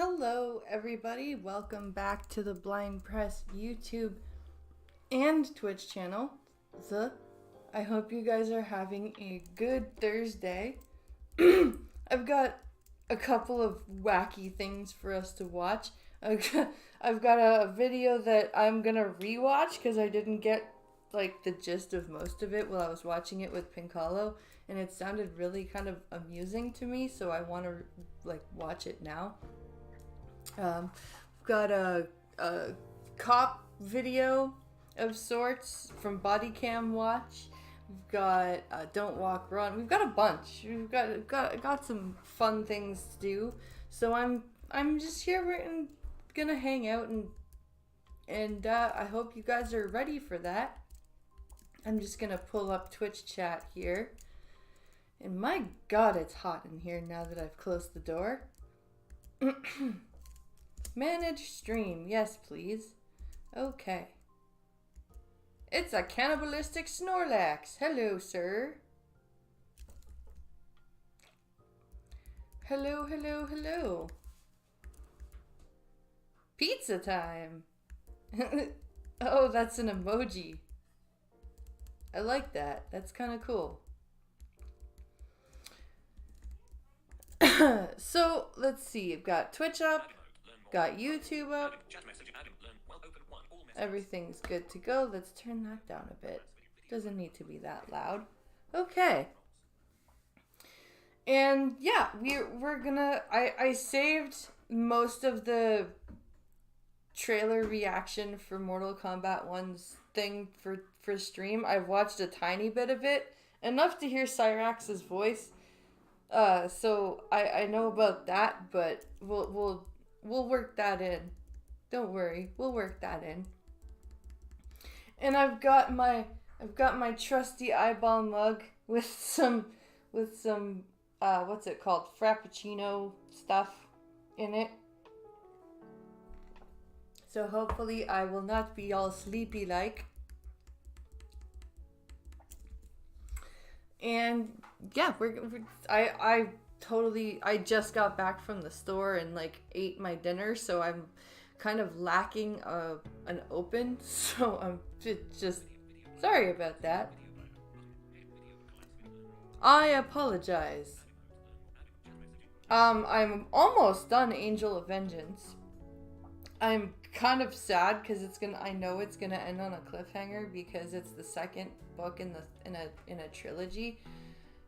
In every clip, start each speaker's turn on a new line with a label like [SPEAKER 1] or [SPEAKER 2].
[SPEAKER 1] Hello, everybody. Welcome back to the Blind Press YouTube and Twitch channel. I hope you guys are having a good Thursday. I've got a couple of wacky things for us to watch. I've got a video that I'm gonna rewatch because I didn't get like the gist of most of it while I was watching it with Pincalo, and it sounded really kind of amusing to me, so I want to like watch it now. We've got a cop video of sorts from Body Cam Watch. We've got Don't Walk Run. We've got a bunch. We've got some fun things to do. So I'm just here and gonna hang out and I hope you guys are ready for that. I'm just gonna pull up Twitch chat here. And my God, it's hot in here now that I've closed the door. Manage stream. Yes, please. Okay. It's a cannibalistic Snorlax. Hello, sir. Hello, hello, hello. Pizza time. Oh, that's an emoji. I like that. That's kind of cool. So, let's see. I've got Twitch up. Got YouTube up. Everything's good to go. Let's turn that down a bit. Doesn't need to be that loud. Okay. And yeah, we're gonna I saved most of the trailer reaction for Mortal Kombat 1's thing for stream. I've watched a tiny bit of it, enough to hear Cyrax's voice. So I know about that, but we'll work that in. Don't worry, we'll work that in. And I've got my trusty eyeball mug with some what's it called? Frappuccino stuff. in it. So hopefully I will not be all sleepy like. And yeah, I just got back from the store and like ate my dinner, so I'm kind of lacking an open, so I'm just sorry about that. I apologize. I'm almost done Angel of Vengeance. I'm kind of sad because I know it's gonna end on a cliffhanger because it's the second book in a trilogy.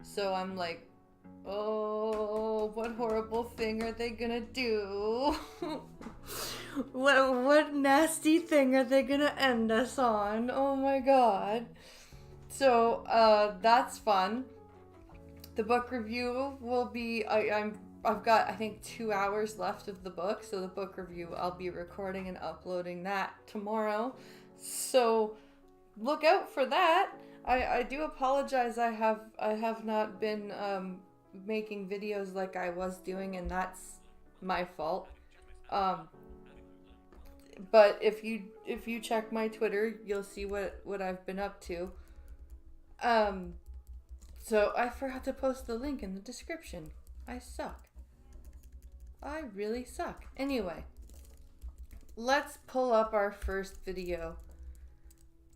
[SPEAKER 1] So I'm like, oh, what horrible thing are they gonna do? what nasty thing are they gonna end us on? Oh my god. So that's fun. The book review will be I've got, I think, 2 hours left of the book, so the book review, I'll be recording and uploading that tomorrow. So look out for that. I do apologize. I have not been making videos like I was doing, and that's my fault. But if you check my Twitter, you'll see what I've been up to. So I forgot to post the link in the description. I suck. I really suck. Anyway, let's pull up our first video.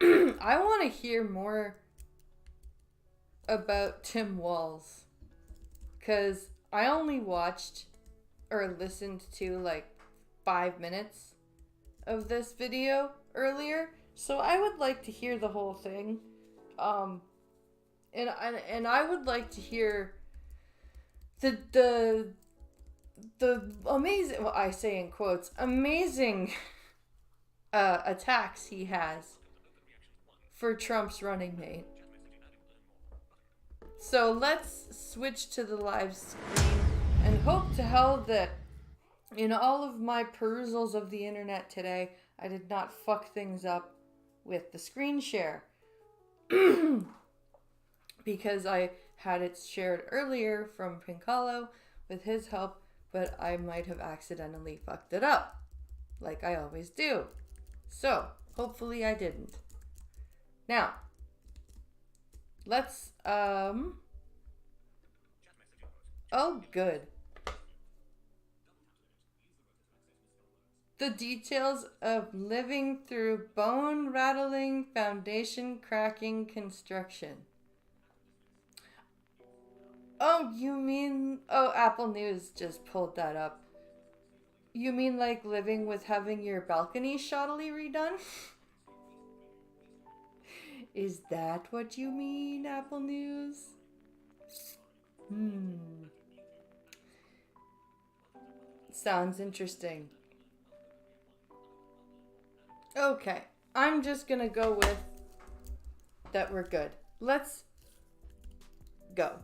[SPEAKER 1] I want to hear more about Tim Walz, because I only watched or listened to like 5 minutes of this video earlier, so I would like to hear the whole thing. And I would like to hear the amazing, well, I say in quotes, amazing attacks he has for Trump's running mate. So let's switch to the live screen and hope to hell that in all of my perusals of the internet today, I did not fuck things up with the screen share. Because I had it shared earlier from Pincalo with his help, but I might have accidentally fucked it up, like I always do. So, hopefully I didn't. Now, let's, oh, good. The details of living through bone-rattling, foundation-cracking construction. Oh, you mean... Oh, Apple News just pulled that up. You mean like living with having your balcony shoddily redone? Is that what you mean, Apple News? Sounds interesting. Okay, I'm just gonna go with that we're good. Let's go.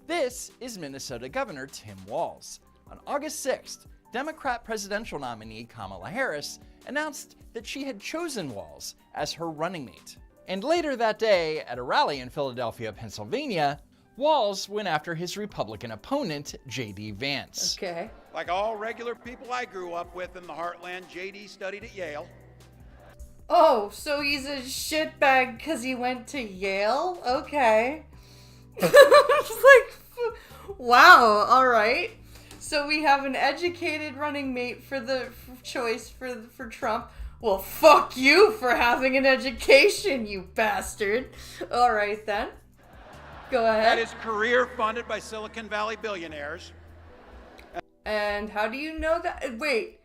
[SPEAKER 2] This is Minnesota Governor Tim Walz. On August 6th, Democrat presidential nominee Kamala Harris announced that she had chosen Walz as her running mate. And later that day, at a rally in Philadelphia, Pennsylvania, Walz went after his Republican opponent, J.D. Vance.
[SPEAKER 1] Okay.
[SPEAKER 3] Like all regular people I grew up with in the heartland, J.D. studied at Yale.
[SPEAKER 1] Oh, so he's a shitbag because he went to Yale? Okay. It's like, wow, alright. So we have an educated running mate for the choice for Trump. Well, fuck you for having an education, you bastard. Alright then. Go ahead.
[SPEAKER 3] Had his career funded by Silicon Valley billionaires.
[SPEAKER 1] And how do you know that? Wait,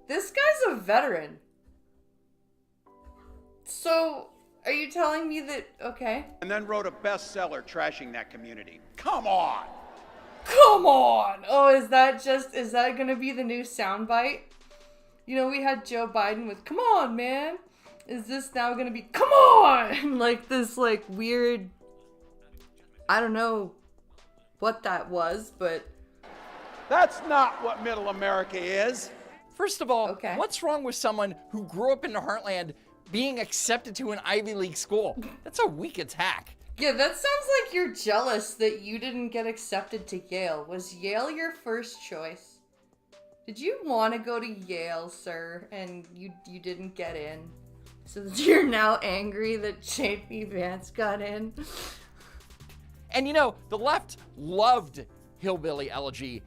[SPEAKER 1] this guy's a veteran. So, are you telling me that, okay.
[SPEAKER 3] And then wrote a bestseller trashing that community. Come on!
[SPEAKER 1] Come on! Oh, is that gonna be the new soundbite? You know, we had Joe Biden with, come on, man. Is this now gonna be, come on! Like this, like, weird, I don't know what that was, but...
[SPEAKER 3] That's not what middle America is.
[SPEAKER 2] First of all,
[SPEAKER 1] Okay.
[SPEAKER 2] What's wrong with someone who grew up in the heartland being accepted to an Ivy League school? That's a weak attack.
[SPEAKER 1] Yeah, that sounds like you're jealous that you didn't get accepted to Yale. Was Yale your first choice? Did you want to go to Yale, sir, and you didn't get in? So that you're now angry that J.D. Vance got in?
[SPEAKER 2] And the left loved Hillbilly Elegy,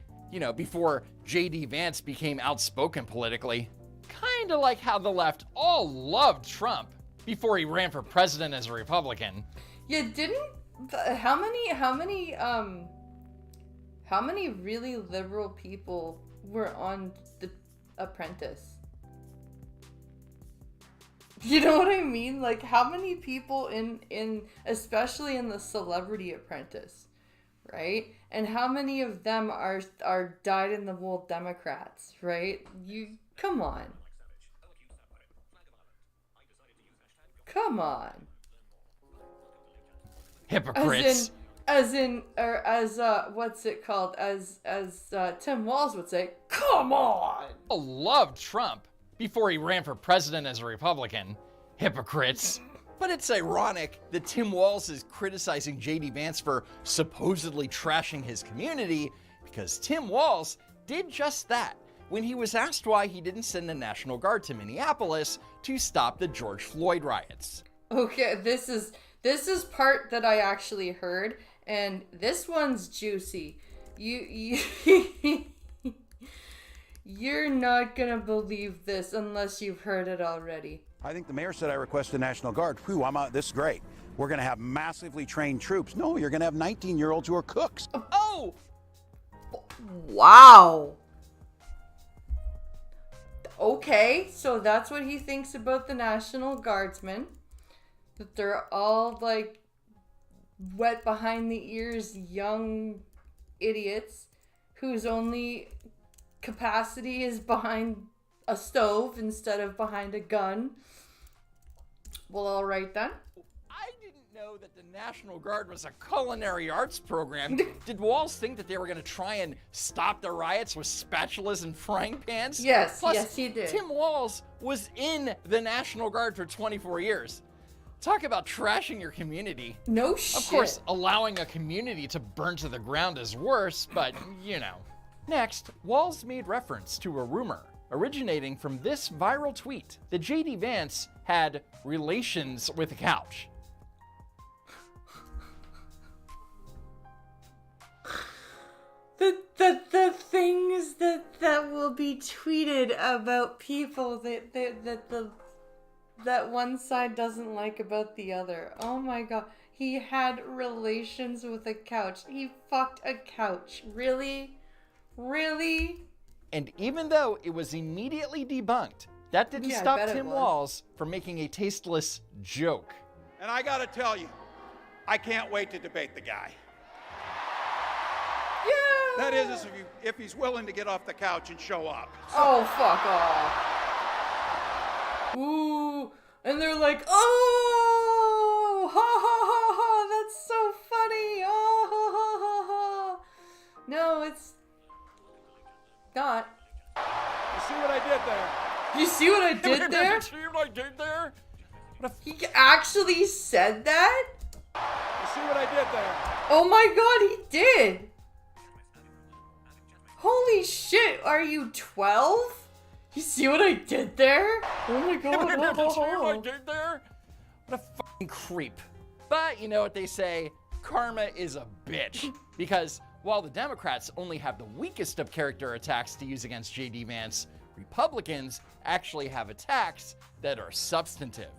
[SPEAKER 2] before J.D. Vance became outspoken politically. Kind of like how the left all loved Trump before he ran for president as a Republican.
[SPEAKER 1] Yeah, how many really liberal people were on The Apprentice? You know what I mean? Like, how many people in especially in the Celebrity Apprentice, right? And how many of them are dyed-in-the-wool Democrats, right? Come on. Come on.
[SPEAKER 2] Hypocrites.
[SPEAKER 1] As what's it called? As Tim Walz would say, come on.
[SPEAKER 2] Loved Trump before he ran for president as a Republican. Hypocrites. But it's ironic that Tim Walz is criticizing J.D. Vance for supposedly trashing his community, because Tim Walz did just that when he was asked why he didn't send the National Guard to Minneapolis to stop the George Floyd riots.
[SPEAKER 1] Okay, this is part that I actually heard, and this one's juicy. You're not gonna believe this unless you've heard it already.
[SPEAKER 3] I think the mayor said I request the National Guard. Whew, I'm out. This is great. We're going to have massively trained troops. No, you're going to have 19-year-olds who are cooks.
[SPEAKER 2] Oh!
[SPEAKER 1] Wow. Okay, so that's what he thinks about the National Guardsmen. That they're all, like, wet behind the ears young idiots whose only capacity is behind a stove instead of behind a gun. Well, all right then.
[SPEAKER 2] I didn't know that the National Guard was a culinary arts program. Did Walz think that they were going to try and stop the riots with spatulas and frying pans?
[SPEAKER 1] Yes,
[SPEAKER 2] Plus,
[SPEAKER 1] yes, he did.
[SPEAKER 2] Tim Walz was in the National Guard for 24 years. Talk about trashing your community.
[SPEAKER 1] No shit.
[SPEAKER 2] Of course, allowing a community to burn to the ground is worse, but Next, Walz made reference to a rumor originating from this viral tweet that J.D. Vance had relations with a couch.
[SPEAKER 1] The things that will be tweeted about people that one side doesn't like about the other. Oh my god. He had relations with a couch. He fucked a couch. Really? Really?
[SPEAKER 2] And even though it was immediately debunked, that didn't stop Tim Walz from making a tasteless joke.
[SPEAKER 3] And I got to tell you, I can't wait to debate the guy.
[SPEAKER 1] Yeah.
[SPEAKER 3] That is, if he's willing to get off the couch and show up.
[SPEAKER 1] Oh, fuck off. Ooh. And they're like, oh, ha ha ha ha, that's so funny. Oh, ha ha ha ha. No, it's not.
[SPEAKER 3] You see what I did there?
[SPEAKER 1] You see what I did there?
[SPEAKER 2] You see what I did there?
[SPEAKER 1] He actually said that?
[SPEAKER 3] You see what I did there?
[SPEAKER 1] Oh my god, he did! Holy shit, are you 12? You see what I did there? Oh my god.
[SPEAKER 2] You see what I did there? What a fucking creep. But you know what they say, karma is a bitch. Because while the Democrats only have the weakest of character attacks to use against J.D. Vance, Republicans actually have attacks that are substantive.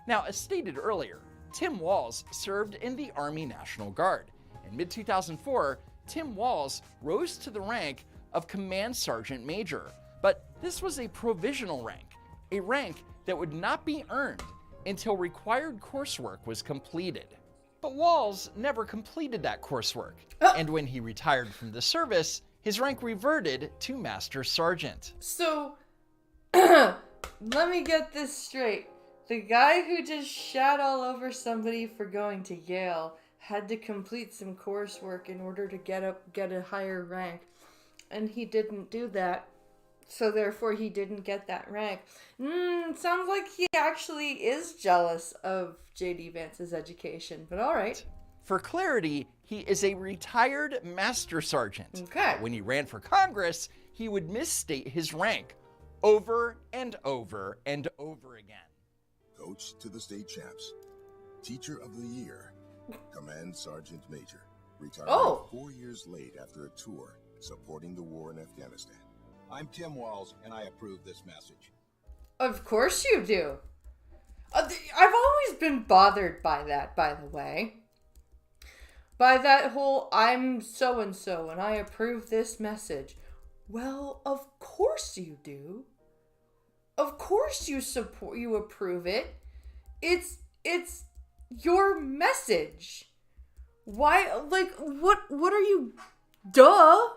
[SPEAKER 2] Now, as stated earlier, Tim Walz served in the Army National Guard. In mid-2004, Tim Walz rose to the rank of Command Sergeant Major, but this was a provisional rank, a rank that would not be earned until required coursework was completed. But Walz never completed that coursework, and when he retired from the service, his rank reverted to Master Sergeant.
[SPEAKER 1] So, let me get this straight. The guy who just shat all over somebody for going to Yale had to complete some coursework in order to get a higher rank, and he didn't do that. So therefore he didn't get that rank. Sounds like he actually is jealous of J.D. Vance's education, but all right.
[SPEAKER 2] For clarity, he is a retired master sergeant.
[SPEAKER 1] Okay.
[SPEAKER 2] When he ran for Congress, he would misstate his rank over and over and over again.
[SPEAKER 4] Coach to the state champs. Teacher of the year. Command Sergeant Major. Retired 4 years late after a tour supporting the war in Afghanistan.
[SPEAKER 5] I'm Tim Walls, and I approve this message.
[SPEAKER 1] Of course you do. I've always been bothered by that, by the way. By that whole, I'm so-and-so, and I approve this message. Well, of course you do. Of course you approve it. It's your message. Why, like, what are you, duh?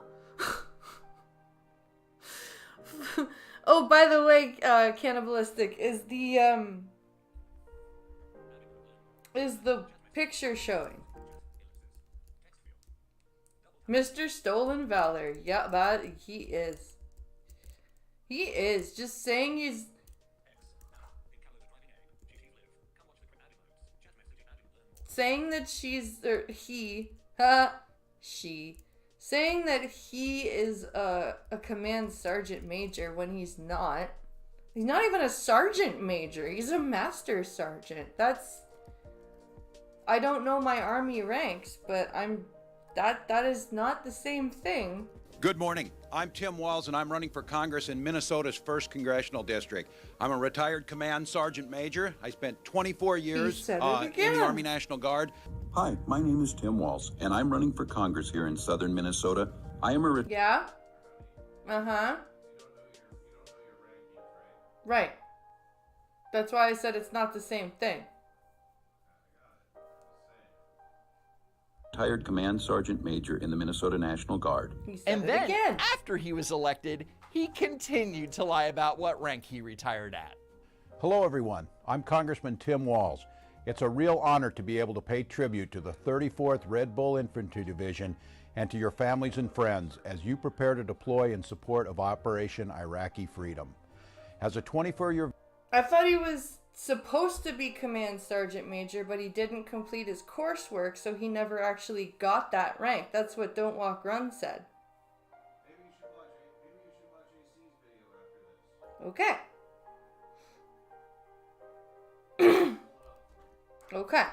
[SPEAKER 1] Oh, by the way, Cannibalistic, is the picture showing? Mr. Stolen Valor. Yeah, that he is. He is. Just saying he's... Saying that she's... Or he... she... Saying that he is a command sergeant major when he's not. He's not even a sergeant major. He's a master sergeant. That's... I don't know my army ranks, but that is not the same thing.
[SPEAKER 3] Good morning. I'm Tim Walls, and I'm running for Congress in Minnesota's 1st Congressional District. I'm a retired Command Sergeant Major. I spent 24 years in the Army National Guard.
[SPEAKER 6] Hi, my name is Tim Walls, and I'm running for Congress here in southern Minnesota. I am a...
[SPEAKER 1] Yeah? Right. That's why I said it's not the same thing.
[SPEAKER 6] Retired Command Sergeant Major in the Minnesota National Guard.
[SPEAKER 2] And then, after he was elected, he continued to lie about what rank he retired at.
[SPEAKER 3] Hello, everyone. I'm Congressman Tim Walls. It's a real honor to be able to pay tribute to the 34th Red Bull Infantry Division and to your families and friends as you prepare to deploy in support of Operation Iraqi Freedom. As a 24-year...
[SPEAKER 1] I thought he was supposed to be Command Sergeant Major, but he didn't complete his coursework, so he never actually got that rank. That's what Don't Walk Run said.
[SPEAKER 7] Maybe you should watch AC's video after this.
[SPEAKER 1] Okay. Okay.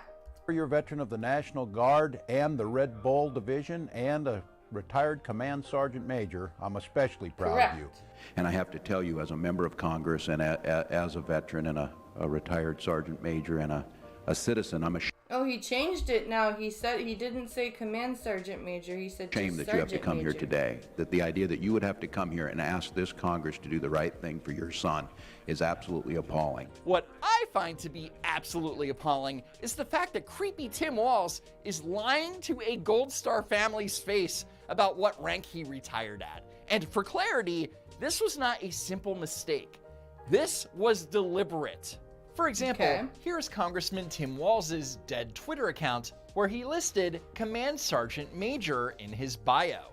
[SPEAKER 3] You're a veteran of the National Guard and the Red Bull Division and a retired Command Sergeant Major. I'm especially proud of you.
[SPEAKER 6] And I have to tell you, as a member of Congress and as a veteran and a retired Sergeant Major and a citizen, I'm
[SPEAKER 1] Oh, he changed it now. He said he didn't say Command Sergeant Major. He said
[SPEAKER 6] ashamed that you have to come here today. That the idea that you would have to come here and ask this Congress to do the right thing for your son is absolutely appalling.
[SPEAKER 2] What I find to be absolutely appalling is the fact that creepy Tim Walls is lying to a Gold Star family's face about what rank he retired at. And for clarity, this was not a simple mistake. This was deliberate. For example, here's Congressman Tim Walls' dead Twitter account where he listed Command Sergeant Major in his bio.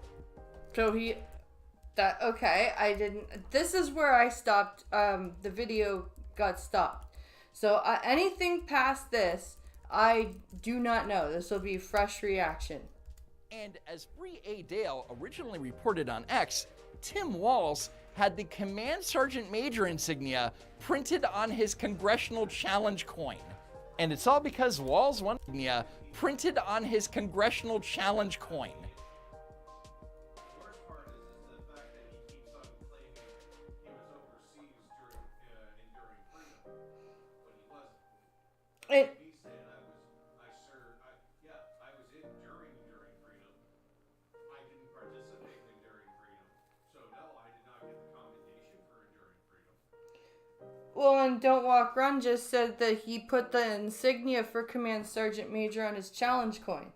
[SPEAKER 1] So I didn't, this is where I stopped, the video got stopped. So anything past this, I do not know. This will be a fresh reaction.
[SPEAKER 2] And as Bree A. Dale originally reported on X, Tim Walls had the Command Sergeant Major insignia printed on his Congressional Challenge coin. And it's all because Walls won insignia printed on his Congressional Challenge coin.
[SPEAKER 7] The worst part is the fact that he keeps on claiming he was overseas during Enduring Freedom when he wasn't. He said, I was in during Enduring Freedom. I didn't participate in Enduring Freedom. So no, I did not get the commendation for Enduring Freedom.
[SPEAKER 1] Well, and Don't Walk Run just said that he put the insignia for Command Sergeant Major on his challenge coin.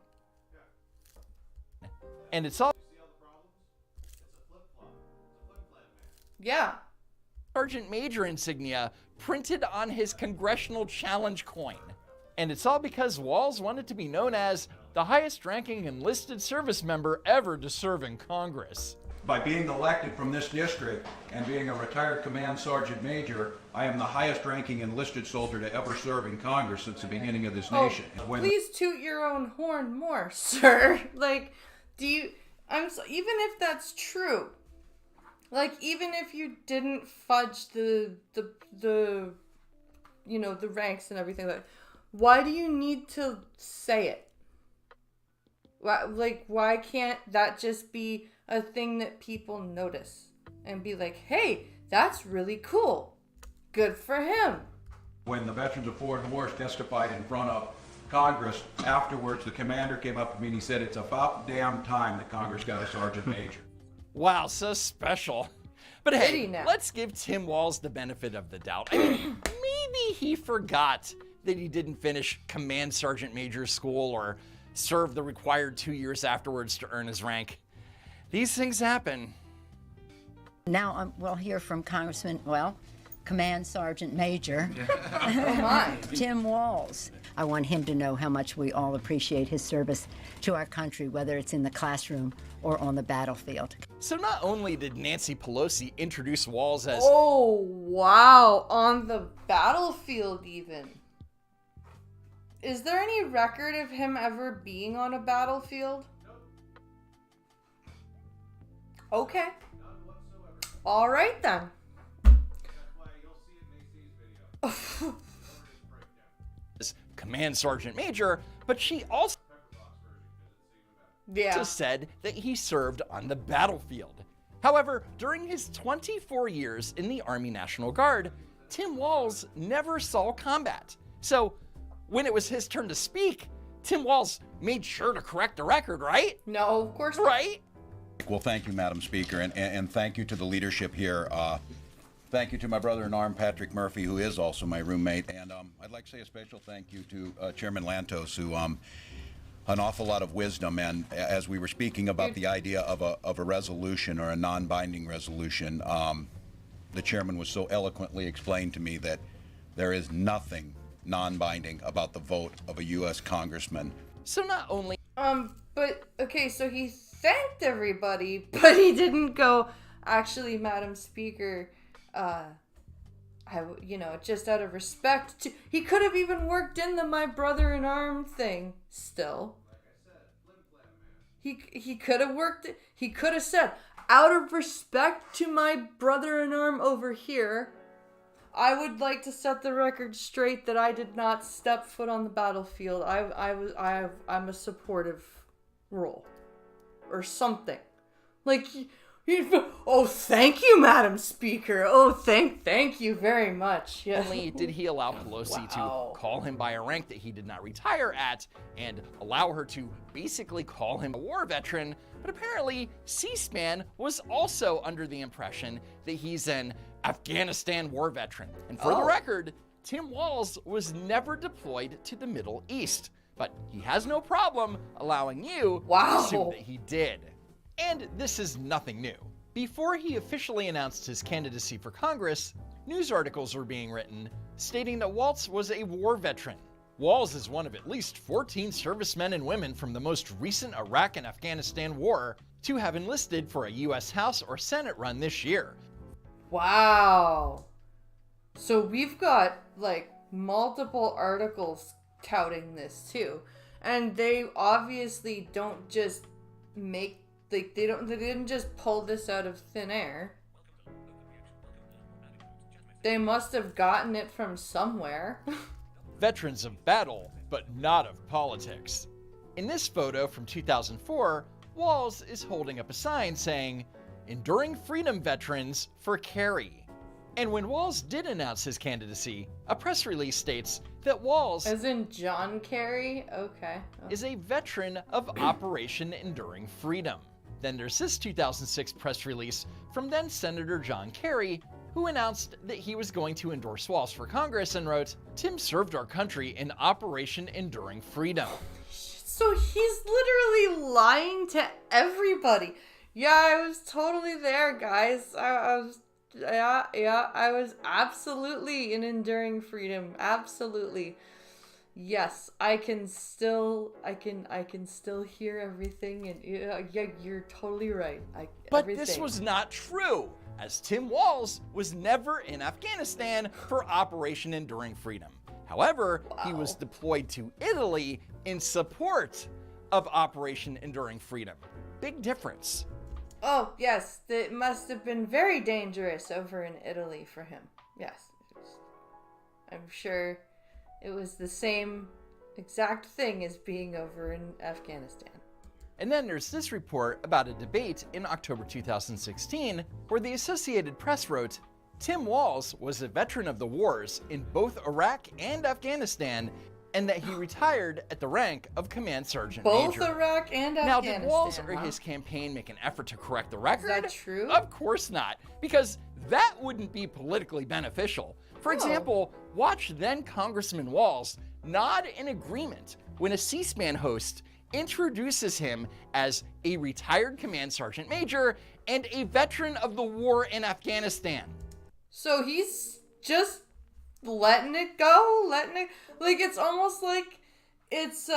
[SPEAKER 2] And it's all...
[SPEAKER 7] See all the problems? It's a flip-flop. It's a flip-flap, man.
[SPEAKER 1] Yeah.
[SPEAKER 2] Sergeant Major insignia printed on his Congressional Challenge coin. And it's all because Walls wanted to be known as the highest ranking enlisted service member ever to serve in Congress.
[SPEAKER 5] By being elected from this district and being a retired command sergeant major, I am the highest ranking enlisted soldier to ever serve in Congress since the beginning of this nation.
[SPEAKER 1] Please toot your own horn more, sir. Like, even if that's true, like, even if you didn't fudge the ranks and everything, like, why do you need to say it? Why can't that just be a thing that people notice and be like, hey, that's really cool. Good for him.
[SPEAKER 5] When the veterans of foreign wars testified in front of Congress, afterwards the commander came up to me and he said, it's about damn time that Congress got a sergeant major.
[SPEAKER 2] Wow, so special. But hey, let's give Tim Walz the benefit of the doubt. I mean, maybe he forgot that he didn't finish command sergeant major school or serve the required 2 years afterwards to earn his rank. These things happen.
[SPEAKER 8] Now we'll hear from Command Sergeant Major Tim Walz. I want him to know how much we all appreciate his service to our country, whether it's in the classroom or on the battlefield.
[SPEAKER 2] So not only did Nancy Pelosi introduce Walz as...
[SPEAKER 1] Oh, wow. On the battlefield, even. Is there any record of him ever being on a battlefield? Okay. All right, then.
[SPEAKER 7] That's why you'll see it in Macy's video.
[SPEAKER 2] as command sergeant major, but she also said that he served on the battlefield. However, during his 24 years in the Army National Guard, Tim Walz never saw combat. So when it was his turn to speak, Tim Walz made sure to correct the record, right?
[SPEAKER 1] No, of course not.
[SPEAKER 2] Right?
[SPEAKER 3] Well, thank you, Madam Speaker, and thank you to the leadership here. Thank you to my brother-in-arm, Patrick Murphy, who is also my roommate. And I'd like to say a special thank you to Chairman Lantos, who an awful lot of wisdom. And as we were speaking about the idea of a resolution or a non-binding resolution, the chairman was so eloquently explained to me that there is nothing non-binding about the vote of a U.S. congressman.
[SPEAKER 2] So not only...
[SPEAKER 1] But, okay, so he thanked everybody, but he didn't go, actually, Madam Speaker, just out of respect to... He could have even worked in the my brother-in-arm thing still.
[SPEAKER 7] Like I said, flim-flam man.
[SPEAKER 1] He could have worked it. He could have said, out of respect to my brother-in-arm over here, I would like to set the record straight that I did not step foot on the battlefield. I'm a supportive role. Or something. Like, oh, thank you, Madam Speaker. Oh, thank you very much. Yeah.
[SPEAKER 2] Only did he allow Pelosi to call him by a rank that he did not retire at and allow her to basically call him a war veteran, but apparently C-SPAN was also under the impression that he's an Afghanistan war veteran. And for the record, Tim Walz was never deployed to the Middle East, but he has no problem allowing you to assume that he did. And this is nothing new. Before he officially announced his candidacy for Congress, news articles were being written stating that Walz was a war veteran. Walz is one of at least 14 servicemen and women from the most recent Iraq and Afghanistan war to have enlisted for a U.S. House or Senate run this year.
[SPEAKER 1] Wow. So we've got, like, multiple articles touting this too. And they obviously don't just make, like, they didn't just pull this out of thin air. They must have gotten it from somewhere.
[SPEAKER 2] Veterans of battle, but not of politics. In this photo from 2004, Walz is holding up a sign saying, "Enduring Freedom Veterans for Kerry." And when Walz did announce his candidacy, a press release states that Walz,
[SPEAKER 1] as in John Kerry,
[SPEAKER 2] is a veteran of Operation Enduring Freedom. Then there's this 2006 press release from then Senator John Kerry, who announced that he was going to endorse Walz for Congress and wrote, "Tim served our country in Operation Enduring Freedom."
[SPEAKER 1] So he's literally lying to everybody. Yeah, I was totally there, guys. I was absolutely in Enduring Freedom. Absolutely. Yes, I can still hear everything, and yeah, you're totally right.
[SPEAKER 2] But
[SPEAKER 1] everything.
[SPEAKER 2] this was not true, as Tim Walz was never in Afghanistan for Operation Enduring Freedom. However, he was deployed to Italy in support of Operation Enduring Freedom. Big difference.
[SPEAKER 1] Oh, yes, it must have been very dangerous over in Italy for him. Yes. I'm sure it was the same exact thing as being over in Afghanistan.
[SPEAKER 2] And then there's this report about a debate in October 2016 where the Associated Press wrote, Tim Walz was a veteran of the wars in both Iraq and Afghanistan, and that he retired at the rank of Command Sergeant Major.
[SPEAKER 1] Both Iraq and
[SPEAKER 2] Now,
[SPEAKER 1] Afghanistan.
[SPEAKER 2] did Walz or his campaign make an effort to correct the record?
[SPEAKER 1] Is that true?
[SPEAKER 2] Of course not, because that wouldn't be politically beneficial. For example, watch then Congressman Walz nod in agreement when a C-SPAN host introduces him as a retired Command Sergeant Major and a veteran of the war in Afghanistan.
[SPEAKER 1] So he's just letting it go, like, it's almost like it's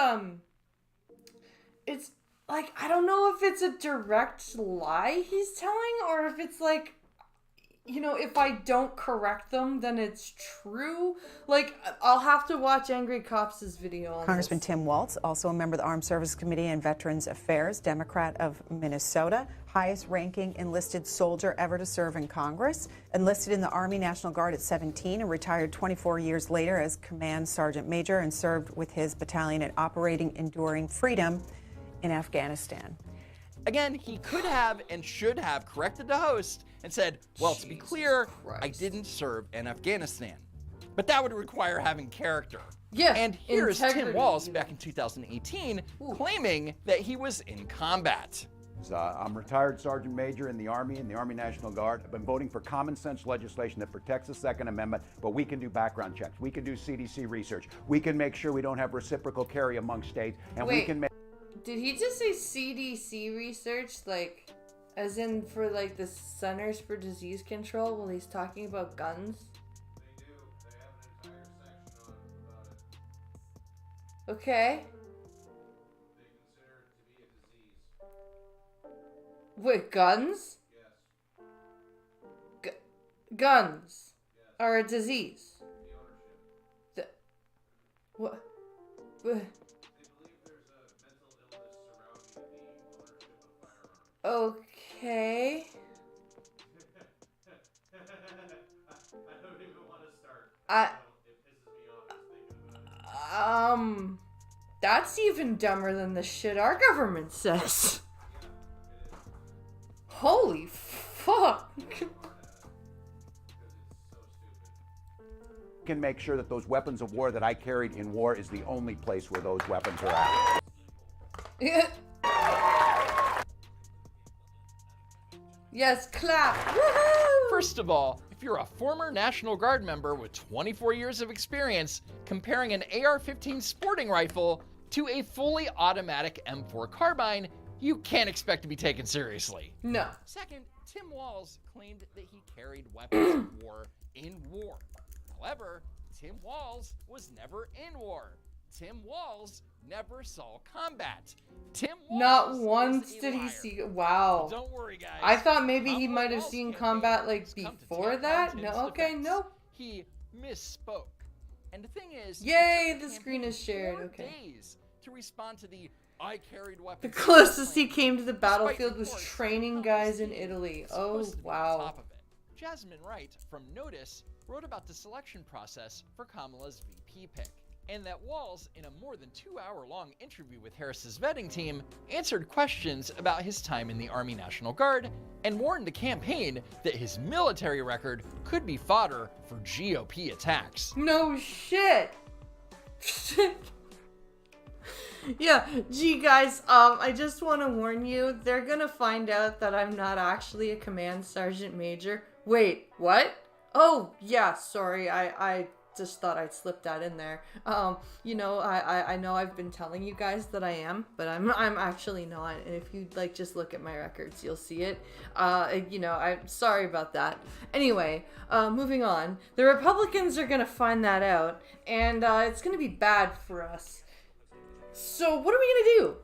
[SPEAKER 1] like, I don't know if it's a direct lie he's telling, or if it's like, you know, if I don't correct them, then it's true. Like, I'll have to watch Angry Cops' video on
[SPEAKER 9] Congressman
[SPEAKER 1] this.
[SPEAKER 9] Tim Walz, also a member of the Armed Services Committee and Veterans Affairs, Democrat of Minnesota, highest ranking enlisted soldier ever to serve in Congress, enlisted in the Army National Guard at 17 and retired 24 years later as Command Sergeant Major and served with his battalion at Operating Enduring Freedom in Afghanistan.
[SPEAKER 2] Again, he could have and should have corrected the host and said, well, to be clear, I didn't serve in Afghanistan. But that would require having character.
[SPEAKER 1] Yeah,
[SPEAKER 2] and here's Tim
[SPEAKER 1] integrity.
[SPEAKER 2] Walz back in 2018 claiming that he was in combat.
[SPEAKER 3] I'm retired Sergeant Major in the Army National Guard. I've been voting for common sense legislation that protects the Second Amendment, but we can do background checks. We can do CDC research. We can make sure we don't have reciprocal carry among states, and we can make...
[SPEAKER 1] Did he just say CDC research, like, as in for, like, the Centers for Disease Control, while he's talking about guns?
[SPEAKER 7] They do. They have an entire section about it.
[SPEAKER 1] Okay.
[SPEAKER 7] They consider it to be a disease.
[SPEAKER 1] Wait, guns?
[SPEAKER 7] Yes.
[SPEAKER 1] Guns are a disease.
[SPEAKER 7] The ownership.
[SPEAKER 1] What?
[SPEAKER 7] They believe there's a mental illness surrounding the ownership of firearms.
[SPEAKER 1] Okay.
[SPEAKER 7] I don't even want to start. It pisses me off just thinking about it.
[SPEAKER 1] That's even dumber than the shit our government says. Holy fuck.
[SPEAKER 3] can make sure that those weapons of war that I carried in war is the only place where those weapons are at.
[SPEAKER 1] Yes, clap. Woohoo!
[SPEAKER 2] First of all, if you're a former National Guard member with 24 years of experience, comparing an AR-15 sporting rifle to a fully automatic M4 carbine, you can't expect to be taken seriously.
[SPEAKER 1] No.
[SPEAKER 2] Second, Tim Walz claimed that he carried weapons of war in war. However, Tim Walz was never in war. Tim Walz never saw combat. Tim Walz
[SPEAKER 1] Not
[SPEAKER 2] is
[SPEAKER 1] once
[SPEAKER 2] a
[SPEAKER 1] did he
[SPEAKER 2] liar.
[SPEAKER 1] see. Wow.
[SPEAKER 2] Don't worry, guys.
[SPEAKER 1] I thought maybe he
[SPEAKER 2] Kamala
[SPEAKER 1] might have
[SPEAKER 2] Walz
[SPEAKER 1] seen
[SPEAKER 2] campaign
[SPEAKER 1] combat like
[SPEAKER 2] has come to
[SPEAKER 1] before
[SPEAKER 2] take
[SPEAKER 1] that.
[SPEAKER 2] on
[SPEAKER 1] No,
[SPEAKER 2] Tim's
[SPEAKER 1] okay,
[SPEAKER 2] defense.
[SPEAKER 1] nope.
[SPEAKER 2] He misspoke. And the thing is,
[SPEAKER 1] Yay,
[SPEAKER 2] it took
[SPEAKER 1] the
[SPEAKER 2] him
[SPEAKER 1] screen is shared,
[SPEAKER 2] 4
[SPEAKER 1] okay.
[SPEAKER 2] days to respond to the I carried
[SPEAKER 1] The
[SPEAKER 2] weapons.
[SPEAKER 1] closest he came to the
[SPEAKER 2] Despite
[SPEAKER 1] battlefield was
[SPEAKER 2] reports
[SPEAKER 1] training
[SPEAKER 2] Kamala's
[SPEAKER 1] guys in
[SPEAKER 2] team
[SPEAKER 1] Italy.
[SPEAKER 2] was
[SPEAKER 1] Oh,
[SPEAKER 2] supposed to be on
[SPEAKER 1] wow.
[SPEAKER 2] top of it. Jasmine Wright from Notice wrote about the selection process for Kamala's VP pick, and that Walz, in a more than 2-hour-long interview with Harris's vetting team, answered questions about his time in the Army National Guard and warned the campaign that his military record could be fodder for GOP attacks.
[SPEAKER 1] No shit. Yeah, gee guys, I just want to warn you, they're gonna find out that I'm not actually a command sergeant major. Wait, what? Oh, yeah, sorry, I just thought I'd slip that in there. You know, I know I've been telling you guys that I am, but I'm actually not. And if you like just look at my records, you'll see it. You know, I'm sorry about that. Anyway, moving on. The Republicans are gonna find that out, and it's gonna be bad for us. So what are we gonna do?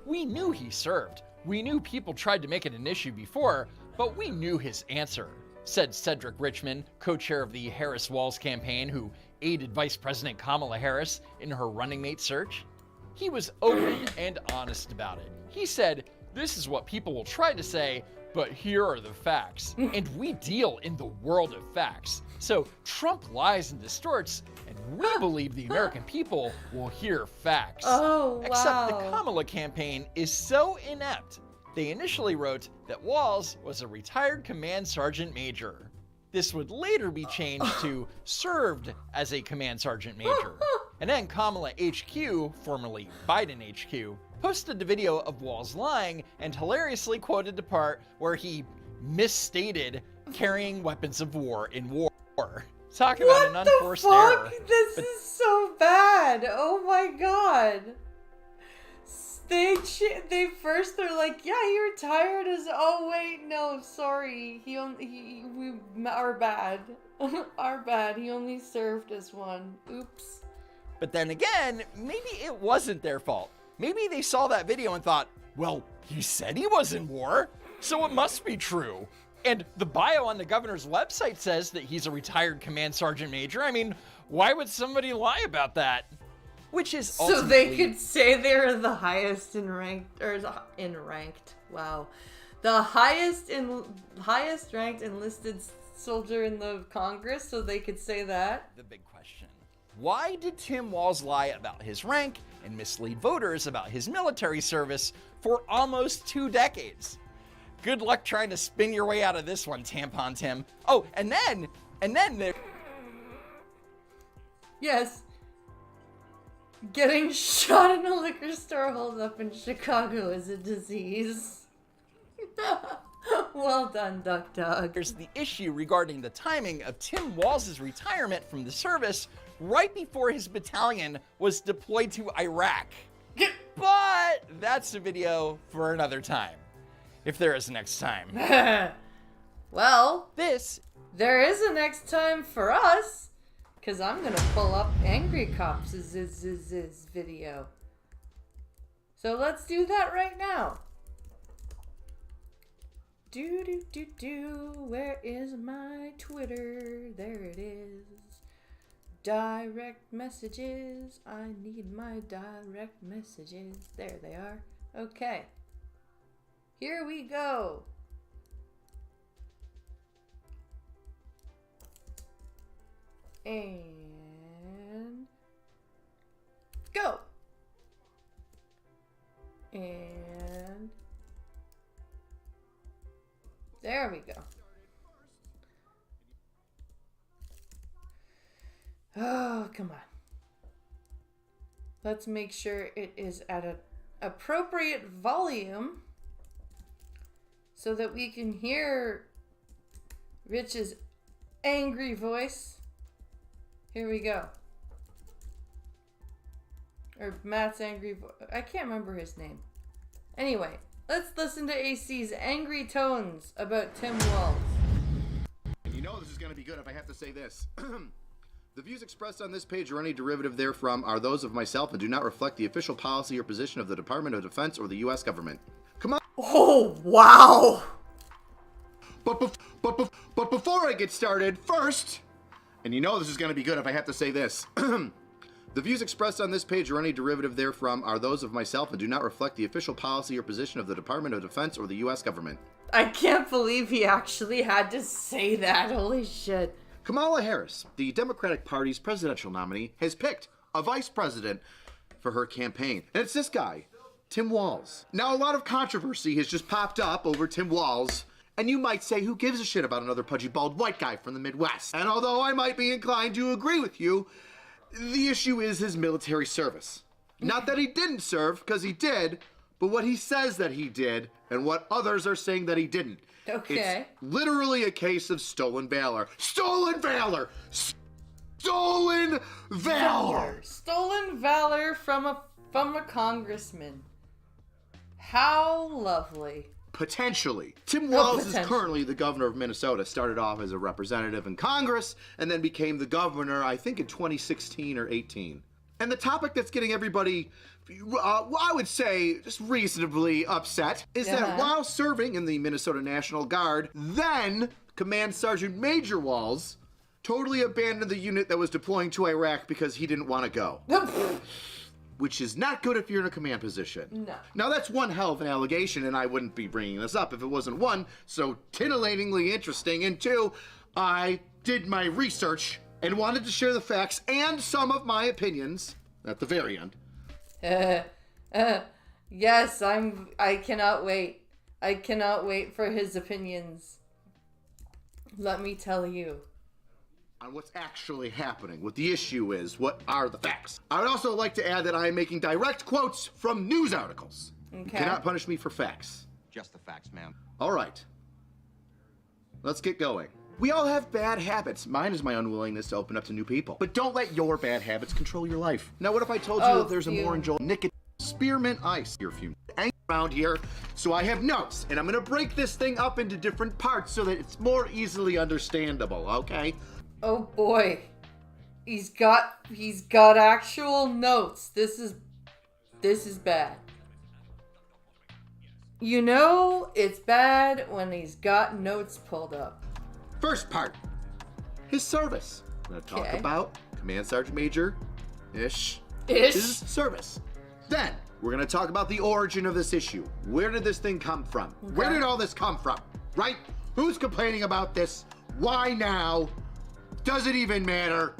[SPEAKER 2] We knew he served. We knew people tried to make it an issue before, but we knew his answer, said Cedric Richmond, co-chair of the Harris-Walz campaign, who aided Vice President Kamala Harris in her running mate search. He was open and honest about it. He said, "This is what people will try to say, but here are the facts." And we deal in the world of facts. So Trump lies and distorts, and we believe the American people will hear facts.
[SPEAKER 1] Oh, wow.
[SPEAKER 2] Except the Kamala campaign is so inept. They initially wrote that Walz was a retired command sergeant major. This would later be changed to served as a command sergeant major. And then Kamala HQ, formerly Biden HQ, posted the video of Walz lying and hilariously quoted the part where he misstated carrying weapons of war in war. Talk about an unforced error.
[SPEAKER 1] This is so bad. Oh my god. They they're like, yeah, he retired as, oh wait, no, sorry, our bad. Our bad, he only served as one. Oops.
[SPEAKER 2] But then again, maybe it wasn't their fault. Maybe they saw that video and thought, well, he said he was in war, so it must be true. And the bio on the governor's website says that he's a retired command sergeant major. I mean, why would somebody lie about that? Which is
[SPEAKER 1] so they could say they're the highest in ranked, wow, the highest ranked enlisted soldier in the Congress, so they could say that.
[SPEAKER 2] The big question: why did Tim Walz lie about his rank and mislead voters about his military service for almost 2 decades? Good luck trying to spin your way out of this one, Tampon Tim. Oh, and then there.
[SPEAKER 1] Yes. Getting shot in a liquor store hold up in Chicago is a disease. Well done, Duck Dog.
[SPEAKER 2] There's the issue regarding the timing of Tim Walz's retirement from the service right before his battalion was deployed to Iraq. But that's a video for another time. If there is a next time.
[SPEAKER 1] Well,
[SPEAKER 2] there
[SPEAKER 1] is a next time for us. Because I'm going to pull up Angry Cops' video. So let's do that right now. Where is my Twitter? There it is. Direct messages. I need my direct messages. There they are. Okay. Here we go. And go. And there we go. Oh, come on. Let's make sure it is at an appropriate volume so that we can hear Rich's angry voice. Here we go. Or Matt's angry voice. I can't remember his name. Anyway, let's listen to AC's angry tones about Tim Walz.
[SPEAKER 10] You know this is going to be good if I have to say this. The views expressed on this page or any derivative therefrom are those of myself and do not reflect the official policy or position of the Department of Defense or the U.S. government. Come on.
[SPEAKER 1] Oh, wow.
[SPEAKER 10] But before I get started, first, and you know this is going to be good if I have to say this. The views expressed on this page or any derivative therefrom are those of myself and do not reflect the official policy or position of the Department of Defense or the U.S. government.
[SPEAKER 1] I can't believe he actually had to say that. Holy shit.
[SPEAKER 10] Kamala Harris, the Democratic Party's presidential nominee, has picked a vice president for her campaign. And it's this guy, Tim Walz. Now, a lot of controversy has just popped up over Tim Walz. And you might say, who gives a shit about another pudgy, bald white guy from the Midwest? And although I might be inclined to agree with you, the issue is his military service. Not that he didn't serve, because he did, but what he says that he did and what others are saying that he didn't.
[SPEAKER 1] Okay.
[SPEAKER 10] It's literally a case of stolen valor. Stolen valor! Stolen valor!
[SPEAKER 1] Stolen valor from a congressman. How lovely.
[SPEAKER 10] Potentially. Tim Walz is
[SPEAKER 1] potentially.
[SPEAKER 10] currently the governor of Minnesota. Started off as a representative in Congress and then became the governor, I think, in 2016 or 18. And the topic that's getting everybody, I would say, just reasonably upset is that while serving in the Minnesota National Guard, then Command Sergeant Major Walz totally abandoned the unit that was deploying to Iraq because he didn't want to go. Which is not good if you're in a command position.
[SPEAKER 1] No.
[SPEAKER 10] Now that's one hell of an allegation, and I wouldn't be bringing this up if it wasn't one, so titillatingly interesting, and two, I did my research and wanted to share the facts and some of my opinions at the very end.
[SPEAKER 1] Yes, I cannot wait. I cannot wait for his opinions. Let me tell you.
[SPEAKER 10] On what's actually happening, what the issue is, what are the facts. I would also like to add that I am making direct quotes from news articles.
[SPEAKER 1] Okay.
[SPEAKER 10] You cannot punish me for facts.
[SPEAKER 6] Just the facts, ma'am.
[SPEAKER 10] All right. Let's get going. We all have bad habits. Mine is my unwillingness to open up to new people. But don't let your bad habits control your life. Now, what if I told you that there's a more enjoyable nicotine spearmint ice your fume around here? So I have notes, and I'm gonna break this thing up into different parts so that it's more easily understandable, okay?
[SPEAKER 1] Oh boy. He's got actual notes. This is bad. You know it's bad when he's got notes pulled up.
[SPEAKER 10] First part, his service. I'm gonna talk about Command Sergeant Major-ish. His service. Then, we're gonna talk about the origin of this issue. Where did this thing come from? Okay. Where did all this come from, right? Who's complaining about this? Why now? Does it even matter?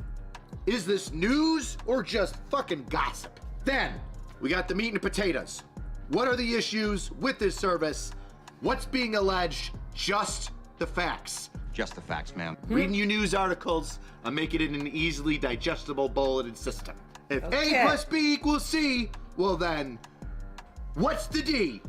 [SPEAKER 10] Is this news or just fucking gossip? Then, we got the meat and potatoes. What are the issues with this service? What's being alleged? Just the facts.
[SPEAKER 6] Just the facts, ma'am.
[SPEAKER 10] Reading you news articles, I'm making it an easily digestible bulleted system. If A plus B equals C, well then, what's the D?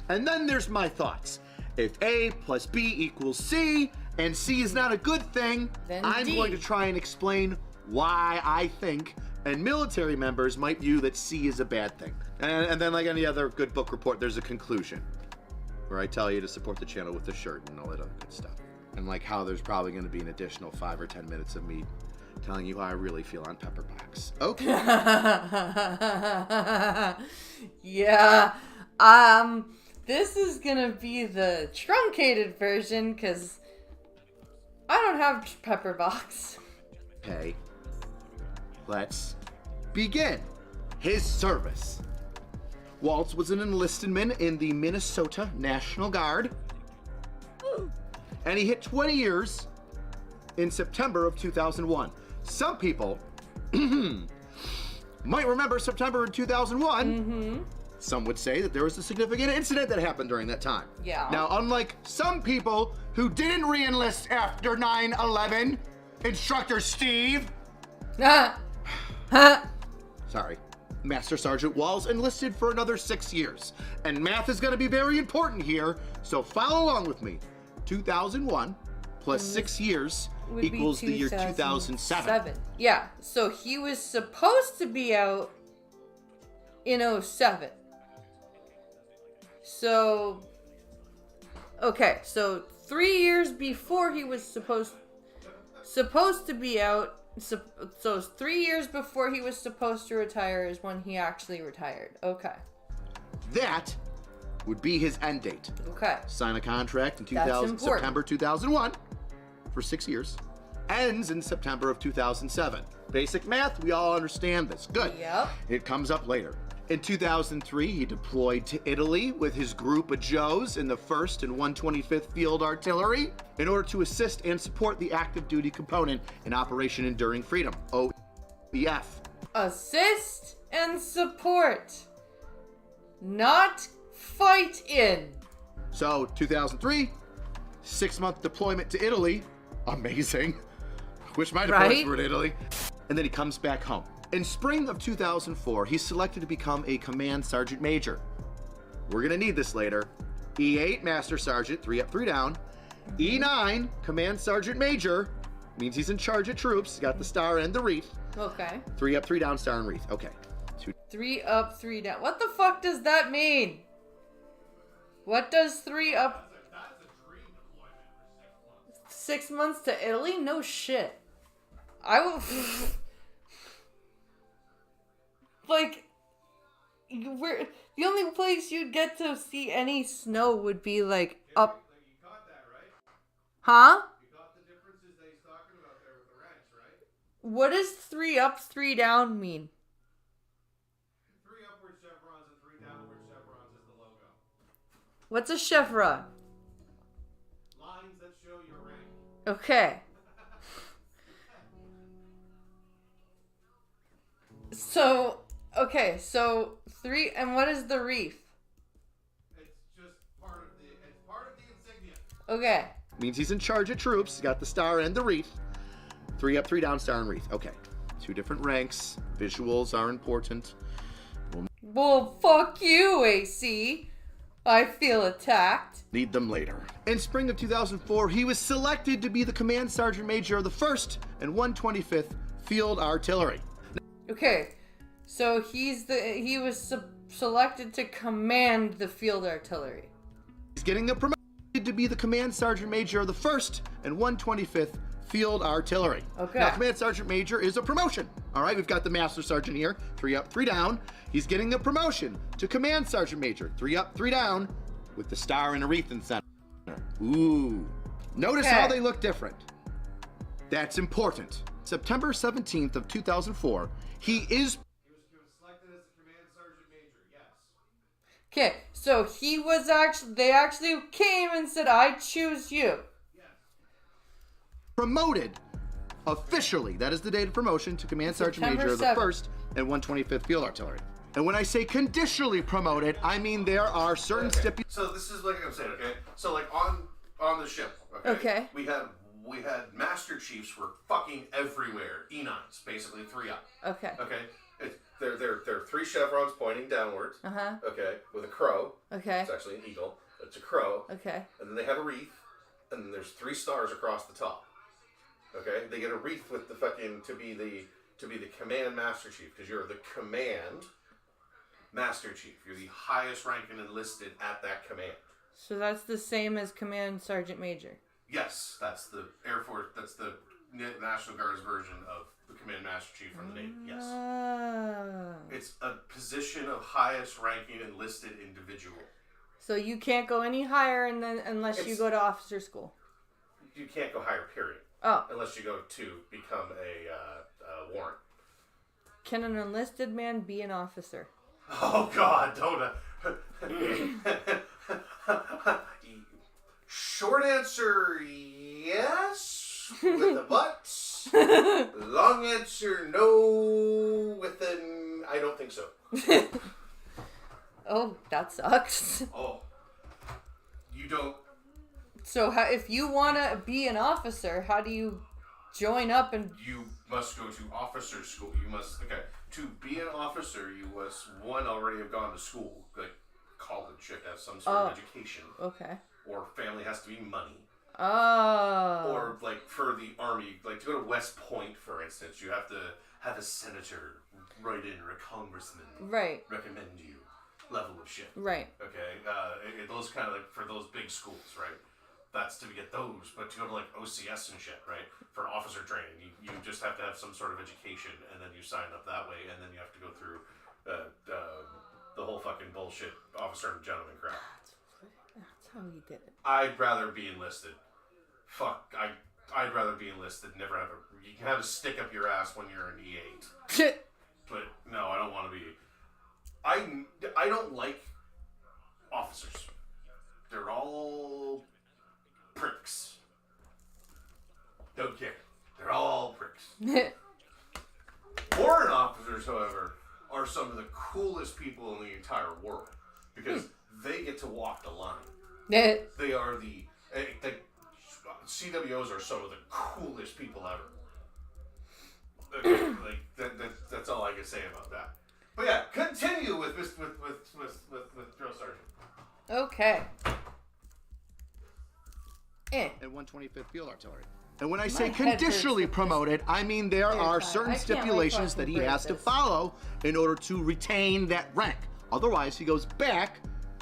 [SPEAKER 10] And then there's my thoughts. If A plus B equals C, and C is not a good thing,
[SPEAKER 1] then
[SPEAKER 10] I'm
[SPEAKER 1] D.
[SPEAKER 10] going to try and explain why I think, and military members might view that C is a bad thing. And then like any other good book report, there's a conclusion where I tell you to support the channel with the shirt and all that other good stuff. And like how there's probably going to be an additional 5 or 10 minutes of me telling you how I really feel on Pepperbox. Okay.
[SPEAKER 1] Yeah. This is gonna be the truncated version because I don't have Pepperbox.
[SPEAKER 10] Okay. Let's begin. His service. Walz was an enlisted man in the Minnesota National Guard. And he hit 20 years in September of 2001. Some people might remember September of 2001. Mm-hmm. Some would say that there was a significant incident that happened during that time.
[SPEAKER 1] Yeah.
[SPEAKER 10] Now, unlike some people who didn't re-enlist after 9/11, Instructor Steve. Sorry. Master Sergeant Walz enlisted for another 6 years. And math is going to be very important here, so follow along with me. 2001 plus 6 years equals the year 2007.
[SPEAKER 1] Yeah, so he was supposed to be out in 07. So, okay, so 3 years before he was supposed to be out, so 3 years before he was supposed to retire is when he actually retired. Okay.
[SPEAKER 10] That would be his end date.
[SPEAKER 1] Okay.
[SPEAKER 10] Sign a contract in
[SPEAKER 1] That's
[SPEAKER 10] September 2001 for 6 years. Ends in September of 2007. Basic math, we all understand this. Good.
[SPEAKER 1] Yep.
[SPEAKER 10] It comes up later. In 2003, he deployed to Italy with his group of Joes in the 1st and 125th Field Artillery in order to assist and support the active duty component in Operation Enduring Freedom, OEF.
[SPEAKER 1] Assist and support. Not fight in.
[SPEAKER 10] So, 2003, 6-month deployment to Italy. Amazing. Wish my deployments were in Italy. And then he comes back home. In spring of 2004, he's selected to become a command sergeant major. We're gonna need this later. E8, Master Sergeant, 3 up, 3 down. E9, Command Sergeant Major, means he's in charge of troops. He's got the star and the wreath.
[SPEAKER 1] Okay.
[SPEAKER 10] 3 up, 3 down, star and wreath. Okay.
[SPEAKER 1] 3 up, 3 down. What the fuck does that mean? What does 3 up?
[SPEAKER 7] That's a dream deployment for 6 months.
[SPEAKER 1] 6 months to Italy? No shit. I will. Like, where the only place you'd get to see any snow would be like up.
[SPEAKER 7] You caught that, right?
[SPEAKER 1] Huh?
[SPEAKER 7] You got the differences that he's talking about there with the ranks, right?
[SPEAKER 1] What does 3 up, 3 down mean?
[SPEAKER 7] 3 upward chevrons and 3 downward chevrons is the logo.
[SPEAKER 1] What's a chevron?
[SPEAKER 7] Lines that show your rank.
[SPEAKER 1] Okay. So, okay, so 3, and what is the wreath?
[SPEAKER 7] It's just part of the insignia.
[SPEAKER 1] Okay.
[SPEAKER 10] Means he's in charge of troops. He's got the star and the wreath. 3 up, 3 down, star and wreath. Okay. 2 different ranks. Visuals are important.
[SPEAKER 1] Well, fuck you, AC. I feel attacked.
[SPEAKER 10] Need them later. In spring of 2004, he was selected to be the Command Sergeant Major of the 1st and 125th Field Artillery.
[SPEAKER 1] Okay, so he was selected to command the field artillery.
[SPEAKER 10] He's getting a promotion to be the Command Sergeant Major of the 1st and 125th Field Artillery.
[SPEAKER 1] Okay.
[SPEAKER 10] Now, Command Sergeant Major is a promotion. All right, we've got the Master Sergeant here. 3 up, 3 down. He's getting a promotion to Command Sergeant Major. 3 up, 3 down, with the star and a wreath in center. Ooh. Notice how they look different. That's important. September 17th of 2004, he was
[SPEAKER 7] selected as the Command Sergeant Major, yes.
[SPEAKER 1] Okay, so they actually came and said, I choose you.
[SPEAKER 10] promoted officially. That is the date of promotion to Command Sergeant
[SPEAKER 1] September
[SPEAKER 10] Major of the
[SPEAKER 1] 7th.
[SPEAKER 10] 1st and 125th Field Artillery. And when I say conditionally promoted, I mean there are certain stipulations.
[SPEAKER 11] So this is like I'm saying, okay? So like on the ship,
[SPEAKER 1] Okay.
[SPEAKER 11] We had Master Chiefs were fucking everywhere. E9s, basically 3 up.
[SPEAKER 1] Okay.
[SPEAKER 11] Okay. They're 3 chevrons pointing downwards.
[SPEAKER 1] Uh-huh.
[SPEAKER 11] Okay. With a crow.
[SPEAKER 1] Okay.
[SPEAKER 11] It's actually an eagle. It's a crow.
[SPEAKER 1] Okay.
[SPEAKER 11] And then they have a wreath, and then there's 3 stars across the top. Okay. They get a wreath with the fucking to be the command Master Chief, because you're the command Master Chief. You're the highest ranking enlisted at that command.
[SPEAKER 1] So that's the same as Command Sergeant Major.
[SPEAKER 11] Yes, that's the Air Force. That's the National Guard's version of the Command Master Chief from the Navy. Yes, it's a position of highest ranking enlisted individual.
[SPEAKER 1] So you can't go any higher unless you go to officer school.
[SPEAKER 11] You can't go higher, period.
[SPEAKER 1] Oh.
[SPEAKER 11] Unless you go to become a warrant.
[SPEAKER 1] Can an enlisted man be an officer?
[SPEAKER 11] Oh God, don't. Short answer, yes, with a but. Long answer, no, with an I don't think so.
[SPEAKER 1] Oh, that sucks.
[SPEAKER 11] Oh, you don't.
[SPEAKER 1] So if you want to be an officer, how do you join up and...
[SPEAKER 11] You must go to officer school. You must, okay, to be an officer, you must, one, already have gone to school, like college, should have some sort of education.
[SPEAKER 1] Okay.
[SPEAKER 11] Or family has to be money.
[SPEAKER 1] Oh.
[SPEAKER 11] Or, like, for the Army, like, to go to West Point, for instance, you have to have a senator write in, or a congressman recommend you, level of shit.
[SPEAKER 1] Right.
[SPEAKER 11] Okay? Those kind of, like, for those big schools, right? That's to get those, but to go to, like, OCS and shit, right? For officer training, you just have to have some sort of education, and then you sign up that way, and then you have to go through the whole fucking bullshit officer and gentleman crap.
[SPEAKER 1] That's how you did it.
[SPEAKER 11] I'd rather be enlisted. Fuck, I'd rather be enlisted. Never have you can have a stick up your ass when you're in E8. But no, I don't want to be. I don't like officers. They're all pricks. Don't care. They're all pricks. Warrant officers, however, are some of the coolest people in the entire world because they get to walk the line. They are the CWOs are some of the coolest people ever. Okay, like that's all I can say about that. But yeah, continue with Drill Sergeant.
[SPEAKER 1] Okay.
[SPEAKER 10] And 125th Field Artillery. And when I say
[SPEAKER 1] My head
[SPEAKER 10] conditionally
[SPEAKER 1] hurts with
[SPEAKER 10] promoted, I mean there are certain stipulations that he has to follow in order to retain that rank. Otherwise, he goes back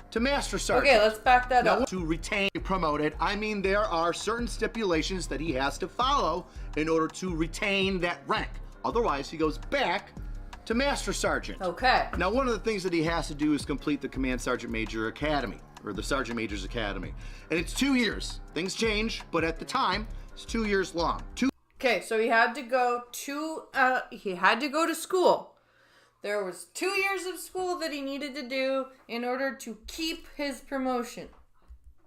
[SPEAKER 10] to Master Sergeant.
[SPEAKER 1] Okay, let's back that
[SPEAKER 10] Now,
[SPEAKER 1] up.
[SPEAKER 10] to retain promoted, I mean there are certain stipulations that he has to follow in order to retain that rank. Otherwise, he goes back to Master Sergeant.
[SPEAKER 1] Okay.
[SPEAKER 10] Now, one of the things that he has to do is complete the Command Sergeant Major Academy, or the Sergeant Major's Academy. And it's 2 years. Things change, but at the time, it's 2 years long.
[SPEAKER 1] Okay, so he had to go to school. There was 2 years of school that he needed to do in order to keep his promotion.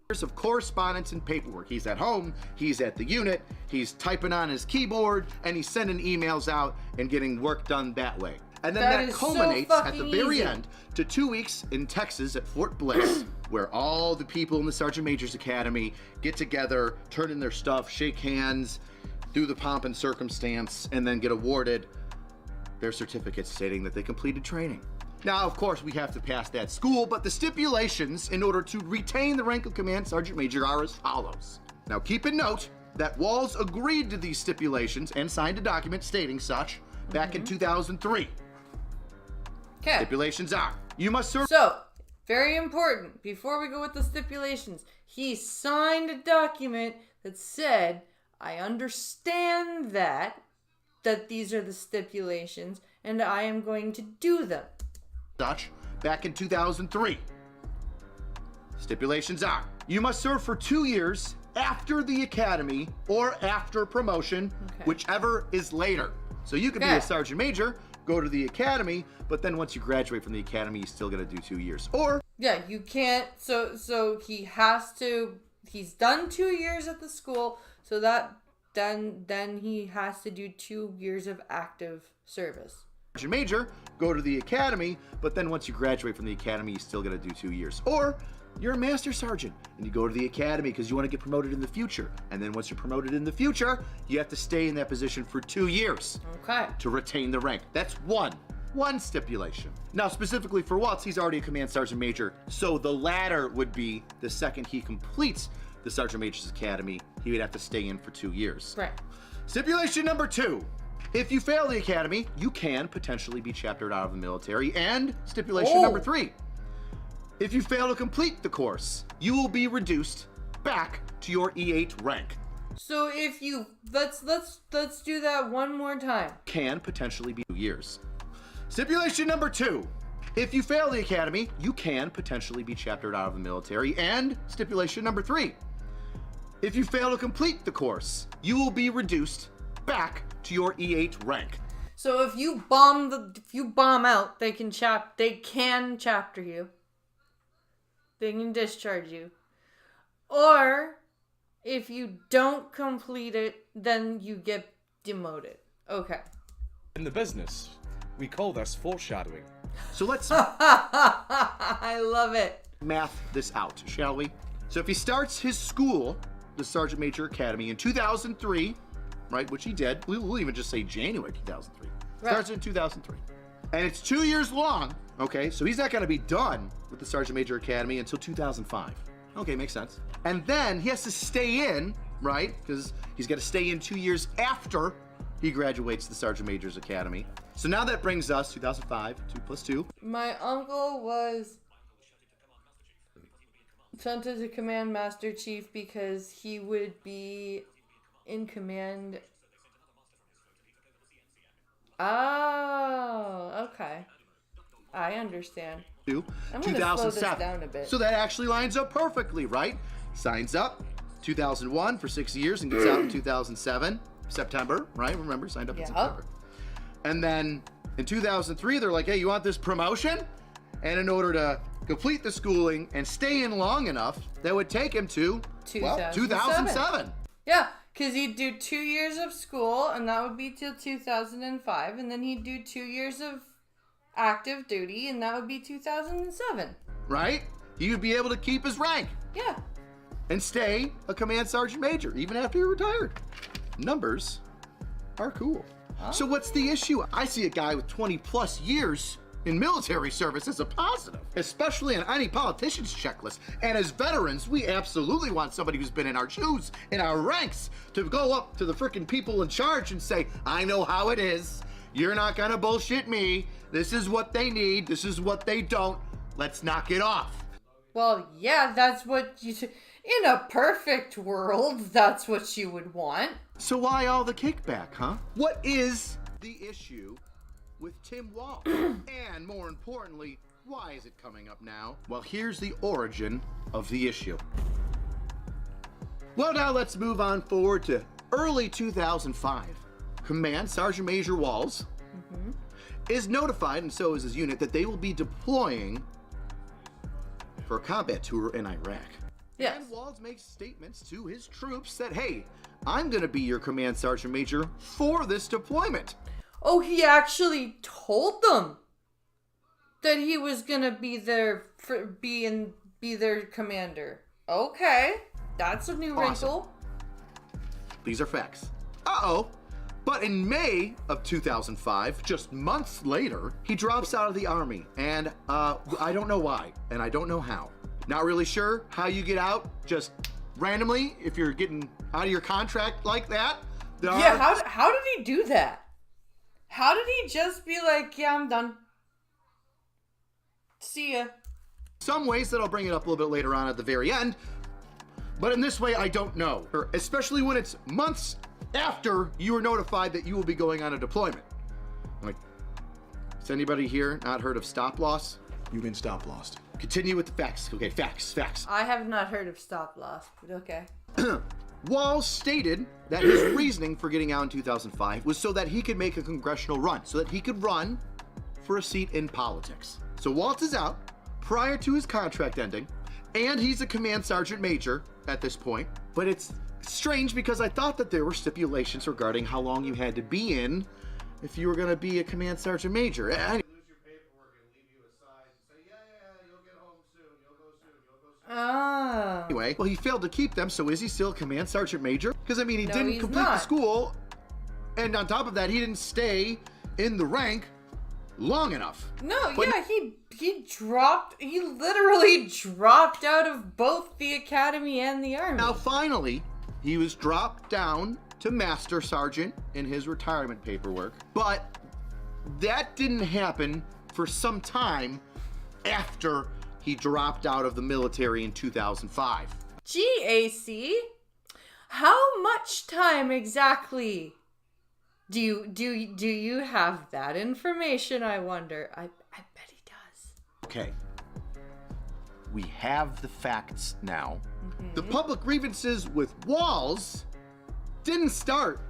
[SPEAKER 10] Years of correspondence and paperwork. He's at home, he's at the unit, he's typing on his keyboard, and he's sending emails out and getting work done that way. And then that
[SPEAKER 1] is so
[SPEAKER 10] culminates at the
[SPEAKER 1] fucking
[SPEAKER 10] very
[SPEAKER 1] easy.
[SPEAKER 10] end to 2 weeks in Texas at Fort Bliss, where all the people in the Sergeant Major's Academy get together, turn in their stuff, shake hands, do the pomp and circumstance, and then get awarded their certificates stating that they completed training. Now, of course, we have to pass that school, but the stipulations in order to retain the rank of Command Sergeant Major are as follows. Now, keep in note that Walls agreed to these stipulations and signed a document stating such back in 2003.
[SPEAKER 1] Okay.
[SPEAKER 10] Stipulations are, you must serve...
[SPEAKER 1] So, very important, before we go with the stipulations, he signed a document that said, I understand that these are the stipulations, and I am going to do them.
[SPEAKER 10] Such back in 2003. Stipulations are, you must serve for 2 years after the academy or after promotion, whichever is later. So you could be a sergeant major, go to the academy, but then once you graduate from the academy, you still got to do 2 years. Or
[SPEAKER 1] yeah, you can't. So he has to. He's done 2 years at the school, so that then he has to do 2 years of active service.
[SPEAKER 10] sergeant major, go to the academy, but then once you graduate from the academy, you still got to do 2 years. Or you're a master sergeant and you go to the academy because you want to get promoted in the future. And then once you're promoted in the future, you have to stay in that position for 2 years to retain the rank. That's one stipulation. Now, specifically for Waltz, he's already a command sergeant major, so the latter would be the second he completes the Sergeant Major's Academy, he would have to stay in for 2 years.
[SPEAKER 1] Right.
[SPEAKER 10] Stipulation number 2. If you fail the academy, you can potentially be chaptered out of the military. And stipulation number 3. If you fail to complete the course, you will be reduced back to your E8 rank.
[SPEAKER 1] So if you let's do that one more time.
[SPEAKER 10] Can potentially be 2 years. Stipulation number 2. If you fail the academy, you can potentially be chaptered out of the military. And stipulation number 3. If you fail to complete the course, you will be reduced back to your E8 rank.
[SPEAKER 1] So if you bomb out, they can chapter you. They can discharge you. Or if you don't complete it, then you get demoted. Okay.
[SPEAKER 7] In the business, we call this foreshadowing.
[SPEAKER 10] So let's
[SPEAKER 1] I love it.
[SPEAKER 10] Math this out, shall we? So if he starts his school, the Sergeant Major Academy, in 2003, right, which he did, we'll even just say January 2003. Starts in 2003. And it's 2 years long, okay? So he's not going to be done with the Sergeant Major Academy until 2005. Okay, makes sense. And then he has to stay in, right? Because he's got to stay in 2 years after he graduates the Sergeant Major's Academy. So now that brings us 2005, 2 plus 2.
[SPEAKER 1] My uncle was sent as a command master chief because he would be in command. Oh, okay. I understand. I'm going to slow this down a bit.
[SPEAKER 10] So that actually lines up perfectly, right? Signs up 2001 for 6 years and gets out in 2007, September, right? Remember, signed up in September. And then in 2003, they're like, hey, you want this promotion? And in order to complete the schooling and stay in long enough, that would take him to 2007.
[SPEAKER 1] Yeah, because he'd do 2 years of school, and that would be till 2005, and then he'd do 2 years of active duty, and that would be 2007.
[SPEAKER 10] Right? He would be able to keep his rank.
[SPEAKER 1] Yeah.
[SPEAKER 10] And stay a command sergeant major, even after he retired. Numbers are cool. So what's the issue? I see a guy with 20 plus years in military service is a positive, especially on any politician's checklist. And as veterans, we absolutely want somebody who's been in our shoes, in our ranks, to go up to the frickin' people in charge and say, I know how it is. You're not gonna bullshit me. This is what they need. This is what they don't. Let's knock it off.
[SPEAKER 1] Well, yeah, that's what you... In a perfect world, that's what you would want.
[SPEAKER 10] So why all the kickback, huh? What is the issue with Tim Walz? And more importantly, why is it coming up now? Well, here's the origin of the issue. Well, now let's move on forward to early 2005. Command Sergeant Major Walz is notified, and so is his unit, that they will be deploying for a combat tour in Iraq.
[SPEAKER 1] Yes.
[SPEAKER 10] And Walz makes statements to his troops that, hey, I'm going to be your Command Sergeant Major for this deployment.
[SPEAKER 1] Oh, he actually told them that he was gonna be their be their commander. Okay, that's a new wrinkle.
[SPEAKER 10] These are facts. Uh-oh. But in May of 2005, just months later, he drops out of the Army. And I don't know why, and I don't know how. Not really sure how you get out, just randomly, if you're getting out of your contract like that.
[SPEAKER 1] Yeah, how did he do that? How did he just be like, yeah, I'm done. See ya.
[SPEAKER 10] Some ways that I'll bring it up a little bit later on at the very end, but in this way, I don't know. Especially when it's months after you were notified that you will be going on a deployment. Like, has anybody here not heard of stop loss?
[SPEAKER 12] You've been stop lost.
[SPEAKER 10] Continue with the facts. Okay, facts.
[SPEAKER 1] I have not heard of stop loss, but okay.
[SPEAKER 10] Walz stated that his reasoning for getting out in 2005 was so that he could make a congressional run, so that he could run for a seat in politics. So Walz is out prior to his contract ending, and he's a Command Sergeant Major at this point. But it's strange because I thought that there were stipulations regarding how long you had to be in if you were going to be a Command Sergeant Major. Anyway, well, he failed to keep them, so is he still Command Sergeant Major? Because, I mean, he didn't complete the school, and on top of that, he didn't stay in the rank long enough.
[SPEAKER 1] No, but yeah, he literally dropped out of both the academy and the army.
[SPEAKER 10] Now, finally, he was dropped down to Master Sergeant in his retirement paperwork, but that didn't happen for some time after he dropped out of the military in 2005.
[SPEAKER 1] GAC, how much time exactly do you have that information, I wonder? I bet he does.
[SPEAKER 10] Okay. We have the facts now. The public grievances with Walz didn't start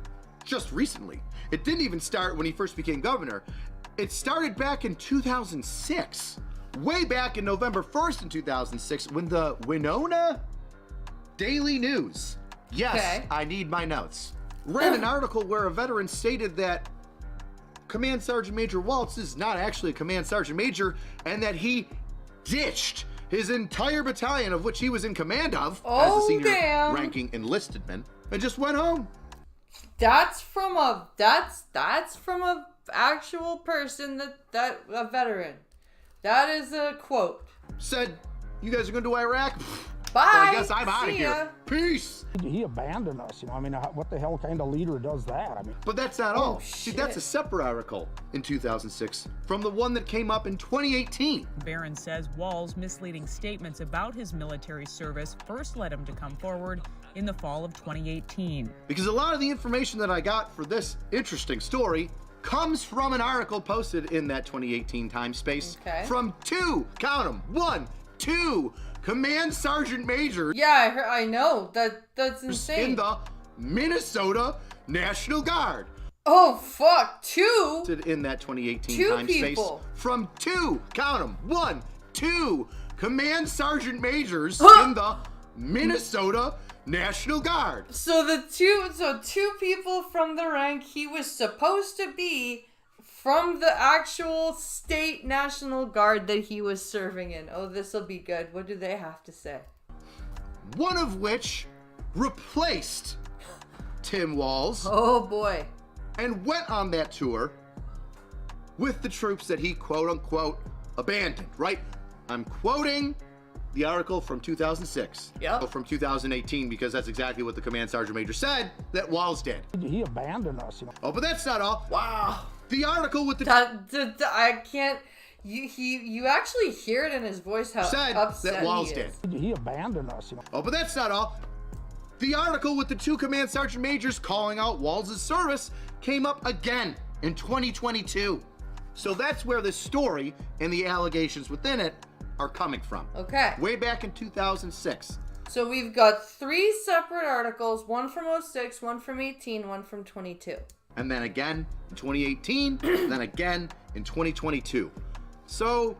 [SPEAKER 10] just recently. It didn't even start when he first became governor. It started back in 2006. Way back in November 1st in 2006 when the Winona Daily News, yes, I need my notes, ran an article where a veteran stated that Command Sergeant Major Walz is not actually a Command Sergeant Major and that he ditched his entire battalion of which he was in command of as a senior ranking enlisted man and just went home.
[SPEAKER 1] That's from a actual person that a veteran. That is a quote.
[SPEAKER 10] Said, you guys are going to Iraq?
[SPEAKER 1] Bye.
[SPEAKER 10] Well, I guess I'm out of here. Peace.
[SPEAKER 13] He abandoned us, you know. I mean, what the hell kind of leader does that? I mean,
[SPEAKER 10] but that's not all. See, that's a separate article in 2006 from the one that came up in 2018.
[SPEAKER 14] Barron says Walz's misleading statements about his military service first led him to come forward in the fall of 2018.
[SPEAKER 10] Because a lot of the information that I got for this interesting story comes from an article posted in that 2018 time space from two, count them, 1, 2 Command Sergeant Majors.
[SPEAKER 1] Yeah, I know. That's insane.
[SPEAKER 10] In the Minnesota National Guard.
[SPEAKER 1] Oh, fuck. 2?
[SPEAKER 10] In that 2018
[SPEAKER 1] 2
[SPEAKER 10] time
[SPEAKER 1] people.
[SPEAKER 10] Space from 2, count them, 1, 2 Command Sergeant Majors in the Minnesota National Guard.
[SPEAKER 1] So two people from the rank he was supposed to be from the actual state National Guard that he was serving in. Oh, this'll be good. What do they have to say?
[SPEAKER 10] One of which replaced Tim Walz.
[SPEAKER 1] Oh boy.
[SPEAKER 10] And went on that tour with the troops that he quote unquote abandoned, right? I'm quoting the article from 2006.
[SPEAKER 1] Yeah.
[SPEAKER 10] From 2018, because that's exactly what the command sergeant major said that Walls did.
[SPEAKER 13] He abandoned us, you know.
[SPEAKER 10] Oh, but that's not all.
[SPEAKER 1] Wow.
[SPEAKER 10] The article with the
[SPEAKER 1] I can't. You actually hear it in his voice how
[SPEAKER 10] said
[SPEAKER 1] upset
[SPEAKER 10] that Walls
[SPEAKER 1] he
[SPEAKER 10] did.
[SPEAKER 1] is.
[SPEAKER 13] He abandoned us, you know.
[SPEAKER 10] Oh, but that's not all. The article with the 2 command sergeant majors calling out Walls' service came up again in 2022. So that's where the story and the allegations within it are coming from.
[SPEAKER 1] Okay.
[SPEAKER 10] Way back in 2006.
[SPEAKER 1] So we've got 3 separate articles, one from 06, one from 18, one from 22.
[SPEAKER 10] And then again in 2018, then again in 2022. So,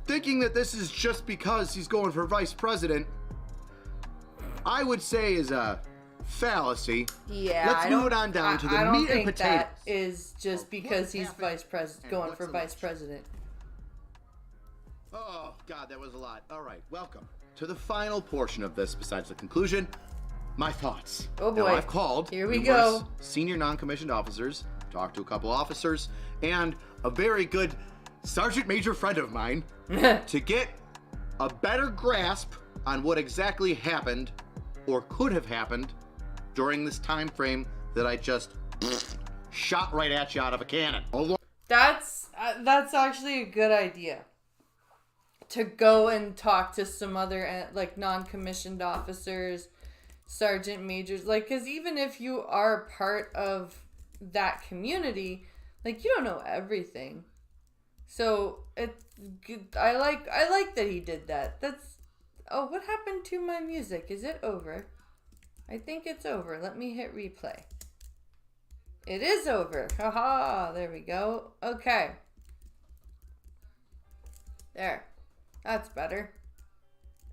[SPEAKER 10] thinking that this is just because he's going for vice president, I would say is a fallacy.
[SPEAKER 1] Yeah,
[SPEAKER 10] Let's move it on down to the meat and potatoes.
[SPEAKER 1] That is just because he's going for vice president.
[SPEAKER 10] Oh, God, that was a lot. All right, welcome to the final portion of this, besides the conclusion, my thoughts.
[SPEAKER 1] Oh, boy.
[SPEAKER 10] Now, I've called
[SPEAKER 1] Here we
[SPEAKER 10] numerous
[SPEAKER 1] go.
[SPEAKER 10] senior non-commissioned officers, talked to a couple officers, and a very good sergeant major friend of mine to get a better grasp on what exactly happened or could have happened during this time frame that I just shot right at you out of a cannon.
[SPEAKER 1] That's actually a good idea. To go and talk to some other like non-commissioned officers, sergeant majors, like, because even if you are part of that community, like, you don't know everything. So I like that he did that. Oh, what happened to my music? Is it over? I think it's over. Let me hit replay. It is over. Haha, there we go. Okay. There. That's better.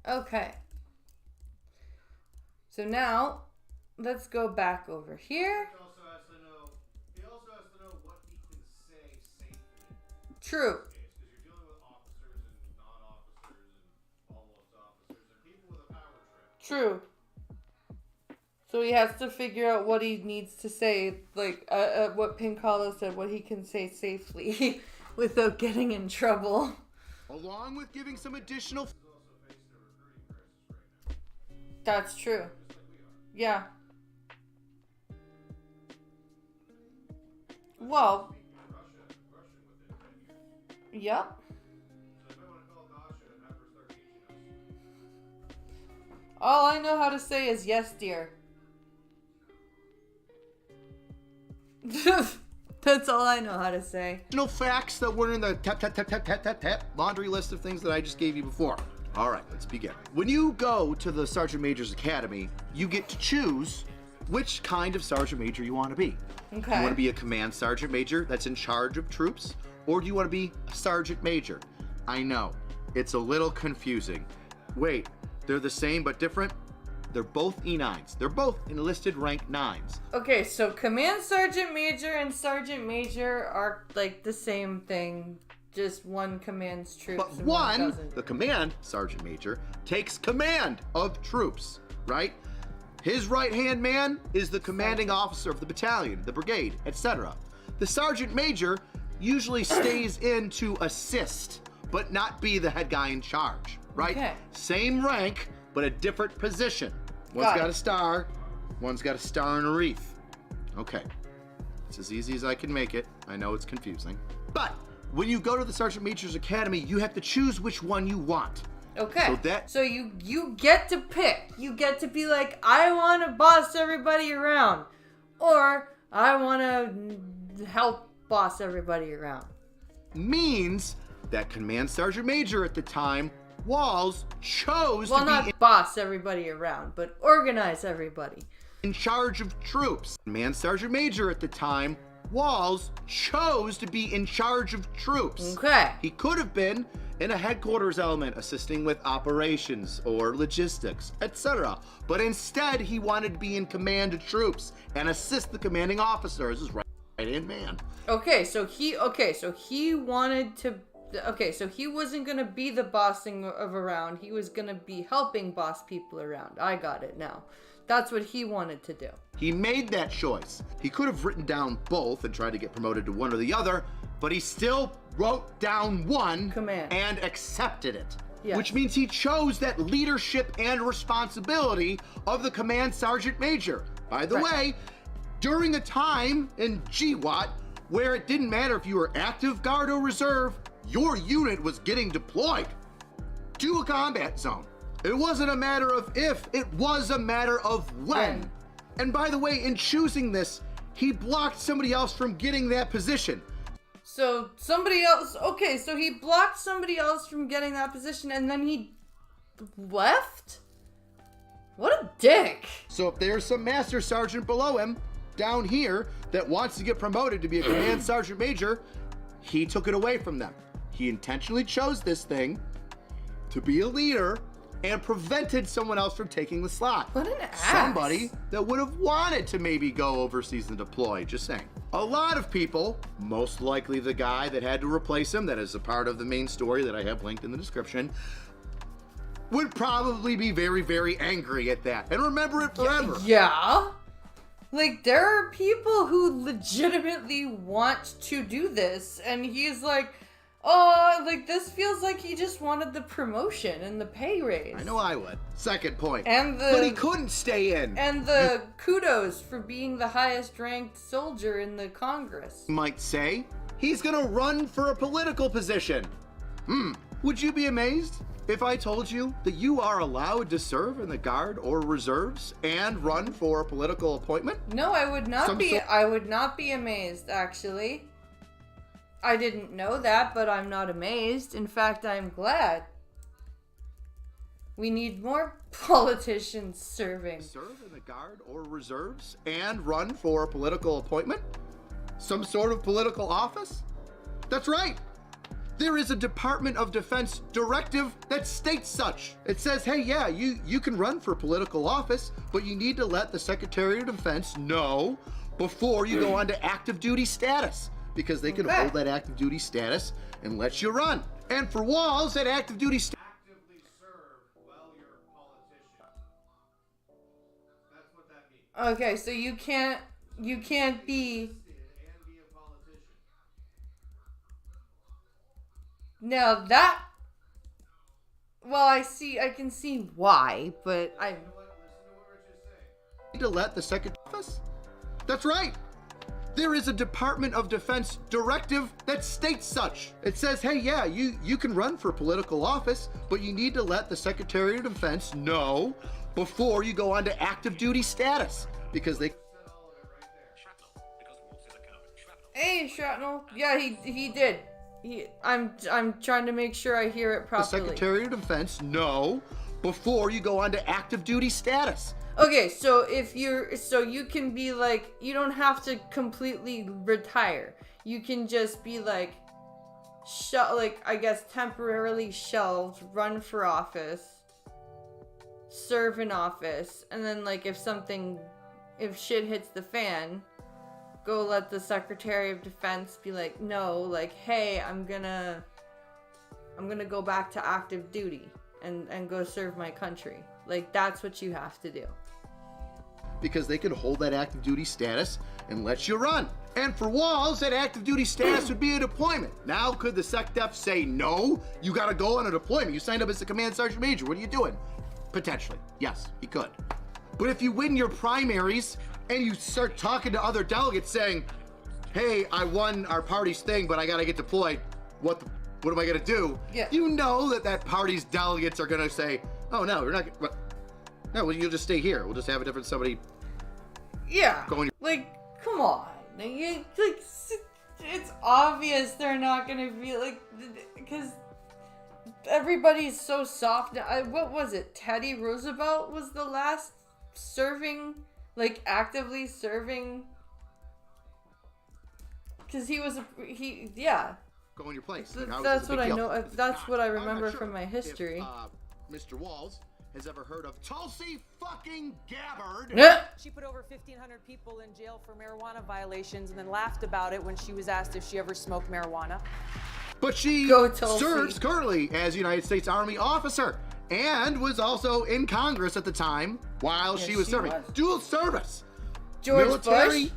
[SPEAKER 1] Okay. So now, let's go back over here.
[SPEAKER 7] He also has to know what he can say safely.
[SPEAKER 1] True.
[SPEAKER 7] Because you're dealing with officers and non-officers and almost officers and people with a power trip.
[SPEAKER 1] True. So he has to figure out what he needs to say, like what Pincalo said, what he can say safely without getting in trouble.
[SPEAKER 10] Along with giving some additional...
[SPEAKER 1] That's true. Yeah. Well. Yep. All I know how to say is yes, dear. That's all I know how to say.
[SPEAKER 10] No facts that weren't in the tap laundry list of things that I just gave you before. All right, let's begin. When you go to the Sergeant Major's Academy, you get to choose which kind of Sergeant Major you want to be.
[SPEAKER 1] Okay.
[SPEAKER 10] You want to be a Command Sergeant Major that's in charge of troops, or do you want to be a Sergeant Major? I know, it's a little confusing. Wait, they're the same but different? They're both E9s. They're both enlisted rank 9s.
[SPEAKER 1] Okay, so Command Sergeant Major and Sergeant Major are like the same thing. Just one commands troops
[SPEAKER 10] But
[SPEAKER 1] and
[SPEAKER 10] one,
[SPEAKER 1] doesn't.
[SPEAKER 10] the Command Sergeant Major, takes command of troops, right? His right-hand man is the commanding officer of the battalion, the brigade, etc. The Sergeant Major usually stays in to assist, but not be the head guy in charge, right?
[SPEAKER 1] Okay.
[SPEAKER 10] Same rank, but a different position. One's got a star, one's got a star and a wreath. Okay, it's as easy as I can make it. I know it's confusing. But when you go to the Sergeant Major's Academy, you have to choose which one you want.
[SPEAKER 1] Okay,
[SPEAKER 10] so
[SPEAKER 1] you get to pick. You get to be like, I want to boss everybody around. Or, I want to help boss everybody around.
[SPEAKER 10] Means that Command Sergeant Major at the time, Walls, chose to be
[SPEAKER 1] not boss everybody around, but organize everybody.
[SPEAKER 10] In charge of troops. Command Sergeant Major at the time, Walls, chose to be in charge of troops.
[SPEAKER 1] Okay.
[SPEAKER 10] He could have been in a headquarters element assisting with operations or logistics, etc. But instead, he wanted to be in command of troops and assist the commanding officer as his right-hand man.
[SPEAKER 1] Okay, so he wanted to. Okay, so he wasn't gonna be the bossing of around. He was gonna be helping boss people around. I got it now. That's what he wanted to do.
[SPEAKER 10] He made that choice. He could have written down both and tried to get promoted to one or the other, but he still wrote down one
[SPEAKER 1] command
[SPEAKER 10] and accepted it.
[SPEAKER 1] Yes.
[SPEAKER 10] Which means he chose that leadership and responsibility of the command sergeant major. By the way, during a time in GWAT where it didn't matter if you were active, guard, or reserve, your unit was getting deployed to a combat zone. It wasn't a matter of if, it was a matter of when. And by the way, in choosing this, he blocked somebody else from getting that position.
[SPEAKER 1] So somebody else, okay, so he blocked somebody else from getting that position and then he left? What a dick.
[SPEAKER 10] So if there's some master sergeant below him down here that wants to get promoted to be a command sergeant major, he took it away from them. He intentionally chose this thing to be a leader and prevented someone else from taking the slot.
[SPEAKER 1] What an ass.
[SPEAKER 10] Somebody that would have wanted to maybe go overseas and deploy, just saying. A lot of people, most likely the guy that had to replace him, that is a part of the main story that I have linked in the description, would probably be very, very angry at that and remember it forever.
[SPEAKER 1] Yeah. Like, there are people who legitimately want to do this, and he's like, oh, like, this feels like he just wanted the promotion and the pay raise.
[SPEAKER 10] I know I would. Second point.
[SPEAKER 1] But
[SPEAKER 10] he couldn't stay in.
[SPEAKER 1] And the kudos for being the highest ranked soldier in the Congress.
[SPEAKER 10] You might say, he's gonna run for a political position. Would you be amazed if I told you that you are allowed to serve in the Guard or Reserves and run for a political appointment?
[SPEAKER 1] No, I would not I would not be amazed, actually. I didn't know that, but I'm not amazed. In fact, I'm glad. We need more politicians serving.
[SPEAKER 10] Serve in the Guard or Reserves and run for a political appointment? Some sort of political office? That's right. There is a Department of Defense directive that states such. It says, hey, yeah, you can run for political office, but you need to let the Secretary of Defense know before you go on to active duty status, because they can hold that active duty status and let you run. And for Walls, that active duty status.
[SPEAKER 7] Actively serve while you're a politician. That's what that means.
[SPEAKER 1] Okay, so you can't be. Now that. Well, I can see why, but I.
[SPEAKER 10] Need to let the Secretary office? That's right. There is a Department of Defense directive that states such. It says, hey, yeah, you can run for political office, but you need to let the Secretary of Defense know before you go on to active duty status, because they.
[SPEAKER 1] Hey, Shrapnel. Yeah, he did. I'm trying to make sure I hear it properly.
[SPEAKER 10] The Secretary of Defense know before you go on to active duty status.
[SPEAKER 1] Okay, so you can be like, you don't have to completely retire. You can just be like, I guess temporarily shelved, run for office, serve in office, and then like if shit hits the fan, go let the Secretary of Defense be like, no, like, hey, I'm gonna go back to active duty and go serve my country. Like, that's what you have to do.
[SPEAKER 10] Because they can hold that active duty status and let you run. And for Walls, that active duty status would be a deployment. Now, could the SecDef say, no, you gotta go on a deployment. You signed up as a command sergeant major. What are you doing? Potentially. Yes, he could. But if you win your primaries and you start talking to other delegates saying, hey, I won our party's thing, but I gotta get deployed. What am I gonna do?
[SPEAKER 1] Yeah.
[SPEAKER 10] You know that party's delegates are gonna say, oh no, you're not. No, well, you'll just stay here. We'll just have a different somebody.
[SPEAKER 1] Yeah. Like, come on. It's obvious they're not gonna be like, because everybody's so soft. What was it? Teddy Roosevelt was the last serving, like actively serving. Because yeah.
[SPEAKER 10] Go in your place.
[SPEAKER 1] That's what I know. That's what I remember from my history.
[SPEAKER 10] If, Mr. Walls has ever heard of Tulsi fucking Gabbard.
[SPEAKER 12] She put over 1,500 people in jail for marijuana violations and then laughed about it when she was asked if she ever smoked marijuana.
[SPEAKER 10] But she serves currently as United States Army officer and was also in Congress at the time while she was serving. Dual service.
[SPEAKER 1] George
[SPEAKER 10] military
[SPEAKER 1] Bush?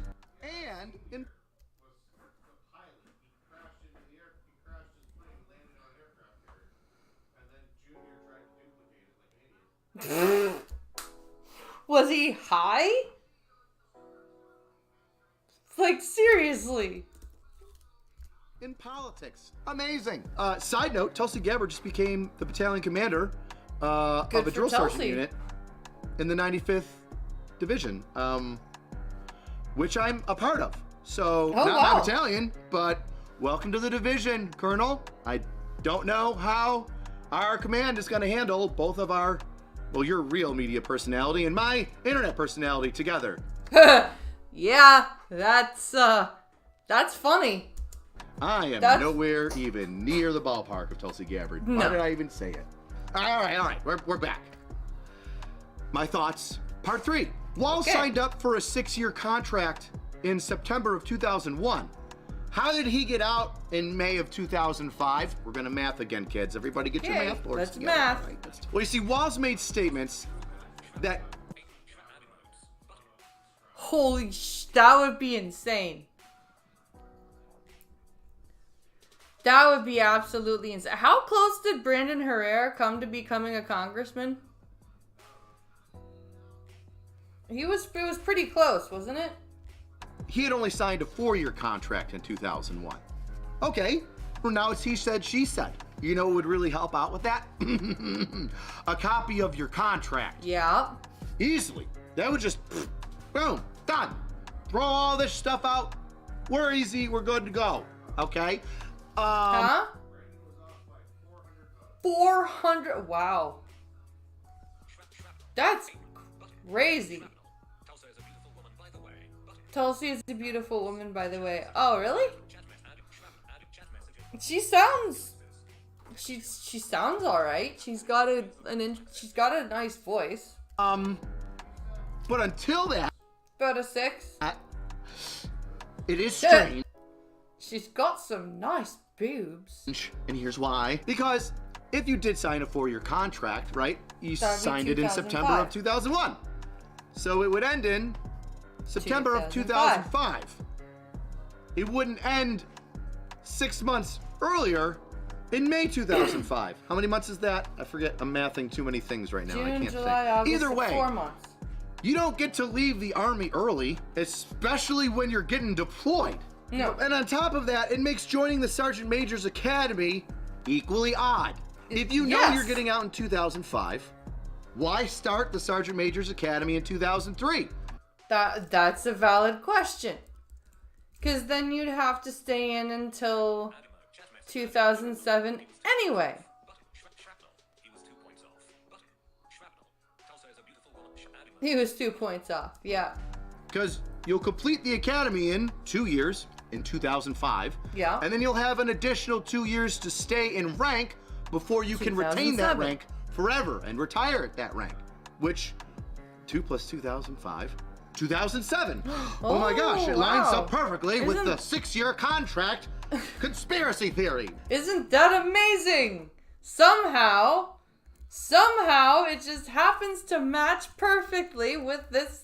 [SPEAKER 10] And in
[SPEAKER 1] Was he high? Like, seriously.
[SPEAKER 10] In politics. Amazing. Side note, Tulsi Gabbard just became the battalion commander of a drill sergeant unit in the 95th Division, which I'm a part of. So, not my battalion, but welcome to the division, Colonel. I don't know how our command is going to handle both of our, well, your real media personality and my internet personality together.
[SPEAKER 1] Yeah, that's funny.
[SPEAKER 10] I am nowhere even near the ballpark of Tulsi Gabbard. Why did I even say it? All right, we're back. My thoughts, part 3. Walls signed up for a 6-year contract in September of 2001. How did he get out in May of 2005? We're gonna math again, kids. Everybody get your math boards together.
[SPEAKER 1] Math.
[SPEAKER 10] Right? Well, you see, Walls made statements that...
[SPEAKER 1] Holy that would be insane. That would be absolutely insane. How close did Brandon Herrera come to becoming a congressman? It was pretty close, wasn't it?
[SPEAKER 10] He had only signed a 4-year contract in 2001. Okay, well now it's he said, she said. You know what would really help out with that? A copy of your contract.
[SPEAKER 1] Yeah.
[SPEAKER 10] Easily. That would just, boom, done. Throw all this stuff out. We're easy, we're good to go. Okay?
[SPEAKER 1] 400. Wow. That's crazy. Tulsi is a beautiful woman, by the way. Oh, really? She sounds all right. She's got a nice voice.
[SPEAKER 10] But until that,
[SPEAKER 1] about a 6.
[SPEAKER 10] It is strange.
[SPEAKER 1] She's got some nice boobs.
[SPEAKER 10] And here's why. Because if you did sign a 4-year contract, right? You signed it in September of 2001. So it would end in September of 2005. It wouldn't end 6 months earlier in May 2005. How many months is that? I forget. I'm mathing too many things right now.
[SPEAKER 1] June,
[SPEAKER 10] I can't
[SPEAKER 1] July,
[SPEAKER 10] think.
[SPEAKER 1] August,
[SPEAKER 10] Either way,
[SPEAKER 1] 4 months.
[SPEAKER 10] You don't get to leave the Army early, especially when you're getting deployed.
[SPEAKER 1] No.
[SPEAKER 10] And on top of that, it makes joining the Sergeant Major's Academy equally odd. If you know you're getting out in 2005, why start the Sergeant Major's Academy in 2003?
[SPEAKER 1] That's a valid question. Because then you'd have to stay in until 2007 anyway. He was 2 points off, yeah.
[SPEAKER 10] Because you'll complete the academy in 2 years, in 2005.
[SPEAKER 1] Yeah.
[SPEAKER 10] And then you'll have an additional 2 years to stay in rank before you can retain that rank forever and retire at that rank. Which, 2 plus 2005, 2007. Oh my gosh, it lines up perfectly with the 6-year contract conspiracy theory.
[SPEAKER 1] Isn't that amazing? Somehow it just happens to match perfectly with this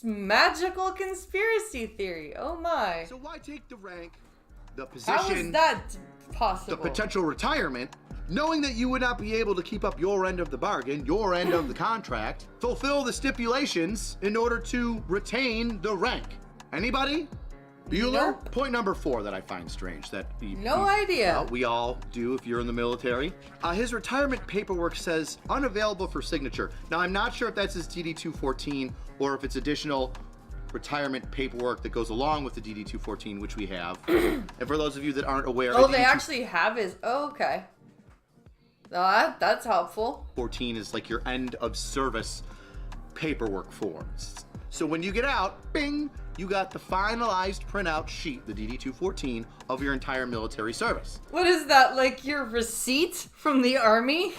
[SPEAKER 1] magical conspiracy theory. Oh my.
[SPEAKER 10] So why take the rank, the position,
[SPEAKER 1] how is that possible?
[SPEAKER 10] the potential retirement, knowing that you would not be able to keep up your end of the bargain, your end of the contract, fulfill the stipulations in order to retain the rank? Anybody? Bueller?
[SPEAKER 1] Nope.
[SPEAKER 10] Point number 4 that I find strange. That
[SPEAKER 1] no idea.
[SPEAKER 10] Well, we all do if you're in the military. His retirement paperwork says unavailable for signature. Now, I'm not sure if that's his DD-214 or if it's additional retirement paperwork that goes along with the DD-214, which we have. And for those of you that aren't aware,
[SPEAKER 1] oh, they actually have his. Oh, okay. That's helpful.
[SPEAKER 10] 14 is like your end of service paperwork forms. So when you get out, bing, you got the finalized printout sheet, the DD-214, of your entire military service.
[SPEAKER 1] What is that, like your receipt from the Army?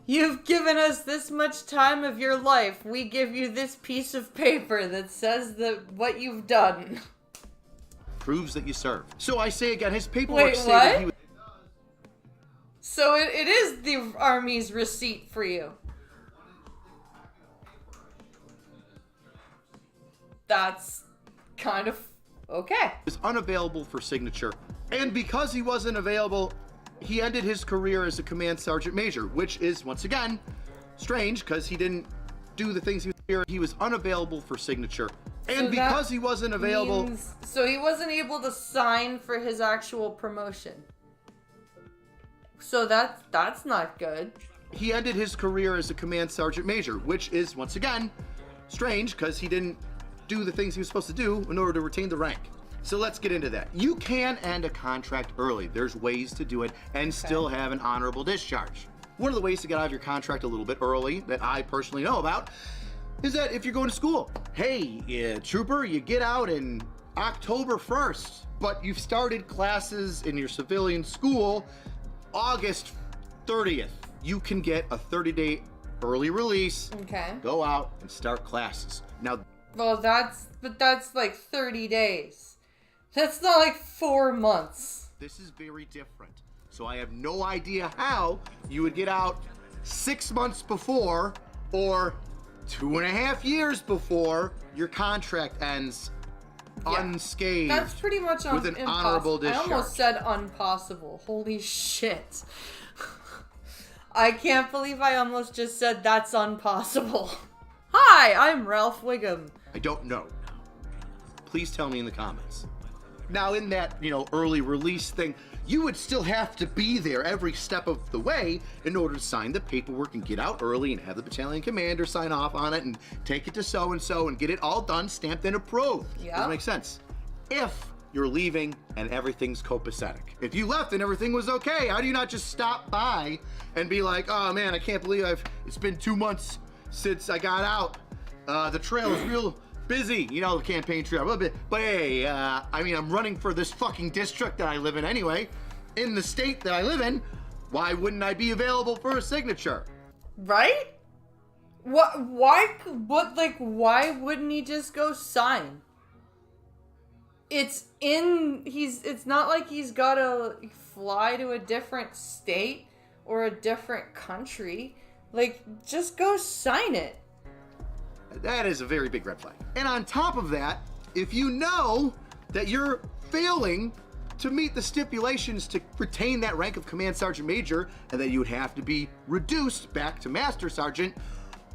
[SPEAKER 1] You've given us this much time of your life. We give you this piece of paper that says what you've done.
[SPEAKER 10] Proves that you served. So I say again, his paperwork stated
[SPEAKER 1] what?
[SPEAKER 10] he was...
[SPEAKER 1] So it is the Army's receipt for you. That's kind of okay.
[SPEAKER 10] Was unavailable for signature, and because he wasn't available, he ended his career as a command sergeant major, which is once again Strange, because he didn't do the things he was unavailable for signature. And
[SPEAKER 1] So
[SPEAKER 10] because
[SPEAKER 1] that
[SPEAKER 10] he wasn't available...
[SPEAKER 1] so he wasn't able to sign for his actual promotion. So that's not good.
[SPEAKER 10] He ended his career as a command sergeant major, which is, once again, strange because he didn't do the things he was supposed to do in order to retain the rank. So let's get into that. You can end a contract early. There's ways to do it and still have an honorable discharge. One of the ways to get out of your contract a little bit early that I personally know about is that if you're going to school, hey, trooper, you get out in October 1st, but you've started classes in your civilian school August 30th. You can get a 30-day early release,
[SPEAKER 1] Okay.
[SPEAKER 10] go out and start classes. Now,
[SPEAKER 1] Well, that's like 30 days. That's not like 4 months.
[SPEAKER 10] this is very different. So I have no idea how you would get out 6 months before or 2.5 years before your contract ends unscathed.
[SPEAKER 1] That's pretty much
[SPEAKER 10] with an honorable discharge.
[SPEAKER 1] I almost said impossible. Holy shit. I can't believe I almost just said that's impossible. Hi, I'm Ralph Wiggum.
[SPEAKER 10] I don't know. Please tell me in the comments. Now, in that, early release thing, you would still have to be there every step of the way in order to sign the paperwork and get out early and have the battalion commander sign off on it and take it to so-and-so and get it all done, stamped and approved.
[SPEAKER 1] Yeah.
[SPEAKER 10] Does that make sense? If you're leaving and everything's copacetic. If you left and everything was okay, how do you not just stop by and be like, oh man, I can't believe it's been 2 months since I got out. The trail is real busy, the campaign trail, a little bit. But hey, I'm running for this fucking district that I live in anyway. In the state that I live in, why wouldn't I be available for a signature?
[SPEAKER 1] Right? Why wouldn't he just go sign? It's not like he's gotta fly to a different state or a different country. Like, just go sign it.
[SPEAKER 10] That is a very big red flag. And on top of that, if you know that you're failing to meet the stipulations to retain that rank of command sergeant major and that you would have to be reduced back to master sergeant,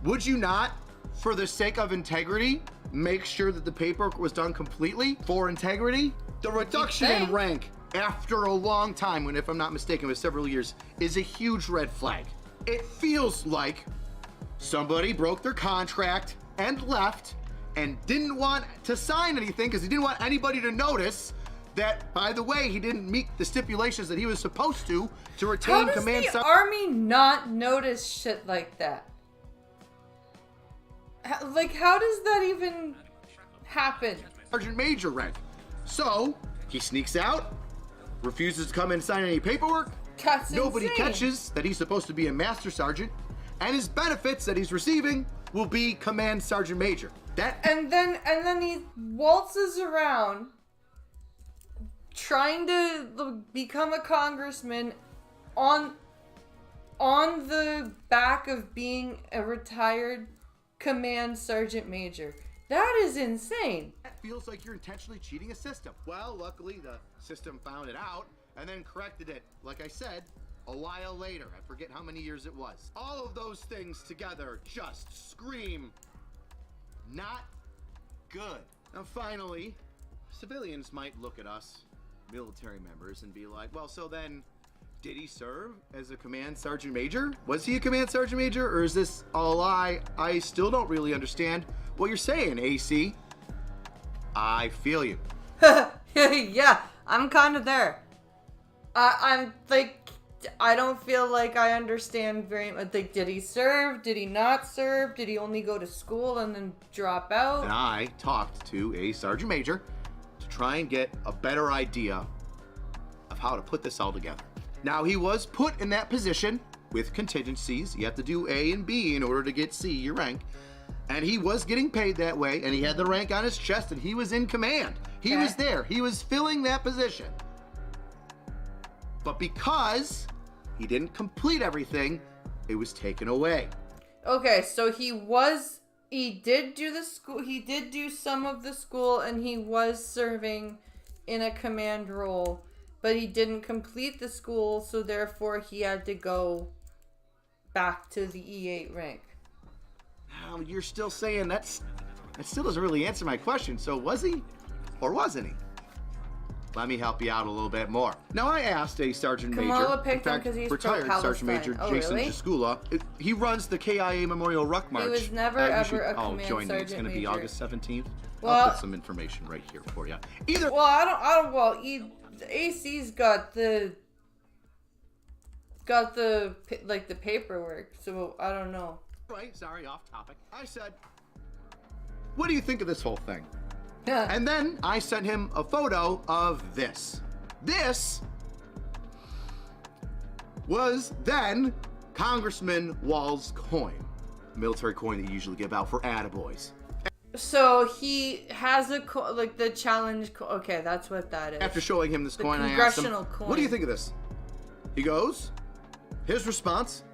[SPEAKER 10] would you not, for the sake of integrity, make sure that the paperwork was done completely for integrity? The reduction in rank after a long time, when if I'm not mistaken, was several years, is a huge red flag. It feels like somebody broke their contract and left and didn't want to sign anything because he didn't want anybody to notice that, by the way, he didn't meet the stipulations that he was supposed to retain command.
[SPEAKER 1] How does the Army not notice shit like that? How does that even happen?
[SPEAKER 10] Sergeant major rank. So he sneaks out, refuses to come and sign any paperwork.
[SPEAKER 1] That's
[SPEAKER 10] Nobody
[SPEAKER 1] insane.
[SPEAKER 10] catches that he's supposed to be a master sergeant, and his benefits that he's receiving will be command sergeant major.
[SPEAKER 1] And then he waltzes around trying to become a congressman on the back of being a retired command sergeant major. That is insane.
[SPEAKER 10] That feels like you're intentionally cheating a system. Well, luckily the system found it out and then corrected it, like I said, a while later. I forget how many years it was. All of those things together just scream not good. Now finally, civilians might look at us, military members, and be like, well, so then did he serve as a command sergeant major? Was he a command sergeant major, or is this a lie? I still don't really understand what you're saying, AC. I feel you.
[SPEAKER 1] Yeah, I'm kind of there. I'm like, I don't feel like I understand very much. Like, did he serve? Did he not serve? Did he only go to school and then drop out?
[SPEAKER 10] And I talked to a sergeant major to try and get a better idea of how to put this all together. Now, he was put in that position with contingencies. You have to do A and B in order to get C, your rank. And he was getting paid that way, and he had the rank on his chest, and he was in command. He was there. He was filling that position. But because he didn't complete everything, it was taken away.
[SPEAKER 1] Okay, so he did do the school, he did do some of the school, and he was serving in a command role, but he didn't complete the school, so therefore he had to go back to the E8 rank.
[SPEAKER 10] Now, you're still saying that still doesn't really answer my question. So was he or wasn't he? Let me help you out a little bit more. Now, I asked a Sergeant
[SPEAKER 1] Kamala
[SPEAKER 10] Major,
[SPEAKER 1] picked
[SPEAKER 10] in
[SPEAKER 1] him
[SPEAKER 10] fact,
[SPEAKER 1] 'cause he's
[SPEAKER 10] retired Sergeant Major
[SPEAKER 1] pro-Palestine. Oh,
[SPEAKER 10] Jason
[SPEAKER 1] really?
[SPEAKER 10] Jaskula. He runs the KIA Memorial Ruck March.
[SPEAKER 1] He was never,
[SPEAKER 10] You
[SPEAKER 1] ever
[SPEAKER 10] should
[SPEAKER 1] a
[SPEAKER 10] all
[SPEAKER 1] command
[SPEAKER 10] join me. It's
[SPEAKER 1] sergeant
[SPEAKER 10] going to be
[SPEAKER 1] major.
[SPEAKER 10] August 17th.
[SPEAKER 1] Well-
[SPEAKER 10] I'll put some information right here for you. Either.
[SPEAKER 1] Well, I don't. Well, AC's got the like the paperwork, so I don't know.
[SPEAKER 10] Right, sorry, off topic. I said, what do you think of this whole thing? And then I sent him a photo of this. This was then Congressman Wall's coin. Military coin that you usually give out for attaboys.
[SPEAKER 1] So he has like the challenge. Okay, that's what that is.
[SPEAKER 10] After showing him this
[SPEAKER 1] The
[SPEAKER 10] coin, I asked him,
[SPEAKER 1] congressional coin.
[SPEAKER 10] what do you think of this? He goes, his response,